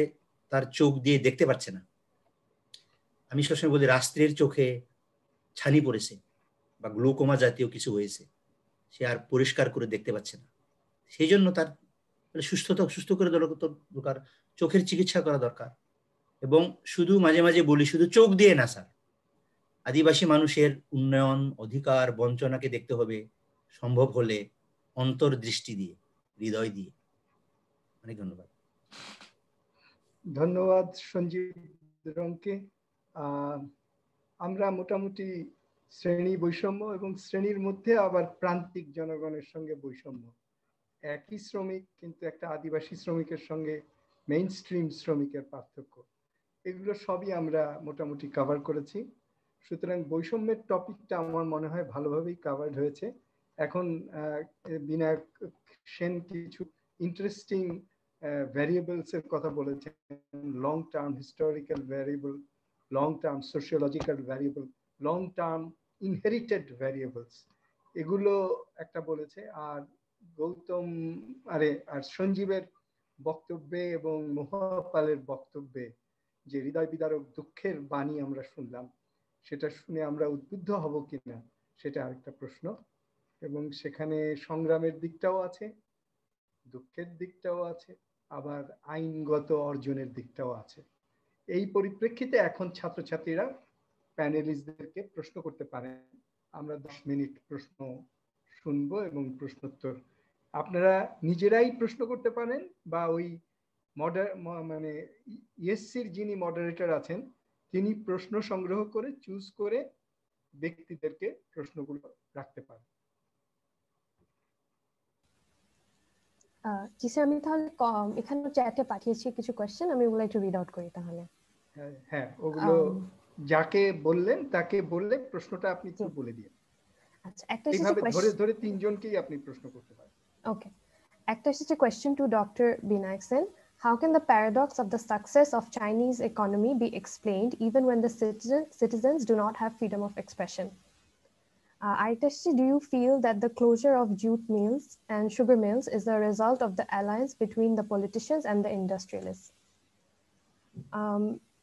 তার চোখ দিয়ে দেখতে পাচ্ছে না। আমি সবসময় বলি রাষ্ট্রের চোখে ছানি পড়েছে বা গ্লুকোমা জাতীয় কিছু হয়েছে, সে আর পরিষ্কার করে দেখতে পাচ্ছে না। সেই জন্য তার সুস্থ করে দরকার, চোখের চিকিৎসা করা দরকার। এবং শুধু মাঝে মাঝে বলি, শুধু চোখ দিয়ে না স্যার, আদিবাসী মানুষের উন্নয়ন, অধিকার, বঞ্চনাকে দেখতে হবে সম্ভব হলে অন্তর্দৃষ্টি দিয়ে, হৃদয় দিয়ে। অনেক ধন্যবাদ। ধন্যবাদ সঞ্জীব রংকে। আমরা মোটামুটি শ্রেণী বৈষম্য এবং শ্রেণীর মধ্যে আবার প্রান্তিক জনগণের সঙ্গে বৈষম্য, একই শ্রমিক কিন্তু একটা আদিবাসী শ্রমিকের সঙ্গে মেইন স্ট্রিম শ্রমিকের পার্থক্য, এগুলো সবই আমরা মোটামুটি কভার করেছি। সুতরাং বৈষম্যের টপিকটা আমার মনে হয় ভালোভাবেই কভার্ড হয়েছে। এখন বিনায়ক সেন কিছু ইন্টারেস্টিং ভ্যারিয়েবলস এর কথা বলেছেন, long term historical variable, long term sociological variable, long term inherited variables, এগুলো একটা বলেছে। আর গৌতম আর সঞ্জীবের বক্তব্যে এবং মহাপালের বক্তব্যে যে হৃদয় বিদারক দুঃখের বাণী আমরা শুনলাম, সেটা শুনে আমরা উদ্বুদ্ধ হব কিনা সেটা আরেকটা প্রশ্ন। এবং সেখানে সংগ্রামের দিকটাও আছে, দুঃখের দিকটাও আছে, আবার আইনগত অর্জনের দিকটাও আছে। এই পরিপ্রেক্ষিতে এখন ছাত্রছাত্রীরা প্যানেলিস্টদেরকে প্রশ্ন করতে পারেন। আমরা 10 মিনিট প্রশ্ন শুনবো এবং প্রশ্নোত্তর আপনারা নিজেরাই প্রশ্ন করতে পারেন, বা ওই মানে ইএসসির যিনি মডারেটর আছেন তিনি প্রশ্ন সংগ্রহ করে চুজ করে ব্যক্তিদেরকে প্রশ্নগুলো রাখতে পারেন। জি স্যার, আমি তাহলে এখানে চ্যাটে পাঠিয়েছি কিছু কোশ্চেন, আমি ওগুলো একটু রিড আউট করি তাহলে। হ্যাঁ, ওগুলো যাকে বললেন তাকে বললে প্রশ্নটা আপনি একটু বলে দিন। আচ্ছা, একটা এইভাবে ধরে ধরে তিনজনকেই আপনি প্রশ্ন করতে পারেন। ওকে, একটা এসেছে question to doctor Binayak Sen. How can the paradox of the success of Chinese economy be explained even when the citizens do not have freedom of expression? Do you feel that the closure of jute mills and sugar mills is a result of the alliance between the politicians and the industrialists?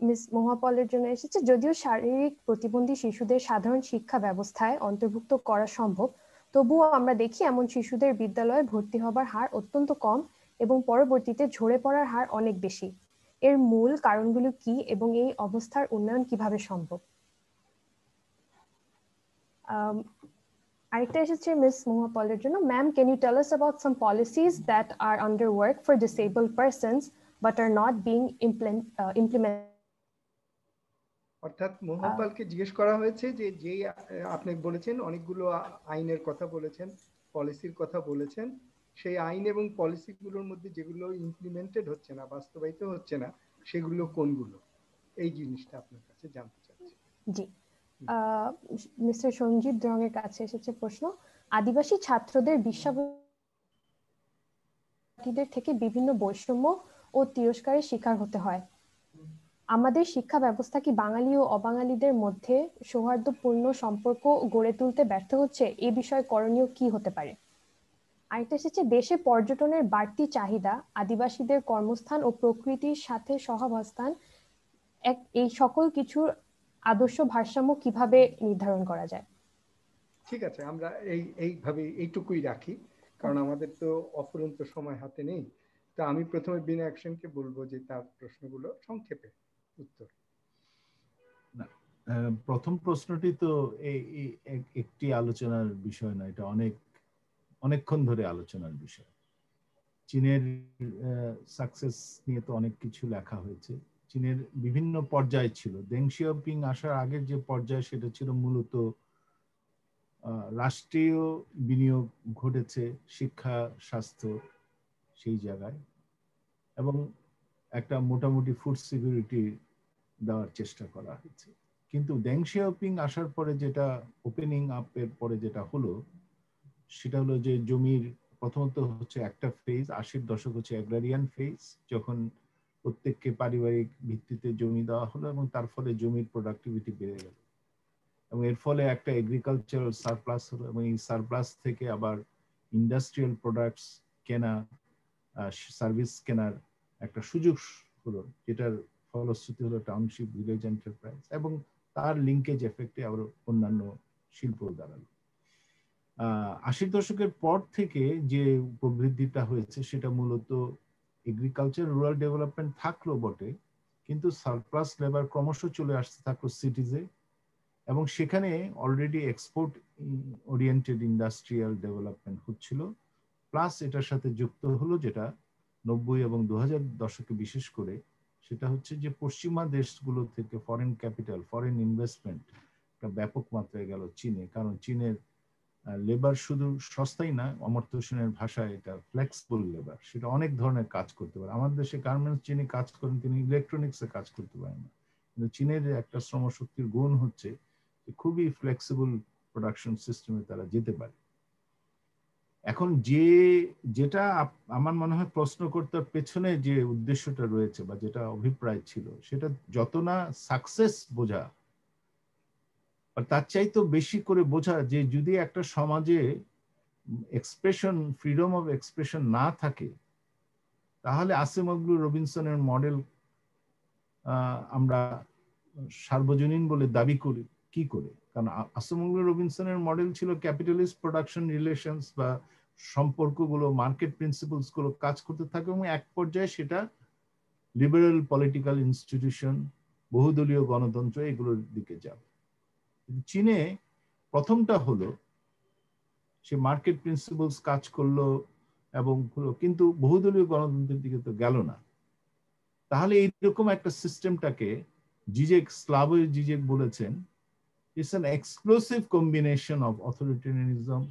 Miss মহাপলের জন্য এসেছে, যদিও শারীরিক প্রতিবন্ধী শিশুদের সাধারণ শিক্ষা ব্যবস্থায় অন্তর্ভুক্ত করা সম্ভব, তবুও আমরা দেখি এমন শিশুদের বিদ্যালয়ে ভর্তি হবার হার অত্যন্ত কম এবং পরবর্তীতে ঝরে পড়ার হার অনেক বেশি। এর মূল কারণগুলো কি এবং এই অবস্থার উন্নয়ন কিভাবে সম্ভব? আরেকটা এসেছে মিস মহাপলের জন্য, ma'am, can you tell us about some policies that are under work for disabled persons but are not being implemented? অর্থাৎ মহাপালকে জিজ্ঞেস করা হয়েছে যে যেই আপনি বলেছেন অনেকগুলো আইনের কথা বলেছেন, পলিসির কথা বলেছেন, সেই আইন এবং পলিসিগুলোর মধ্যে যেগুলো ইমপ্লিমেন্টেড হচ্ছে না, বাস্তবায়িত হচ্ছে না, সেগুলো কোনগুলো, এই জিনিসটা আপনার কাছে জানতে চাচ্ছি। জি, মিস্টার সঞ্জীব দ্রঙের কাছে এসেছে প্রশ্ন, আদিবাসী ছাত্রদের বিশ্ববিদ্যালয় থেকে বিভিন্ন বৈষম্য ও তিরস্কারের শিকার হতে হয়। আমাদের শিক্ষা ব্যবস্থা কি বাঙালি ও অবাঙালিদের মধ্যে সৌহার্দ্যপূর্ণ সম্পর্ক গড়ে তুলতে ব্যর্থ হচ্ছে? এই বিষয়ে করণীয় কি হতে পারে? আরেকটা এসেছে, দেশে পর্যটনের বাড়তি চাহিদা, আদিবাসীদের কর্মস্থান ও প্রকৃতির সাথে সহাবস্থান, এই সকল কিছুর আদর্শ ভারসাম্য কিভাবে নির্ধারণ করা যায়? ঠিক আছে, আমরা এইভাবে এইটুকুই রাখি, কারণ আমাদের তো অফুরন্ত সময় হাতে নেই। তো আমি প্রথমে বিনায়ক সেনকে বলবো যে তার প্রশ্নগুলো সংক্ষেপে উত্তর। প্রথম প্রশ্নটি তো একটি আলোচনার বিষয় না, এটা অনেকক্ষণ ধরে আলোচনার বিষয়। চীনের সাকসেস নিয়ে তো অনেক কিছু লেখা হয়েছে। চীনের বিভিন্ন পর্যায় ছিল। দেং শিয়াওপিং আসার আগের যে পর্যায়, সেটা ছিল মূলত রাষ্ট্রীয় বিনিয়োগ ঘটেছে শিক্ষা, স্বাস্থ্য, সেই জায়গায়, এবং একটা মোটামুটি ফুড সিকিউরিটি দেওয়ার চেষ্টা করা হয়েছে। কিন্তু দেং শিয়াওপিং আসার পরে যেটা ওপেনিং আপের পরে যেটা হলো, সেটা হলো যে জমির প্রথমত হচ্ছে একটা ফেজ, 80-র দশক হচ্ছে অ্যাগ্রারিয়ান ফেজ, যখন প্রত্যেককে পারিবারিক ভিত্তিতে জমি দেওয়া হলো এবং তার ফলে জমির প্রোডাক্টিভিটি বেড়ে গেল এবং এর ফলে একটা এগ্রিকালচারাল সারপ্লাস হলো এবং এই সারপ্লাস থেকে আবার ইন্ডাস্ট্রিয়াল প্রোডাক্টস কেনা, সার্ভিস কেনার একটা সুযোগ হলো, যেটার ফলশ্রুতি হলো টাউনশিপ, ভিলেজ এন্টারপ্রাইজ এবং তার লিঙ্কেজ এফেক্টে আবার অন্যান্য শিল্প দাঁড়ালো। 80-র দশকের পর থেকে যে প্রবৃদ্ধিটা হয়েছে সেটা মূলত এগ্রিকালচার, রুরাল ডেভেলপমেন্ট থাকলো বটে, কিন্তু সারপ্লাস লেবার ক্রমশ চলে আসতে থাকলো সিটিজে এবং সেখানে already export oriented industrial development হচ্ছিল। প্লাস এটার সাথে যুক্ত হলো যেটা 90 এবং 2000 দশকে বিশেষ করে, সেটা হচ্ছে যে পশ্চিমা দেশগুলো থেকে ফরেন ক্যাপিটাল, ফরেন ইনভেস্টমেন্ট একটা ব্যাপক মাত্রায় গেল চীনে। কারণ চীনের লেবার শুধু সস্তাই না, অমর্ত্য সেনের ভাষায় এটা ফ্লেক্সিবল লেবার, সেটা অনেক ধরনের কাজ করতে পারে। আমাদের দেশে গার্মেন্টস যিনি কাজ করেন তিনি ইলেকট্রনিক্সে কাজ করতে পারেন না, কিন্তু চীনের একটা শ্রমশক্তির গুণ হচ্ছে খুবই ফ্লেক্সিবল প্রোডাকশন সিস্টেমে তারা যেতে পারে। এখন যেটা আমার মনে হয় প্রশ্নকর্তার পেছনে যে উদ্দেশ্যটা রয়েছে বা যেটা অভিপ্রায় ছিল, সেটা যত না সাকসেস বোঝা, তার চাইতে বেশি করে বোঝা যে যদি একটা সমাজে এক্সপ্রেশন, ফ্রিডম অফ এক্সপ্রেশন না থাকে, তাহলে আসিমগলু রবিনসনের মডেল আমরা সার্বজনীন বলে দাবি করি কি করে? কারণ আসিমগলু রবিনসনের মডেল ছিল ক্যাপিটালিস্ট প্রোডাকশন রিলেশনস বা সম্পর্কগুলো, মার্কেট প্রিন্সিপলস গুলো কাজ করতে থাকে এবং এক পর্যায়ে সেটা লিবারেল পলিটিক্যাল ইনস্টিটিউশন, বহুদলীয় গণতন্ত্র, এগুলোর দিকে যাবে। চীনে প্রথমটা হলো সে মার্কেট প্রিন্সিপলস কাজ করলো এবং কিন্তু বহুদলীয় গণতন্ত্রের দিকে তো গেল না। তাহলে এইরকম একটা সিস্টেমটাকে জিজেক, স্লাভোই জিজেক বলেছেন, it's an explosive combination of authoritarianism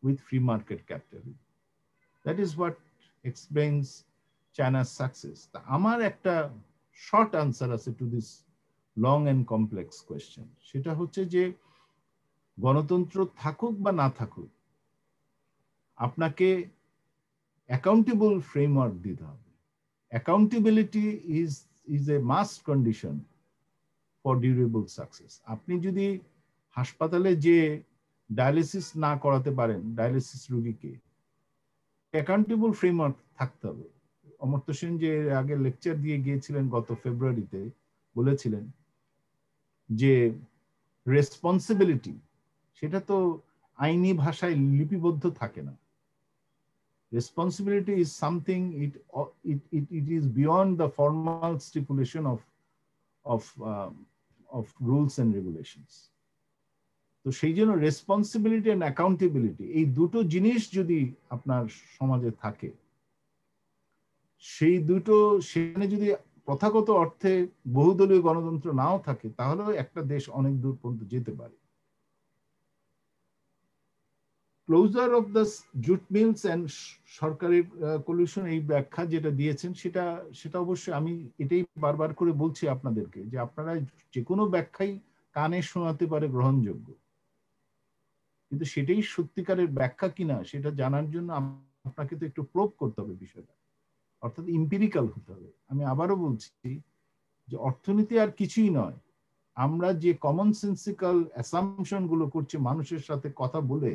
with free market capitalism. That is what explains China's success. আমার একটা short answer আছে to this long and complex question. সেটা হচ্ছে যে গণতন্ত্র থাকুক বা না থাকুক, আপনাকে অ্যাকাউন্টেবল ফ্রেমওয়ার্ক দিতে হবে। Accountability is a must condition for durable success. আপনি যদি হাসপাতালে যে ডায়ালিসিস না করাতে পারেন ডায়ালিসিস রোগীকে, অ্যাকাউন্টেবল ফ্রেমওয়ার্ক থাকতে হবে। অমর্ত্য সেন যে আগে লেকচার দিয়ে গিয়েছিলেন গত ফেব্রুয়ারিতে, বলেছিলেন যে রেসপন্সিবিলিটি সেটা তো আইনি ভাষায় লিপিবদ্ধ থাকে না। Responsibility is something, it is beyond the formal stipulation of rules and regulations. তো সেই জন্য রেসপন্সিবিলিটি এন্ড অ্যাকাউন্টেবিলিটি এই দুটো জিনিস যদি আপনার সমাজে থাকে, সেই দুটো সেখানে যদি প্রথাগত অর্থে বহুদলীয় গণতন্ত্র নাও থাকে, তাহলেও একটা দেশ অনেক দূর পর্যন্ত যেতে পারে। Closure of the jute mills and সরকারি কলিউশন, এই ব্যাখ্যা যেটা দিয়েছেন সেটা অবশ্যই আমি এটাই বারবার করে বলছি আপনাদেরকে, যে আপনারা যে কোনো ব্যাখ্যাই কানে শোনাতে পারে গ্রহণযোগ্য, কিন্তু সেটাই সত্যিকারের ব্যাখ্যা কিনা সেটা জানার জন্য আপনাকে তো একটু প্রোব করতে হবে বিষয়টা, অর্থাৎ ইম্পিরিক্যাল হতে হবে। আমি আবারও বলছি যে অর্থনীতি আর কিছুই নয়, আমরা যে কমন সেন্সিক্যাল অ্যাসাম্পশন গুলো করছি মানুষের সাথে কথা বলে,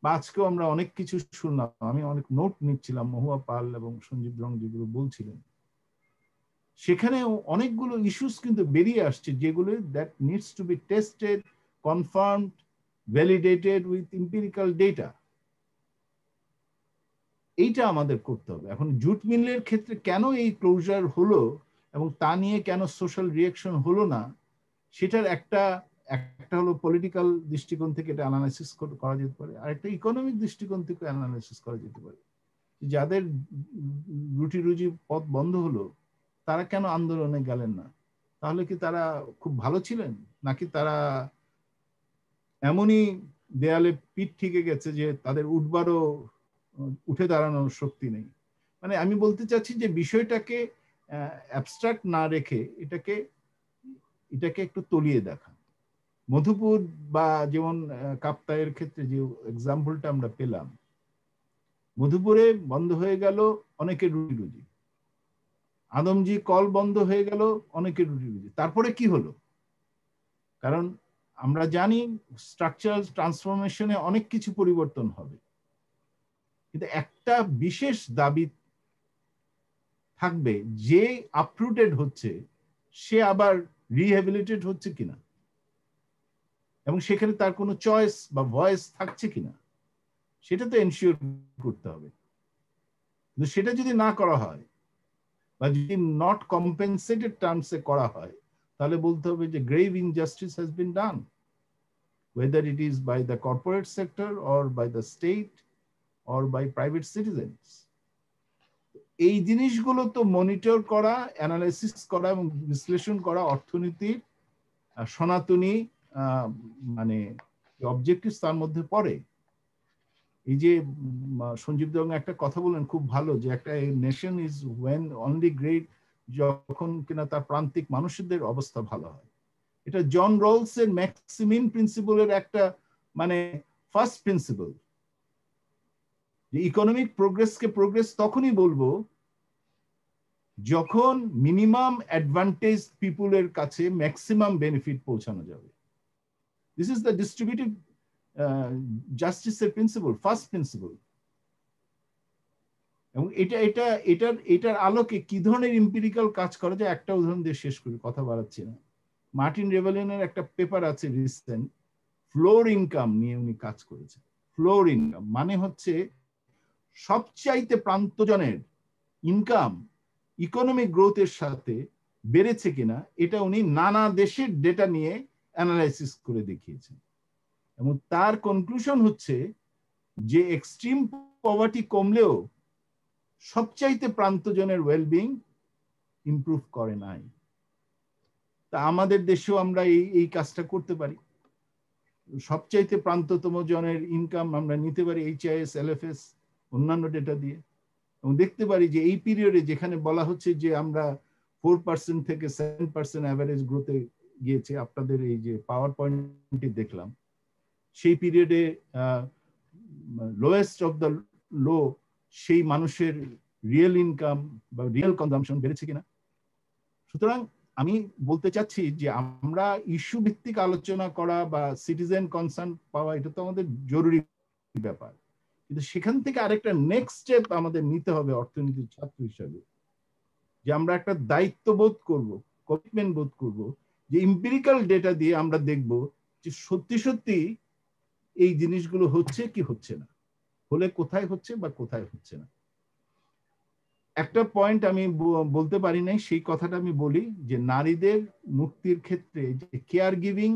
বা আজকেও আমরা অনেক কিছু শুনলাম, আমি অনেক নোট নিচ্ছিলাম, মহুয়া পাল এবং সঞ্জীব রং যেগুলো বলছিলেন, সেখানে অনেকগুলো ইস্যুস কিন্তু বেরিয়ে আসছে যেগুলো that needs to be tested, confirmed, validated with empirical data. এইটা আমাদের করতে হবে। এখন জুট মিলের ক্ষেত্রে কেন এই ক্লোজার হলো এবং তা নিয়ে কেন সোশ্যাল রিঅ্যাকশন হলো না, সেটার একটা হলো পলিটিক্যাল দৃষ্টিকোণ থেকে এটা অ্যানালাইসিস করা যেতে পারে, আর একটা ইকোনমিক দৃষ্টিকোণ থেকে অ্যানালাইসিস করা যেতে পারে। যাদের রুটি রুজি পথ বন্ধ হলো তারা কেন আন্দোলনে গেলেন না? তাহলে কি তারা খুব ভালো ছিলেন, নাকি তারা এমনই দেয়ালে পিঠ ঠেকে গেছে যে তাদের উঠবারও উঠে দাঁড়ানোর শক্তি নেই? মানে আমি বলতে চাচ্ছি যে বিষয়টাকে অ্যাবস্ট্রাক্ট না রেখে এটাকে একটু তলিয়ে দেখা। মধুপুর বা যেমন কাপ্তাইয়ের ক্ষেত্রে যে এক্সাম্পলটা আমরা পেলাম, মধুপুরে বন্ধ হয়ে গেল অনেকের রুটি রুজি, আদমজি কল বন্ধ হয়ে গেল অনেকের রুটি রুজি, তারপরে কি হলো? কারণ আমরা জানি স্ট্রাকচারাল ট্রান্সফরমেশনে অনেক কিছু পরিবর্তন হবে, কিন্তু একটা বিশেষ দাবি থাকবে, যে আপরুটেড হচ্ছে সে আবার রিহ্যাবিলিটেট হচ্ছে কিনা, এবং সেখানে তার কোনো চয়েস বা ভয়েস থাকছে কিনা, সেটা তো এনশিওর করতে হবে। কিন্তু সেটা যদি না করা হয় বা যদি নট কম্পেনসেটেড টার্মসে করা হয়, তাহলে বলতে হবে যে grave injustice has been done, whether it is by the corporate sector or by the state or by private citizens. এই জিনিসগুলো তো মনিটর করা, অ্যানালাইসিস করা এবং বিশ্লেষণ করা অর্থনীতির সনাতনী মানে অবজেক্টিভ তার মধ্যে পড়ে। এই যে সঞ্জীব দং একটা কথা বলেন খুব ভালো, যে একটা nation is when only great যখন কিনা তার প্রান্তিক মানুষদের অবস্থা ভালো হয়। এটা জন রলস এর ম্যাক্সিমিম প্রিন্সিপলের একটা মানে ফার্স্ট প্রিন্সিপল, যে ইকোনমিক প্রোগ্রেসকে প্রোগ্রেস তখনই বলবো যখন মিনিমাম অ্যাডভান্টেজ পিপুলের কাছে ম্যাক্সিমাম বেনিফিট পৌঁছানো যাবে। দিস ইজ দ্য ডিস্ট্রিবিউটিভ জাস্টিসের প্রিন্সিপল, ফার্স্ট প্রিন্সিপল। এবং এটার আলোকে কি ধরনের এম্পিরিক্যাল কাজ করা যায় একটা উদাহরণ দিয়ে শেষ করি, কথা বাড়াচ্ছি না। মার্টিন রেভেলিনের একটা পেপার আছে রিসেন্ট, ফ্লোর ইনকাম নিয়ে উনি কাজ করেছেন। ফ্লোর ইনকাম মানে হচ্ছে সবচাইতে প্রান্তজনের ইনকাম ইকোনমিক গ্রোথের সাথে বেড়েছে কিনা এটা উনি নানা দেশের ডেটা নিয়ে অ্যানালাইসিস করে দেখিয়েছেন, এবং তার কনক্লুশন হচ্ছে যে এক্সট্রিম পভার্টি কমলেও সবচাইতে প্রান্তজনের ওয়েলবিং ইমপ্রুভ করে নাই। তা আমাদের দেশেও আমরা এই এই কাজটা করতে পারি। সবচাইতে প্রান্ততম জনের ইনকাম আমরা নিতে পারি HIS, LFS, অন্যান্য ডেটা দিয়ে, এবং দেখতে পারি যে এই পিরিয়ডে যেখানে বলা হচ্ছে যে আমরা 4% থেকে 7% অ্যাভারেজ গ্রোথে গিয়েছে, আপনাদের এই যে পাওয়ার পয়েন্টটি দেখলাম, সেই পিরিয়ডে লোয়েস্ট অফ দ্য লো সেই মানুষের রিয়েল ইনকাম বা রিয়েল কনজাম্পশন বেড়েছে কিনা। সুতরাং আমি বলতে চাচ্ছি যে আমরা ইস্যু ভিত্তিক আলোচনা করা বা সিটিজেন কনসার্ন পাওয়া, এটা তো আমাদের জরুরি ব্যাপার, কিন্তু সেখান থেকে আরেকটা নেক্সট স্টেপ আমাদের নিতে হবে অর্থনীতির ছাত্র হিসাবে, যে আমরা একটা দায়িত্ববোধ করব, কমিটমেন্ট বোধ করব, যে এম্পিরিক্যাল ডেটা দিয়ে আমরা দেখব যে সত্যি সত্যি এই জিনিসগুলো হচ্ছে কি হচ্ছে না, হলে কোথায় হচ্ছে বা কোথায় হচ্ছে না। একটা পয়েন্ট আমি বলতে পারি নাই, সেই কথাটা আমি বলি, যে নারীদের মুক্তির ক্ষেত্রে যে care giving,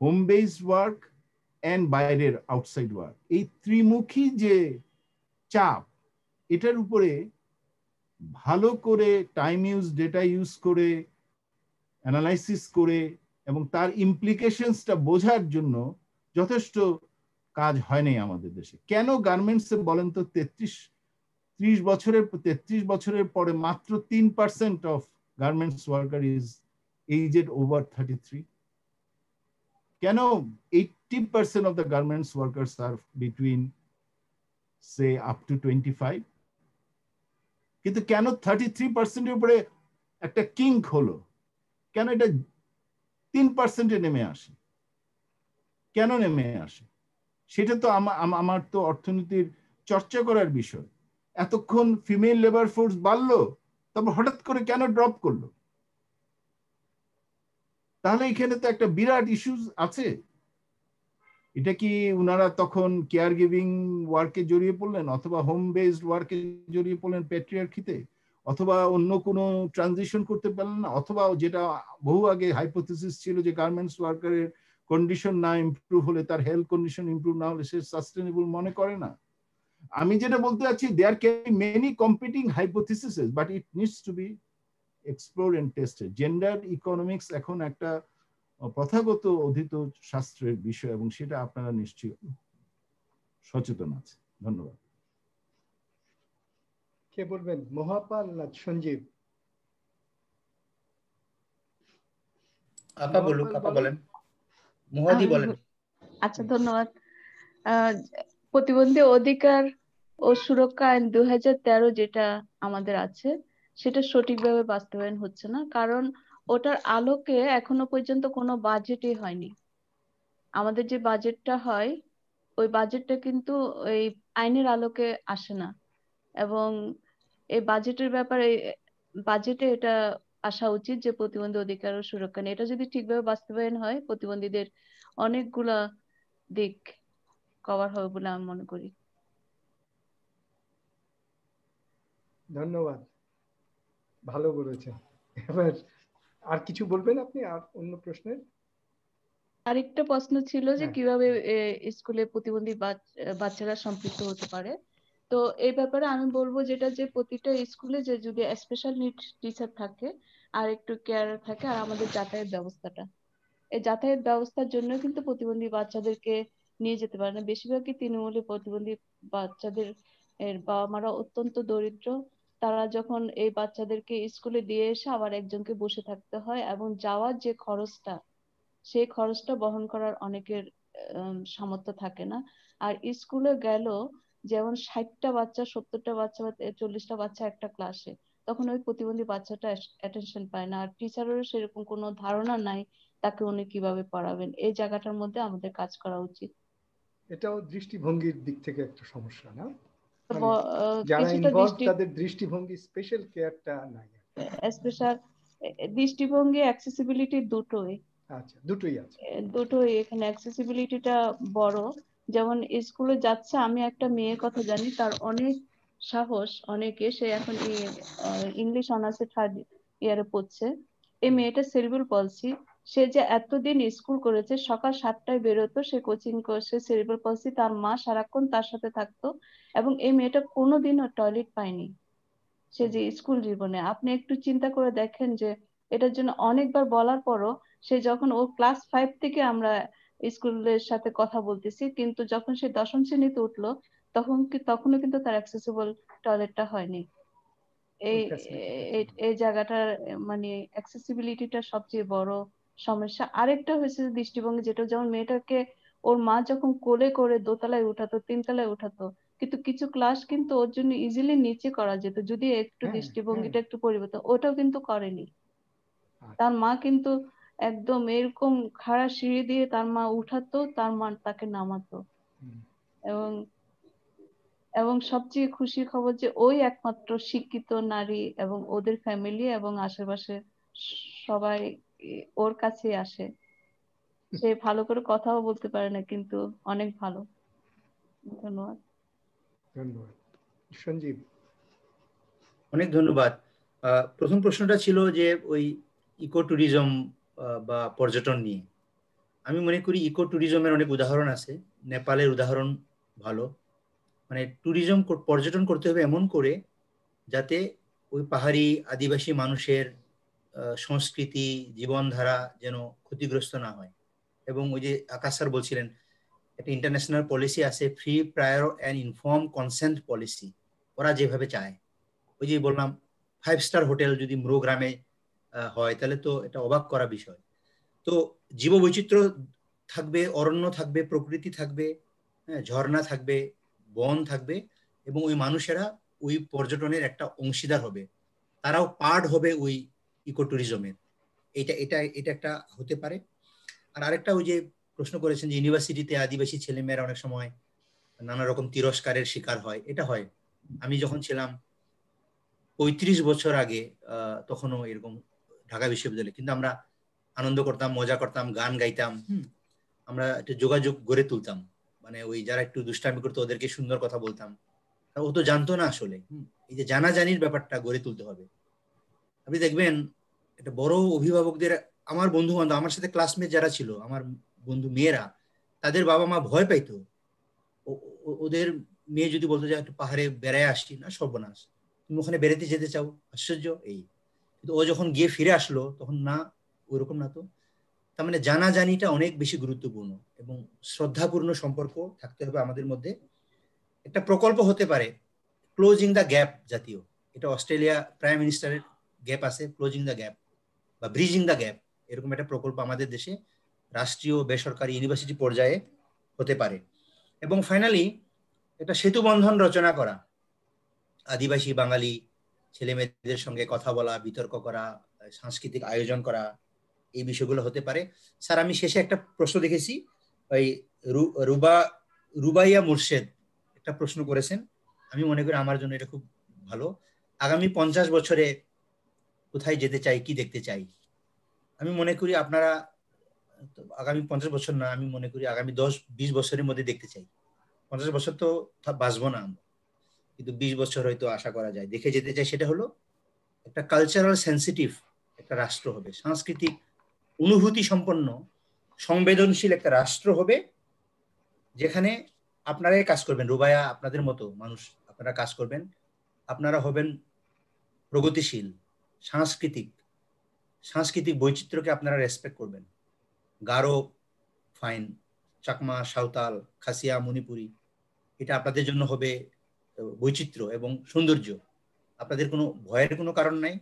home based work and বাইরের আউটসাইড ওয়ার্ক, এই ত্রিমুখী যে চাপ, এটার উপরে ভালো করে টাইম ইউজ, ডেটা ইউজ করে, অ্যানালাইসিস করে এবং তার ইমপ্লিকেশনসটা বোঝার জন্য যথেষ্ট কাজ হয়নি আমাদের দেশে। কেন গার্মেন্টসে বলেন তো 33 বছরের পরে মাত্র 3% of garments worker is aged over 33? কেন 80% of the garments workers are between say up to 25? কিন্তু কেন 33%-এর উপরে একটা কিঙ্ক হলো? কেন এটা 3%-এ নেমে আসে? কেন নেমে আসে? সেটা তো আমার তো অর্থনীতির চর্চা করার বিষয়। এতক্ষণ ফিমেল লেবার ফোর্স বাড়লো, তারপর হঠাৎ করে কেন ড্রপ করলো? তাহলে এখানে তো একটা বিরাট ইস্যুস আছে। এটা কি উনারা তখন কেয়ার গিভিং ওয়ার্কে জড়িয়ে পড়লেন, অথবা হোম বেসড ওয়ার্কে জড়িয়ে পড়লেন প্যাট্রিয়ার্কিতে, অথবা অন্য কোনো ট্রানজিশন করতে পারলেন না, অথবা যেটা বহু আগে হাইপোথেসিস ছিল যে গার্মেন্টস ওয়ার্কারের কন্ডিশন না ইমপ্রুভ হলে, তার হেলথ কন্ডিশন ইমপ্রুভ না হলে সে সাস্টেনেবল মনে করে না। আমি যেটা বলতে চাচ্ছি, there can be many competing hypothesis, but it needs to be explore and tested. Gender economics এখন একটা প্রথাগত অধীত শাস্ত্রের বিষয়, এবং সেটা আপনারা নিশ্চয়ই সচেতন আছে। ধন্যবাদ। কে বলবেন, মহাপাল না সঞ্জীব? আপা বলুক, আপা বলেন, মহাদি বলেন। আচ্ছা, ধন্যবাদ। প্রতিবন্ধী অধিকার ও সুরক্ষা আইন 2013 যেটা আমাদের আছে, সেটা সঠিকভাবে বাস্তবায়ন হচ্ছে না, কারণ ওটার আলোকে এখনো পর্যন্ত কোনো বাজেটই হয়নি। আমাদের যে বাজেটটা হয়, ওই বাজেটটা কিন্তু ওই আইনের আলোকে আসে না, এবং এই বাজেটের ব্যাপারে, বাজেটে এটা আসা উচিত যে প্রতিবন্ধী অধিকার ও সুরক্ষা নিয়ে। এটা যদি ঠিকভাবে বাস্তবায়ন হয়, প্রতিবন্ধীদের অনেকগুলা দিক কভার হবে বলে আমি মনে করি। ধন্যবাদ, ভালো বলেছেন। এবার আর কিছু বলবেন আপনি, আর অন্য প্রশ্নের? আরেকটা প্রশ্ন ছিল যে হ্যাঁ। কিভাবে স্কুলে প্রতিবন্ধী বাচ্চারা সম্পৃক্ত হতে পারে। তো এই ব্যাপারে আমি বলবো যেটা, যে প্রতিটা স্কুলে যে যদি স্পেশাল নিড টিচার থাকে আর একটু কেয়ার থাকে, আর আমাদের যাতায়াত ব্যবস্থাটা, এই যাতায়াত ব্যবস্থার জন্য কিন্তু প্রতিবন্ধী বাচ্চাদেরকে নিয়ে যেতে পারে না। বেশিরভাগই তৃণমূলে প্রতিবন্ধী বাচ্চাদের এর বাবা মারা অত্যন্ত দরিদ্র। তারা যখন এই বাচ্চাদেরকে স্কুলে দিয়ে এসে আবার একজনকে বসে থাকতে হয়, এবং যাওয়ার যে খরচটা, সেই খরচটা বহন করার অনেকের সামর্থ্য থাকে না। আর স্কুলে গেল, যেমন 60টা বাচ্চা, 70টা বাচ্চা বা 40টা বাচ্চা একটা ক্লাসে, তখন ওই প্রতিবন্ধী বাচ্চাটা অ্যাটেনশন পায় না, আর টিচারেরও সেরকম কোনো ধারণা নাই তাকে উনি কিভাবে পড়াবেন। এই জায়গাটার মধ্যে আমাদের কাজ করা উচিত। এটাও দৃষ্টিভঙ্গির দিক থেকে একটা সমস্যা, না? মানে যারা কিছুটা ইনভলভ তাদের দৃষ্টিভঙ্গি, স্পেশাল কেয়ারটা নাই। স্পেশাল দৃষ্টিভঙ্গি, অ্যাক্সেসিবিলিটি দুটোই। আচ্ছা, দুটোই আছে। দুটোই এখানে অ্যাক্সেসিবিলিটিটা বড়। যেমন স্কুলে যাচ্ছে, আমি একটা মেয়ের কথা জানি, তার অনেক সাহস, অনেকে, সে এখন ইংলিশ অনার্সে 3rd ইয়ারে পড়ছে। এই মেয়েটা সেরিব্রাল পলসি, সে যে এতদিন স্কুল করেছে, সকাল 7টায় বেরোতো, সে কোচিং করছে, সেরিব্রাল পলসি, তার মা সারাক্ষণ তার সাথে থাকতো, এবং এই মেয়েটা কোনোদিনও টয়লেট পায়নি সে যে স্কুল জীবনে। আপনি একটু চিন্তা করে দেখেন যে এটার জন্য অনেকবার বলার পরও সে যখন ও ক্লাস 5 থেকে আমরা স্কুলের সাথে কথা বলতেছি, কিন্তু যখন সে 10ম শ্রেণীতে উঠলো তখনও কিন্তু তার অ্যাক্সেসিবল টয়লেটটা হয়নি। এই এই জায়গাটার মানে অ্যাক্সেসিবিলিটিটা সবচেয়ে বড় সমস্যা। আরেকটা হয়েছে দৃষ্টিভঙ্গি, যেটা যেমন মেয়েটাকে ওর মা যখন কোলে করে দোতলায় উঠাতো, 3তলায় উঠাতো, কিন্তু কিছু ক্লাস কিন্তু ওর জন্য ইজিলি নিচে করা যেত যদি একটু দৃষ্টিভঙ্গিটা একটু পরিবর্তন, ওটাও কিন্তু করেনি। তার মা কিন্তু একদম এরকম খাড়া সিঁড়ি দিয়ে তার মা উঠাতো, তার মা তাকে নামাতো। এবং এবং সবচেয়ে খুশির খবর যে ওই একমাত্র শিক্ষিত নারী, এবং ওদের ফ্যামিলি এবং আশেপাশে সবাই ওর কাছে আসে। সে ভালো করে কথাও বলতে পারে না, কিন্তু অনেক ভালো। ধন্যবাদ। ধন্যবাদ। সঞ্জীব। অনেক ধন্যবাদ। প্রথম প্রশ্নটা ছিল যে ওই ইকো ট্যুরিজম বা পর্যটন নিয়ে। আমি মনে করি ইকো ট্যুরিজমের অনেক উদাহরণ আছে। নেপালের উদাহরণ ভালো। মানে ট্যুরিজম পর্যটন করতে হবে এমন করে যাতে ওই পাহাড়ি আদিবাসী মানুষের সংস্কৃতি, জীবনধারা যেন ক্ষতিগ্রস্ত না হয়। এবং ওই যে আকাশ স্যার বলছিলেন, একটা ইন্টারন্যাশনাল পলিসি আছে, free prior and inform consent policy. ওরা যেভাবে চায়, ওই যে বললাম 5 স্টার হোটেল যদি গ্রামে হয় তাহলে তো এটা অবাক করা বিষয়। তো জীববৈচিত্র্য থাকবে, অরণ্য থাকবে, প্রকৃতি থাকবে, হ্যাঁ, ঝর্ণা থাকবে, বন থাকবে, এবং ওই মানুষেরা ওই পর্যটনের একটা অংশীদার হবে, তারাও পার্ট হবে ওই ইকো ট্যুরিজমের। এটা এটা এটা একটা হতে পারে। আর আরেকটা ওই যে প্রশ্ন করেছেন যে ইউনিভার্সিটিতে আদিবাসী ছেলেমেয়েরা অনেক সময় নানা রকম তিরস্কারের শিকার হয়। এটা হয়। আমি যখন ছিলাম 35 বছর আগে, তখনও এরকম ঢাকা বিশ্ববিদ্যালয়ে, কিন্তু আমরা আনন্দ করতাম, মজা করতাম, গান গাইতাম। আমরা একটা যোগাযোগ গড়ে তুলতাম। মানে ওই যারা একটু দুষ্টামি করতো ওদেরকে সুন্দর কথা বলতাম। ও তো জানতো না আসলে। এই যে জানাজানির ব্যাপারটা গড়ে তুলতে হবে। আপনি দেখবেন এটা বড় অভিভাবকদের, আমার বন্ধু বান্ধব, আমার সাথে ক্লাসমেট যারা ছিল, আমার বন্ধু মেয়েরা, তাদের বাবা মা ভয় পাইতো। ওদের মেয়ে যদি বলতো যে একটু পাহাড়ে বেড়ায় আসছি, না সর্বনাশ, তুমি ওখানে বেড়াতে যেতে চাও, আশ্চর্য। এই কিন্তু ও যখন গিয়ে ফিরে আসলো তখন না, ওইরকম না। তো তার মানে জানাজানিটা অনেক বেশি গুরুত্বপূর্ণ, এবং শ্রদ্ধাপূর্ণ সম্পর্ক থাকতে হবে আমাদের মধ্যে। একটা প্রকল্প হতে পারে ক্লোজিং দ্য গ্যাপ জাতীয়, এটা অস্ট্রেলিয়া প্রাইম মিনিস্টারের গ্যাপ আছে, ক্লোজিং দ্য গ্যাপ বা ব্রিজিং দ্য গ্যাপ, এরকম একটা প্রকল্প আমাদের দেশে রাষ্ট্রীয়, বেসরকারি, ইউনিভার্সিটি পর্যায়ে হতে পারে। এবং ফাইনালি একটা সেতু বন্ধন রচনা করা, আদিবাসী বাঙালি ছেলে মেয়েদের সঙ্গে কথা বলা, বিতর্ক করা, সাংস্কৃতিক আয়োজন করা, এই বিষয়গুলো হতে পারে। স্যার, আমি শেষে একটা প্রশ্ন দেখেছি, ওই রুবাইয়া মুর্শেদ একটা প্রশ্ন করেছেন। আমি মনে করি আমার জন্য এটা খুব ভালো। আগামী 50 বছরে কোথায় যেতে চাই, কি দেখতে চাই? আমি মনে করি আপনারা আগামী 50 বছর না, আমি মনে করি আগামী 10-20 বছরের মধ্যে দেখতে চাই। 50 বছর তো বাঁচবো না আমরা, কিন্তু 20 বছর হয়তো আশা করা যায়। দেখে যেতে চাই সেটা হলো একটা কালচারাল সেন্সিটিভ একটা রাষ্ট্র হবে, সাংস্কৃতিক অনুভূতি সম্পন্ন, সংবেদনশীল একটা রাষ্ট্র হবে, যেখানে আপনারাই কাজ করবেন, রুবাইয়া আপনাদের মতো মানুষ, আপনারা কাজ করবেন। আপনারা হবেন প্রগতিশীল, সাংস্কৃতিক বৈচিত্র্যকে আপনারা রেসপেক্ট করবেন। গারো ফাইন, চাকমা, সাঁওতাল, খাসিয়া, মণিপুরি, এটা আপনাদের জন্য হবে বৈচিত্র্য এবং সৌন্দর্য। আপনাদের কোনো ভয়ের কোনো কারণ নাই।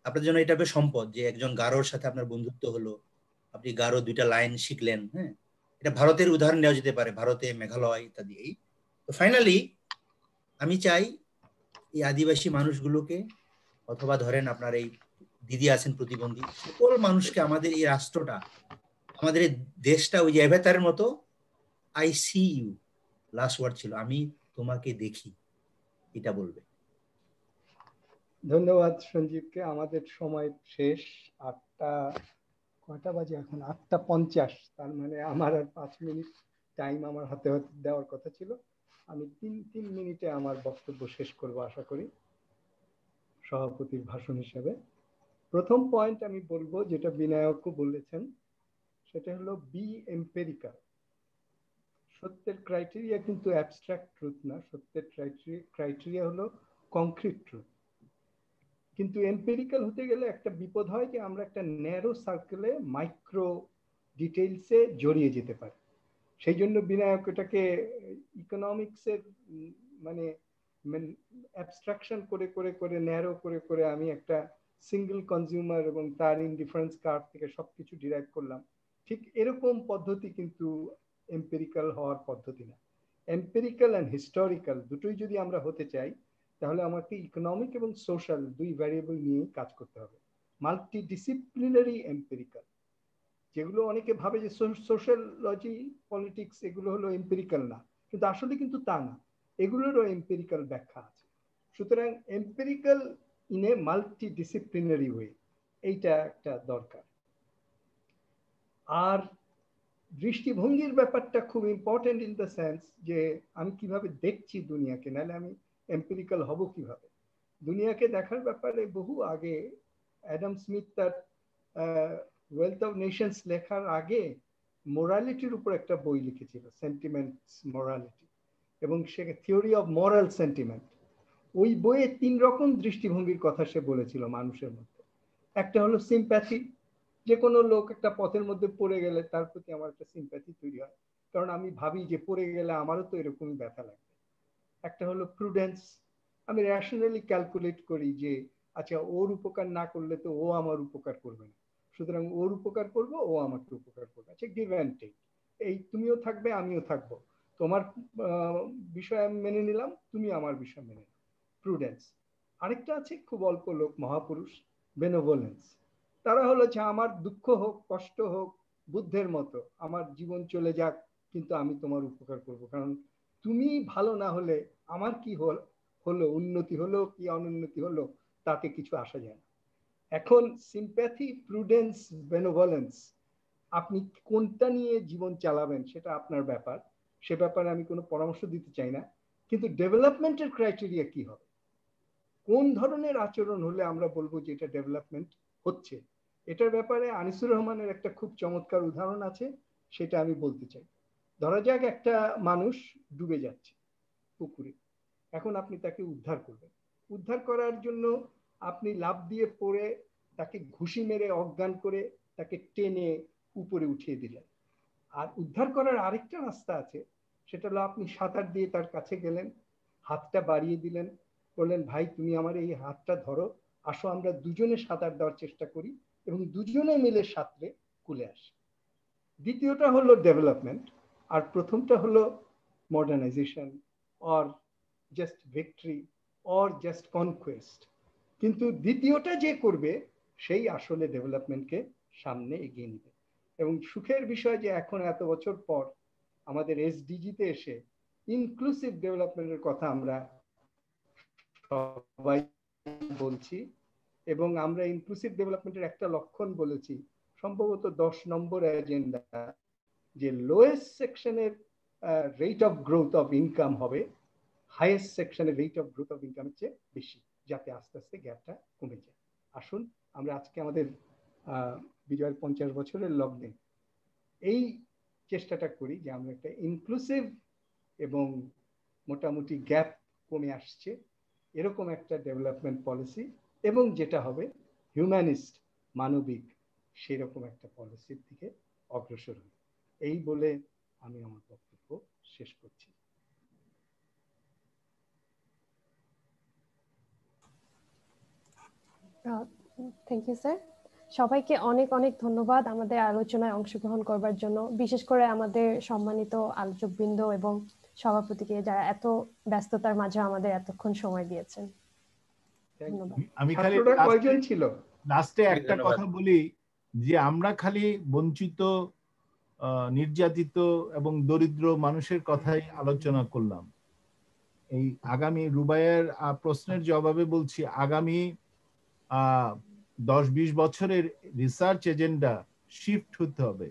আপনাদের জন্য এটা হবে সম্পদ, যে একজন গারোর সাথে আপনার বন্ধুত্ব হলো, আপনি গারো 2টা লাইন শিখলেন। হ্যাঁ, এটা ভারতের উদাহরণ নেওয়া যেতে পারে, ভারতে মেঘালয় ইত্যাদি। এই তো ফাইনালি আমি চাই এই আদিবাসী মানুষগুলোকে, অথবা ধরেন আপনার এই দিদি আছেন প্রতিবন্ধী, সকল মানুষকে, আমাদের এই রাষ্ট্রটা, আমাদের এই দেশটা ওই যে অ্যাভাতারের মতো, I see you, last word ছিল, আমি তোমাকে দেখি, এটা বলবে। ধন্যবাদ সঞ্জীবকে। আমাদের সময় শেষ। কয়টা বাজে এখন? 8:50। তার মানে আমার আর 5 মিনিট টাইম আমার হাতে দেওয়ার কথা ছিল। আমি 3 মিনিটে আমার বক্তব্য শেষ করব আশা করি, সভাপতির ভাষণ হিসেবে। প্রথম পয়েন্ট আমি বলবো, যেটা বিনায়কও বলেছেন, সেটা হলো বি এম্পেরিক্যাল। সত্যের ক্রাইটেরিয়া কিন্তু অ্যাবস্ট্রাক্ট ট্রুথ না, সত্যের ক্রাইটেরিয়া হলো কংক্রিট ট্রুথ। কিন্তু এম্পিরিক্যাল হতে গেলে একটা বিপদ হয় যে আমরা একটা ন্যারো সার্কেলে মাইক্রো ডিটেইলসে জড়িয়ে যেতে পারি। সেই জন্য বিনায়ক এটাকে ইকোনমিক্সের মানে অ্যাবস্ট্রাকশন করে করে করে ন্যারো করে করে আমি একটা সিঙ্গেল কনজিউমার এবং তার ইনডিফারেন্স কার্ভ থেকে সবকিছু ডিরাইভ করলাম। ঠিক এরকম পদ্ধতি কিন্তু এম্পিরিক্যাল হওয়ার পদ্ধতি না। এম্পিরিক্যাল অ্যান্ড হিস্টোরিক্যাল দুটোই যদি আমরা হতে চাই, তাহলে আমাকে ইকোনমিক এবং সোশ্যাল দুই ভ্যারিয়েবল নিয়ে কাজ করতে হবে। মাল্টি ডিসিপ্লিনারি এম্পিরিক্যাল, যেগুলো অনেকে ভাবে যে সোশ্যালজি পলিটিক্স এগুলো হলো এম্পিরিক্যাল না, কিন্তু আসলে কিন্তু তা না, এগুলোরও এম্পিরিক্যাল ব্যাখ্যা আছে। সুতরাং empirical in a multi disciplinary way, এইটা একটা দরকার। আর দৃষ্টিভঙ্গির ব্যাপারটা খুব ইম্পর্টেন্ট ইন দ্য সেন্স যে আমি কিভাবে দেখছি দুনিয়াকে, নাহলে আমি এম্পিরিক্যাল হব কিভাবে। দুনিয়াকে দেখার ব্যাপারে বহু আগে অ্যাডাম স্মিথ তার ওয়েলথ অফ নেশনস লেখার আগে মোরালিটির উপর একটা বই লিখেছিল, সেন্টিমেন্টস মোরালিটি, এবং সে থিওরি অফ মোরাল সেন্টিমেন্ট। ওই বইয়ে 3 রকম দৃষ্টিভঙ্গির কথা সে বলেছিল মানুষের মধ্যে। একটা হলো সিম্প্যাথি, যে কোনো লোক একটা পথের মধ্যে পড়ে গেলে তার প্রতি আমার একটা সিম্প্যাথি তৈরি হয়, কারণ আমি ভাবি যে পড়ে গেলে আমারও তো এরকমই ব্যথা লাগবে। একটা হলো প্রুডেন্স, আমি র্যাশনালি ক্যালকুলেট করি যে আচ্ছা ওর উপকার না করলে তো ও আমার উপকার করবে না, সুতরাং ওর উপকার করব, ও আমাকে উপকার করবে। আচ্ছা গিভ অ্যান্ড টেক, এই তুমিও থাকবে আমিও থাকবো, তোমার বিষয় আমি মেনে নিলাম, তুমি আমার বিষয় মেনে নিলাম, প্রুডেন্স। আরেকটা আছে খুব অল্প লোক, মহাপুরুষ, বেনোভোলেন্স। তারা হলো যে আমার দুঃখ হোক কষ্ট হোক বুদ্ধের মতো আমার জীবন চলে যাক, কিন্তু আমি তোমার উপকার করব, কারণ তুমি ভালো না হলে আমার কি হলো, উন্নতি হলো কি অনুন্নতি হলো তাতে কিছু আসা যায় না। এখন সিম্প্যাথি, প্রুডেন্স, বেনোভোলেন্স, আপনি কোনটা নিয়ে জীবন চালাবেন সেটা আপনার ব্যাপার, সে ব্যাপারে আমি কোনো পরামর্শ দিতে চাই না। কিন্তু ডেভেলপমেন্টের ক্রাইটেরিয়া কি হবে, কোন ধরনের আচরণ হলে আমরা বলবো যে এটা ডেভেলপমেন্ট হচ্ছে, এটার ব্যাপারে আনিসুর রহমানের একটা খুব চমৎকার উদাহরণ আছে, সেটা আমি বলতে চাই। ধরা যাক একটা মানুষ ডুবে যাচ্ছে পুকুরে, এখন আপনি তাকে উদ্ধার করবেন। উদ্ধার করার জন্য আপনি লাফ দিয়ে পড়ে তাকে ঘুষি মেরে অজ্ঞান করে তাকে টেনে উপরে উঠিয়ে দিলেন। আর উদ্ধার করার আরেকটা রাস্তা আছে, সেটা হলো আপনি সাঁতার দিয়ে তার কাছে গেলেন, হাতটা বাড়িয়ে দিলেন, বললেন ভাই তুমি আমার এই হাতটা ধরো, আসো আমরা দুজনে সাঁতার দেওয়ার চেষ্টা করি, এবং দুজনে মিলে সাঁতরে কুলে আসি। দ্বিতীয়টা হলো ডেভেলপমেন্ট, আর প্রথমটা হলো modernisation or just victory or just conquest. কিন্তু দ্বিতীয়টা যে করবে সেই আসলে ডেভেলপমেন্টকে সামনে এগিয়ে নিবে। এবং সুখের বিষয় যে এখন এত বছর পর আমাদের এসডিজিতে এসে ইনক্লুসিভ ডেভেলপমেন্টের কথা আমরা সবাই বলছি, এবং আমরা ইনক্লুসিভ ডেভেলপমেন্টের একটা লক্ষণ বলেছি, সম্ভবত 10 নম্বর এজেন্ডা, যে লোয়েস্ট সেকশনের rate of growth of income হবে হাইয়েস্ট সেকশনের রেট অফ গ্রোথ অফ ইনকামের চেয়ে বেশি, যাতে আস্তে আস্তে গ্যাপটা কমে যায়। আসুন আমরা আজকে আমাদের বিজয়ের 50 বছরের লগ্নে এই চেষ্টাটা করি যে আমরা একটা ইনক্লুসিভ এবং মোটামুটি গ্যাপ কমে আসছে এরকম একটা ডেভেলপমেন্ট পলিসি, এবং যেটা হবে হিউম্যানিস্ট, মানবিক, সেরকম একটা পলিসির দিকে অগ্রসর হই। এই বলে আমি আমার বক্তব্য শেষ করছি। Thank you sir. সবাইকে অনেক অনেক ধন্যবাদ আমাদের আলোচনায় অংশগ্রহণ করবার জন্য, বিশেষ করে আমাদের সম্মানিত আলোচকবৃন্দ এবং সভাপতিকে, যারা এত ব্যস্ততার মাঝে আমাদের এতক্ষণ সময় দিয়েছেন। ধন্যবাদ। আমি খালি কয়জন ছিল লাস্টে একটা কথা বলি, যে আমরা খালি বঞ্চিত, নির্যাতিত এবং দরিদ্র মানুষের কথাই আলোচনা করলাম। এই আগামী রুবাইয়ের প্রশ্নের জবাবে বলছি, আগামী 10-20 বছরের রিসার্চ এজেন্ডা শিফট হতে হবে,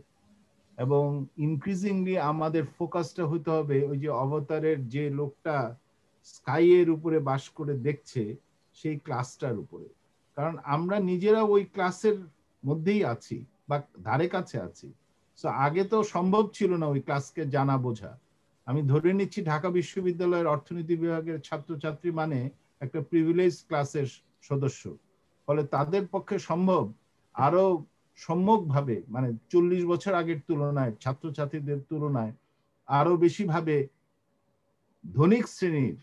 এবং ইনক্রিজিংলি আমাদের ফোকাসটা হতে হবে ওই যে অবতারের যে লোকটা স্কাইয়ের উপরে বাস করে দেখছে সেই ক্লাসটার উপরে। কারণ আমরা নিজেরা ওই ক্লাসের মধ্যেই আছি বা ধারে কাছে আছি। সো আগে তো সম্ভব ছিল না ওই ক্লাসকে জানা বোঝা। আমি ধরে নিচ্ছি ঢাকা বিশ্ববিদ্যালয়ের অর্থনীতি বিভাগের ছাত্রছাত্রী মানে একটা প্রিভিলেজ ক্লাসের সদস্য। ফলে তাদের পক্ষে সম্ভব আরো সম্যকভাবে, মানে 40 বছর আগের তুলনায়, ছাত্রছাত্রীদের তুলনায় আরো বেশি ভাবে ধনিক শ্রেণীর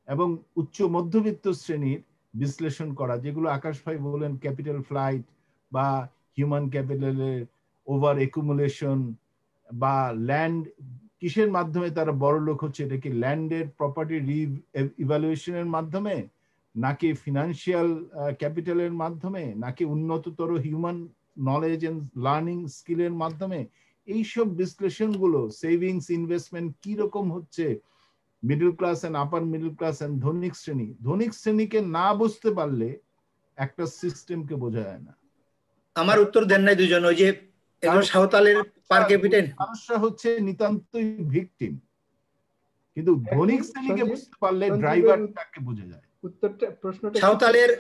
এবং উচ্চ মধ্যবিত্ত শ্রেণীর বিশ্লেষণ করা, যেগুলো আকাশ ভাই বলেন ক্যাপিটাল ফ্লাইট বা হিউম্যান ক্যাপিটালের ওভার একুমুলেশন বা ল্যান্ড, কিসের মাধ্যমে তারা বড় লোক হচ্ছে, এটা কি ল্যান্ডের প্রপার্টি ইভ্যালুয়েশনের মাধ্যমে, নাকি ফিনান্সিয়াল ক্যাপিটালের মাধ্যমে, নাকি উন্নততর হিউম্যান নলেজ এন্ড লার্নিং স্কিলের মাধ্যমে, এইসব বিশ্লেষণগুলো সেভিংস ইনভেস্টমেন্ট কি রকম হচ্ছে middle class and upper middle class and ধনিক শ্রেণীকে না বুঝতে পারলে একটা সিস্টেমকে বোঝা যায় না। আমার উত্তর দেন নাই দুজন, ওই যে একজন সাঁওতালের পার ক্যাপিটাল মানুষরা হচ্ছে নিতান্তই ভিকটিম, কিন্তু ধনিক শ্রেণীকে বুঝতে পারলে ড্রাইভারটাকে বোঝা যায়। উত্তরটা প্রশ্নটা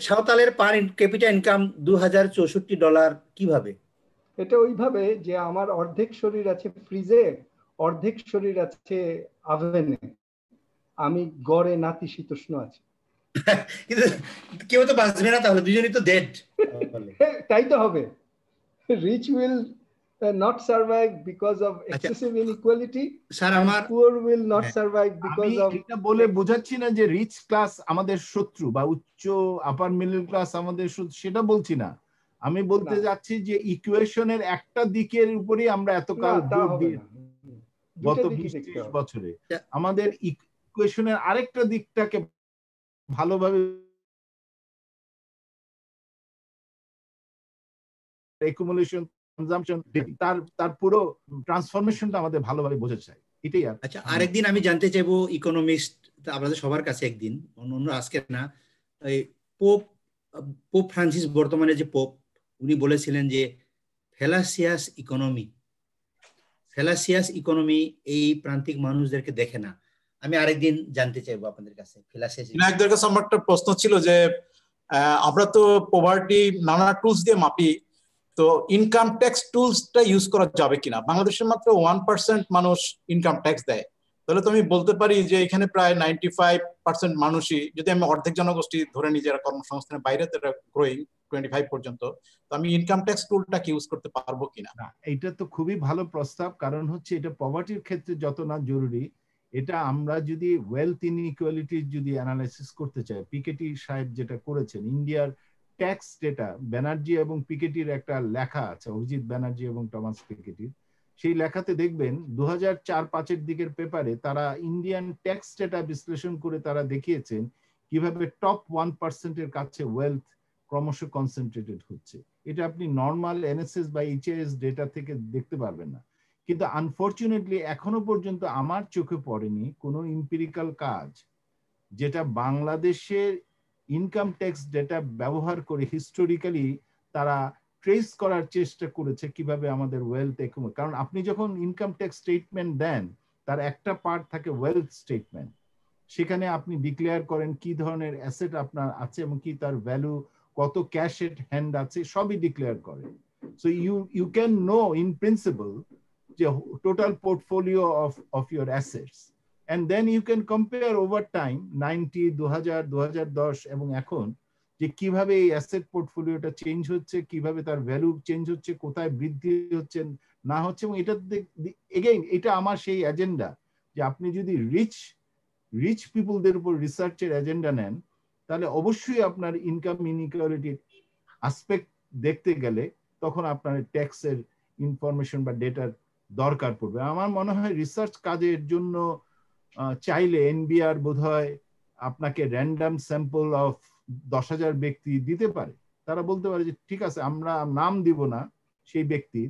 সাঁওতালের পার ক্যাপিটা ইনকাম $2064 কিভাবে? এটা ওইভাবে যে আমার অর্ধেক শরীর আছে ফ্রিজে, অর্ধেক শরীর আছে আভেনে, আমি গড়ে নাতিশীতোষ্ণ আছি। কিন্তু কেউ তো বাঁচবে না, তাহলে দুজনই তো ডেড। তাই তো হবে। Rich will not survive because of excessive inequality. Sir আমার poor will not survive because of এটা বলে বোঝাচ্ছি না যে রিচ ক্লাস আমাদের শত্রু বা উচ্চ আপার মিডল ক্লাস আমাদের শত্রু, সেটা বলছি না। আমি বলতে যাচ্ছি যে ইকুয়েশনের একটা দিকের উপরই আমরা এতকাল জোর দিয়ে গত 20-30 বছরে আমাদের ইকুয়েশনের আরেকটা দিকটাকে ভালোভাবে একুমুলেশন, কনজাম্পশন, তার পুরো ট্রান্সফরমেশনটা আমাদের ভালোভাবে বোঝা চাই, এটাই। আচ্ছা, আরেকদিন আমি জানতে চাইবো ইকোনমিস্ট আপনাদের সবার কাছে, একদিন অন্য আজকে না, পোপ ফ্রান্সিস, বর্তমানে যে পোপ, উনি বলেছিলেন যে ফেলাসিয়াস ইকোনমি এই প্রান্তিক মানুষদেরকে দেখে না। আমি আরেকদিন জানতে চাইবো আপনাদের কাছে ফেলাসিয়াস। বিনায়কদের কাছে আমার একটা প্রশ্ন ছিল যে আমরা তো পভার্টি নানা টুলস দিয়ে মাপি, তো ইনকাম ট্যাক্স টুলসটা ইউজ করা যাবে কিনা? বাংলাদেশের মাত্র 1% মানুষ ইনকাম ট্যাক্স দেয়, তাহলে তো আমি বলতে পারি যে এখানে প্রায় 95% মানুষই, যদি আমি অর্ধেক জনগোষ্ঠী ধরে নিই যারা কর্মসংস্থানের বাইরে, তারা গ্রোয়িং 25 পর্যন্ত, তো আমি ইনকাম ট্যাক্স টুলটাকে ইউজ করতে পারবো কিনা? এটা তো খুবই ভালো প্রস্তাব, কারণ হচ্ছে এটা পভার্টির ক্ষেত্রে যত না জরুরি, এটা আমরা যদি ওয়েলথ ইনইকুয়ালিটি যদি অ্যানালাইসিস করতে চাই, পিকেটি সাহেব যেটা করেছেন, ইন্ডিয়ার ট্যাক্স ডেটা, ব্যানার্জি এবং পিকেটির একটা লেখা আছে, অভিজিৎ ব্যানার্জি এবং টমাস পিকেটির, সেই লেখাতে দেখবেন 2004-05 দিকের পেপারে তারা ইন্ডিয়ান ট্যাক্স ডেটা বিশ্লেষণ করে তারা দেখিয়েছেন কিভাবে টপ 1% এর কাছে ওয়েলথ ক্রমশ কনসেন্ট্রেটেড হচ্ছে। এটা আপনি নর্মাল এনএসএস বা এইচএস ডেটা থেকে দেখতে পারবেন না। কিন্তু আনফরচুনেটলি এখনো পর্যন্ত আমার চোখে পড়েনি কোনো এমপিরিক্যাল কাজ যেটা বাংলাদেশের ইনকাম ট্যাক্স ডেটা ব্যবহার করে হিস্টোরিক্যালি তারা ট্রেস করার চেষ্টা করেছে কিভাবে আমাদের ওয়েলথ, কারণ আপনি যখন ইনকাম ট্যাক্স স্টেটমেন্ট দেন তার একটা পার্ট থাকে ওয়েলথ স্টেটমেন্ট, সেখানে আপনি ডিক্লেয়ার করেন কি ধরনের অ্যাসেট আপনার আছে এবং কি তার ভ্যালু, কত ক্যাশ এট হ্যান্ড আছে, সবই ডিক্লেয়ার করে। So you can know in principle যে total portfolio of your assets, and then you can compare over time 90, 2000, 2010 এবং এখন যে কিভাবে এই অ্যাসেট পোর্টফোলিওটা চেঞ্জ হচ্ছে, কিভাবে তার ভ্যালু চেঞ্জ হচ্ছে, কোথায় বৃদ্ধি হচ্ছে না হচ্ছে। এবং এটা এগেইন এটা আমার সেই এজেন্ডা যে আপনি যদি রিচ পিপলদের উপর রিসার্চের এজেন্ডা নেন, তাহলে অবশ্যই আপনার ইনকাম ইনইকুয়ালিটির অ্যাসপেক্ট দেখতে গেলে তখন আপনার ট্যাক্সের ইনফরমেশন বা ডেটার দরকার পড়বে। আমার মনে হয় রিসার্চ কাজের জন্য চাইলে এনবিআর বোধহয় আপনাকে র্যান্ডম স্যাম্পল অফ 10,000 ব্যক্তি দিতে পারে। তারা বলতে পারে যে ঠিক আছে, আমরা নাম দিব না সেই ব্যক্তির,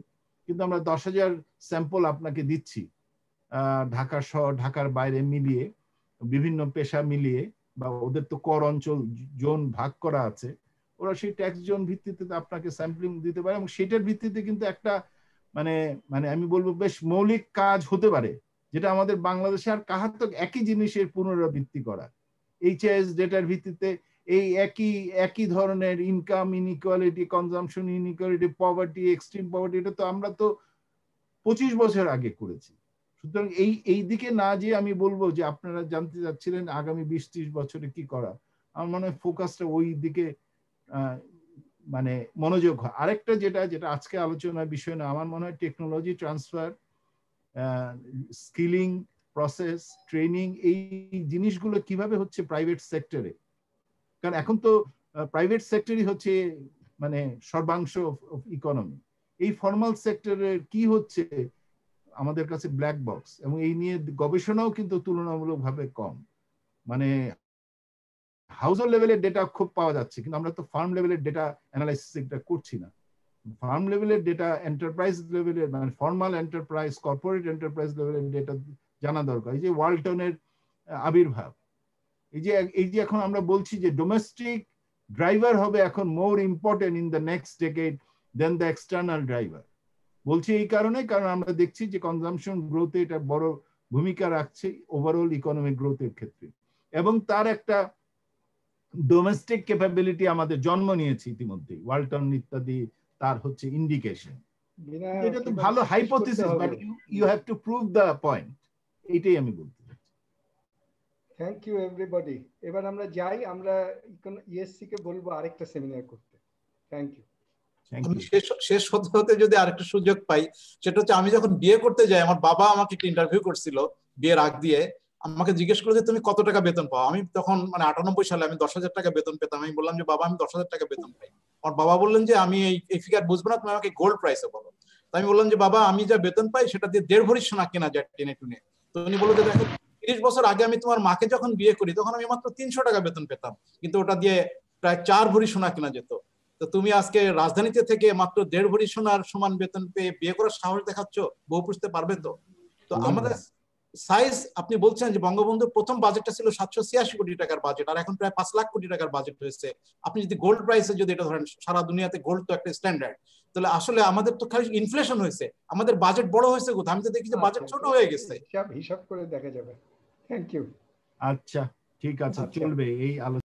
কিন্তু আমরা 10,000 স্যাম্পল আপনাকে দিচ্ছি, ঢাকা শহর, ঢাকার বাইরে মিলিয়ে, বিভিন্ন পেশা মিলিয়ে, বা ওদের তো কর অঞ্চল জোন ভাগ করা আছে, ওরা সেই ট্যাক্স জোন ভিত্তিতে আপনাকে স্যাম্পলিং দিতে পারে। এবং সেটার ভিত্তিতে কিন্তু একটা মানে আমি বলবো বেশ মৌলিক কাজ হতে পারে, যেটা আমাদের বাংলাদেশে আর কাহাত্মক একই জিনিসের পুনরাবৃত্তি করা, এইচএস ডেটার ভিত্তিতে এই একই ধরনের income inequality, consumption inequality, poverty, extreme poverty, এটা তো আমরা তো 25 বছর আগে করেছি। সুতরাং এই দিকে না যে আমি বলবো যে আপনারা জানতে চাচ্ছিলেন আগামী 20-30 বছরে কি করা, আমার মনে হয় ফোকাসটা ওই দিকে মানে মনোযোগ হয়। আরেকটা যেটা আজকে আলোচনার বিষয় না, আমার মনে হয় technology transfer, skilling process, training, এই জিনিসগুলো কিভাবে হচ্ছে প্রাইভেট সেক্টরে। কারণ এখন তো প্রাইভেট সেক্টরই হচ্ছে মানে সর্বাংশ অফ ইকোনমি। এই ফর্মাল সেক্টরের কি হচ্ছে আমাদের কাছে ব্ল্যাক বক্স, এবং এই নিয়ে গবেষণাও কিন্তু তুলনামূলকভাবে কম। মানে হাউসহোল্ড লেভেলের ডেটা খুব পাওয়া যাচ্ছে, কিন্তু আমরা তো ফার্ম লেভেলের ডেটা অ্যানালাইসিস এটা করছি না। ফার্ম লেভেলের ডেটা, এন্টারপ্রাইজ লেভেলের, মানে ফর্মাল এন্টারপ্রাইজ, কর্পোরেট এন্টারপ্রাইজ লেভেলের ডেটা জানা দরকার। এই যে ওয়ালটনের আবির্ভাব, এই যে এখন আমরা বলছি যে ডোমেস্টিক ড্রাইভার হবে এখন more important in the next decade than the external driver. বলছি এই কারণে, কারণ আমরা দেখছি যে কনজাম্পশন গ্রোথে এটা বড় ভূমিকা রাখছে ওভারঅল ইকোনমিক গ্রোথের ক্ষেত্রে, এবং তার একটা ডোমেস্টিক ক্যাপাবিলিটি আমাদের জন্ম নিয়েছে ইতিমধ্যে। ওয়ালটন ইত্যাদি তার হচ্ছে ইন্ডিকেশন। এটা তো ভালো hypothesis, but you have to prove the point. এটাই আমি বলতে চাচ্ছি। Thank you everybody. এবার আমরা যাই, আমরা ইএসসি কে বলবো আরেকটা সেমিনার করতে। Thank you. আমি শেষ হতে হতে যদি আরেকটা সুযোগ পাই, সেটা হচ্ছে আমি যখন বিয়ে করতে যাই, আমার বাবা আমাকে একটা ইন্টারভিউ করছিল বিয়ের আগ দিয়ে, আমাকে জিজ্ঞেস করলো যে তুমি কত টাকা বেতন পাও। আমি তখন মানে 98 সালে আমি 10,000 টাকা বেতন পেতাম। আমি বললাম যে বাবা আমি 10,000 টাকা বেতন পাই। আমার বাবা বললেন যে আমি এই ফিগার বুঝবো না, তুমি আমাকে গোল্ড প্রাইসে বলো। তো আমি বললাম যে বাবা আমি যা বেতন পাই সেটা দিয়ে 1.5 ভরি সোনা কেনা যায় টেনে টুনে। তো উনি বললো যে দেখো 30 বছর আগে আমি তোমার মাকে যখন বিয়ে করি তখন আমি মাত্র 300 টাকা বেতন পেতাম, কিন্তু ওটা দিয়ে প্রায় 4 ভরি সোনা কেনা যেত। তো তুমি আজকে রাজধানীতে থেকে মাত্র 1.5 ভরি সোনার সমান বেতন পেয়ে বিয়ে করার সাহস দেখাচ্ছ, বউ পুষতে পারবে তো? তো আমাদের সাইজ, আপনি বলছেন যে বঙ্গবন্ধুর প্রথম বাজেটটা ছিল 786 কোটি টাকার বাজেট, আর এখন প্রায় 5 লাখ কোটি টাকার বাজেট হয়েছে। আপনি যদি গোল্ড প্রাইসে যদি এটা ধরেন, সারা দুনিয়াতে গোল্ড তো একটা স্ট্যান্ডার্ড, তাহলে আসলে আমাদের তো খালি ইনফ্লেশন হয়েছে, আমাদের বাজেট বড় হয়েছে কোথায়? আমি তো দেখি যে বাজেট ছোট হয়ে গেছে। হিসাব করে দেখা যাবে। Thank you. আচ্ছা ঠিক আছে, চলবে এই আলোচনা।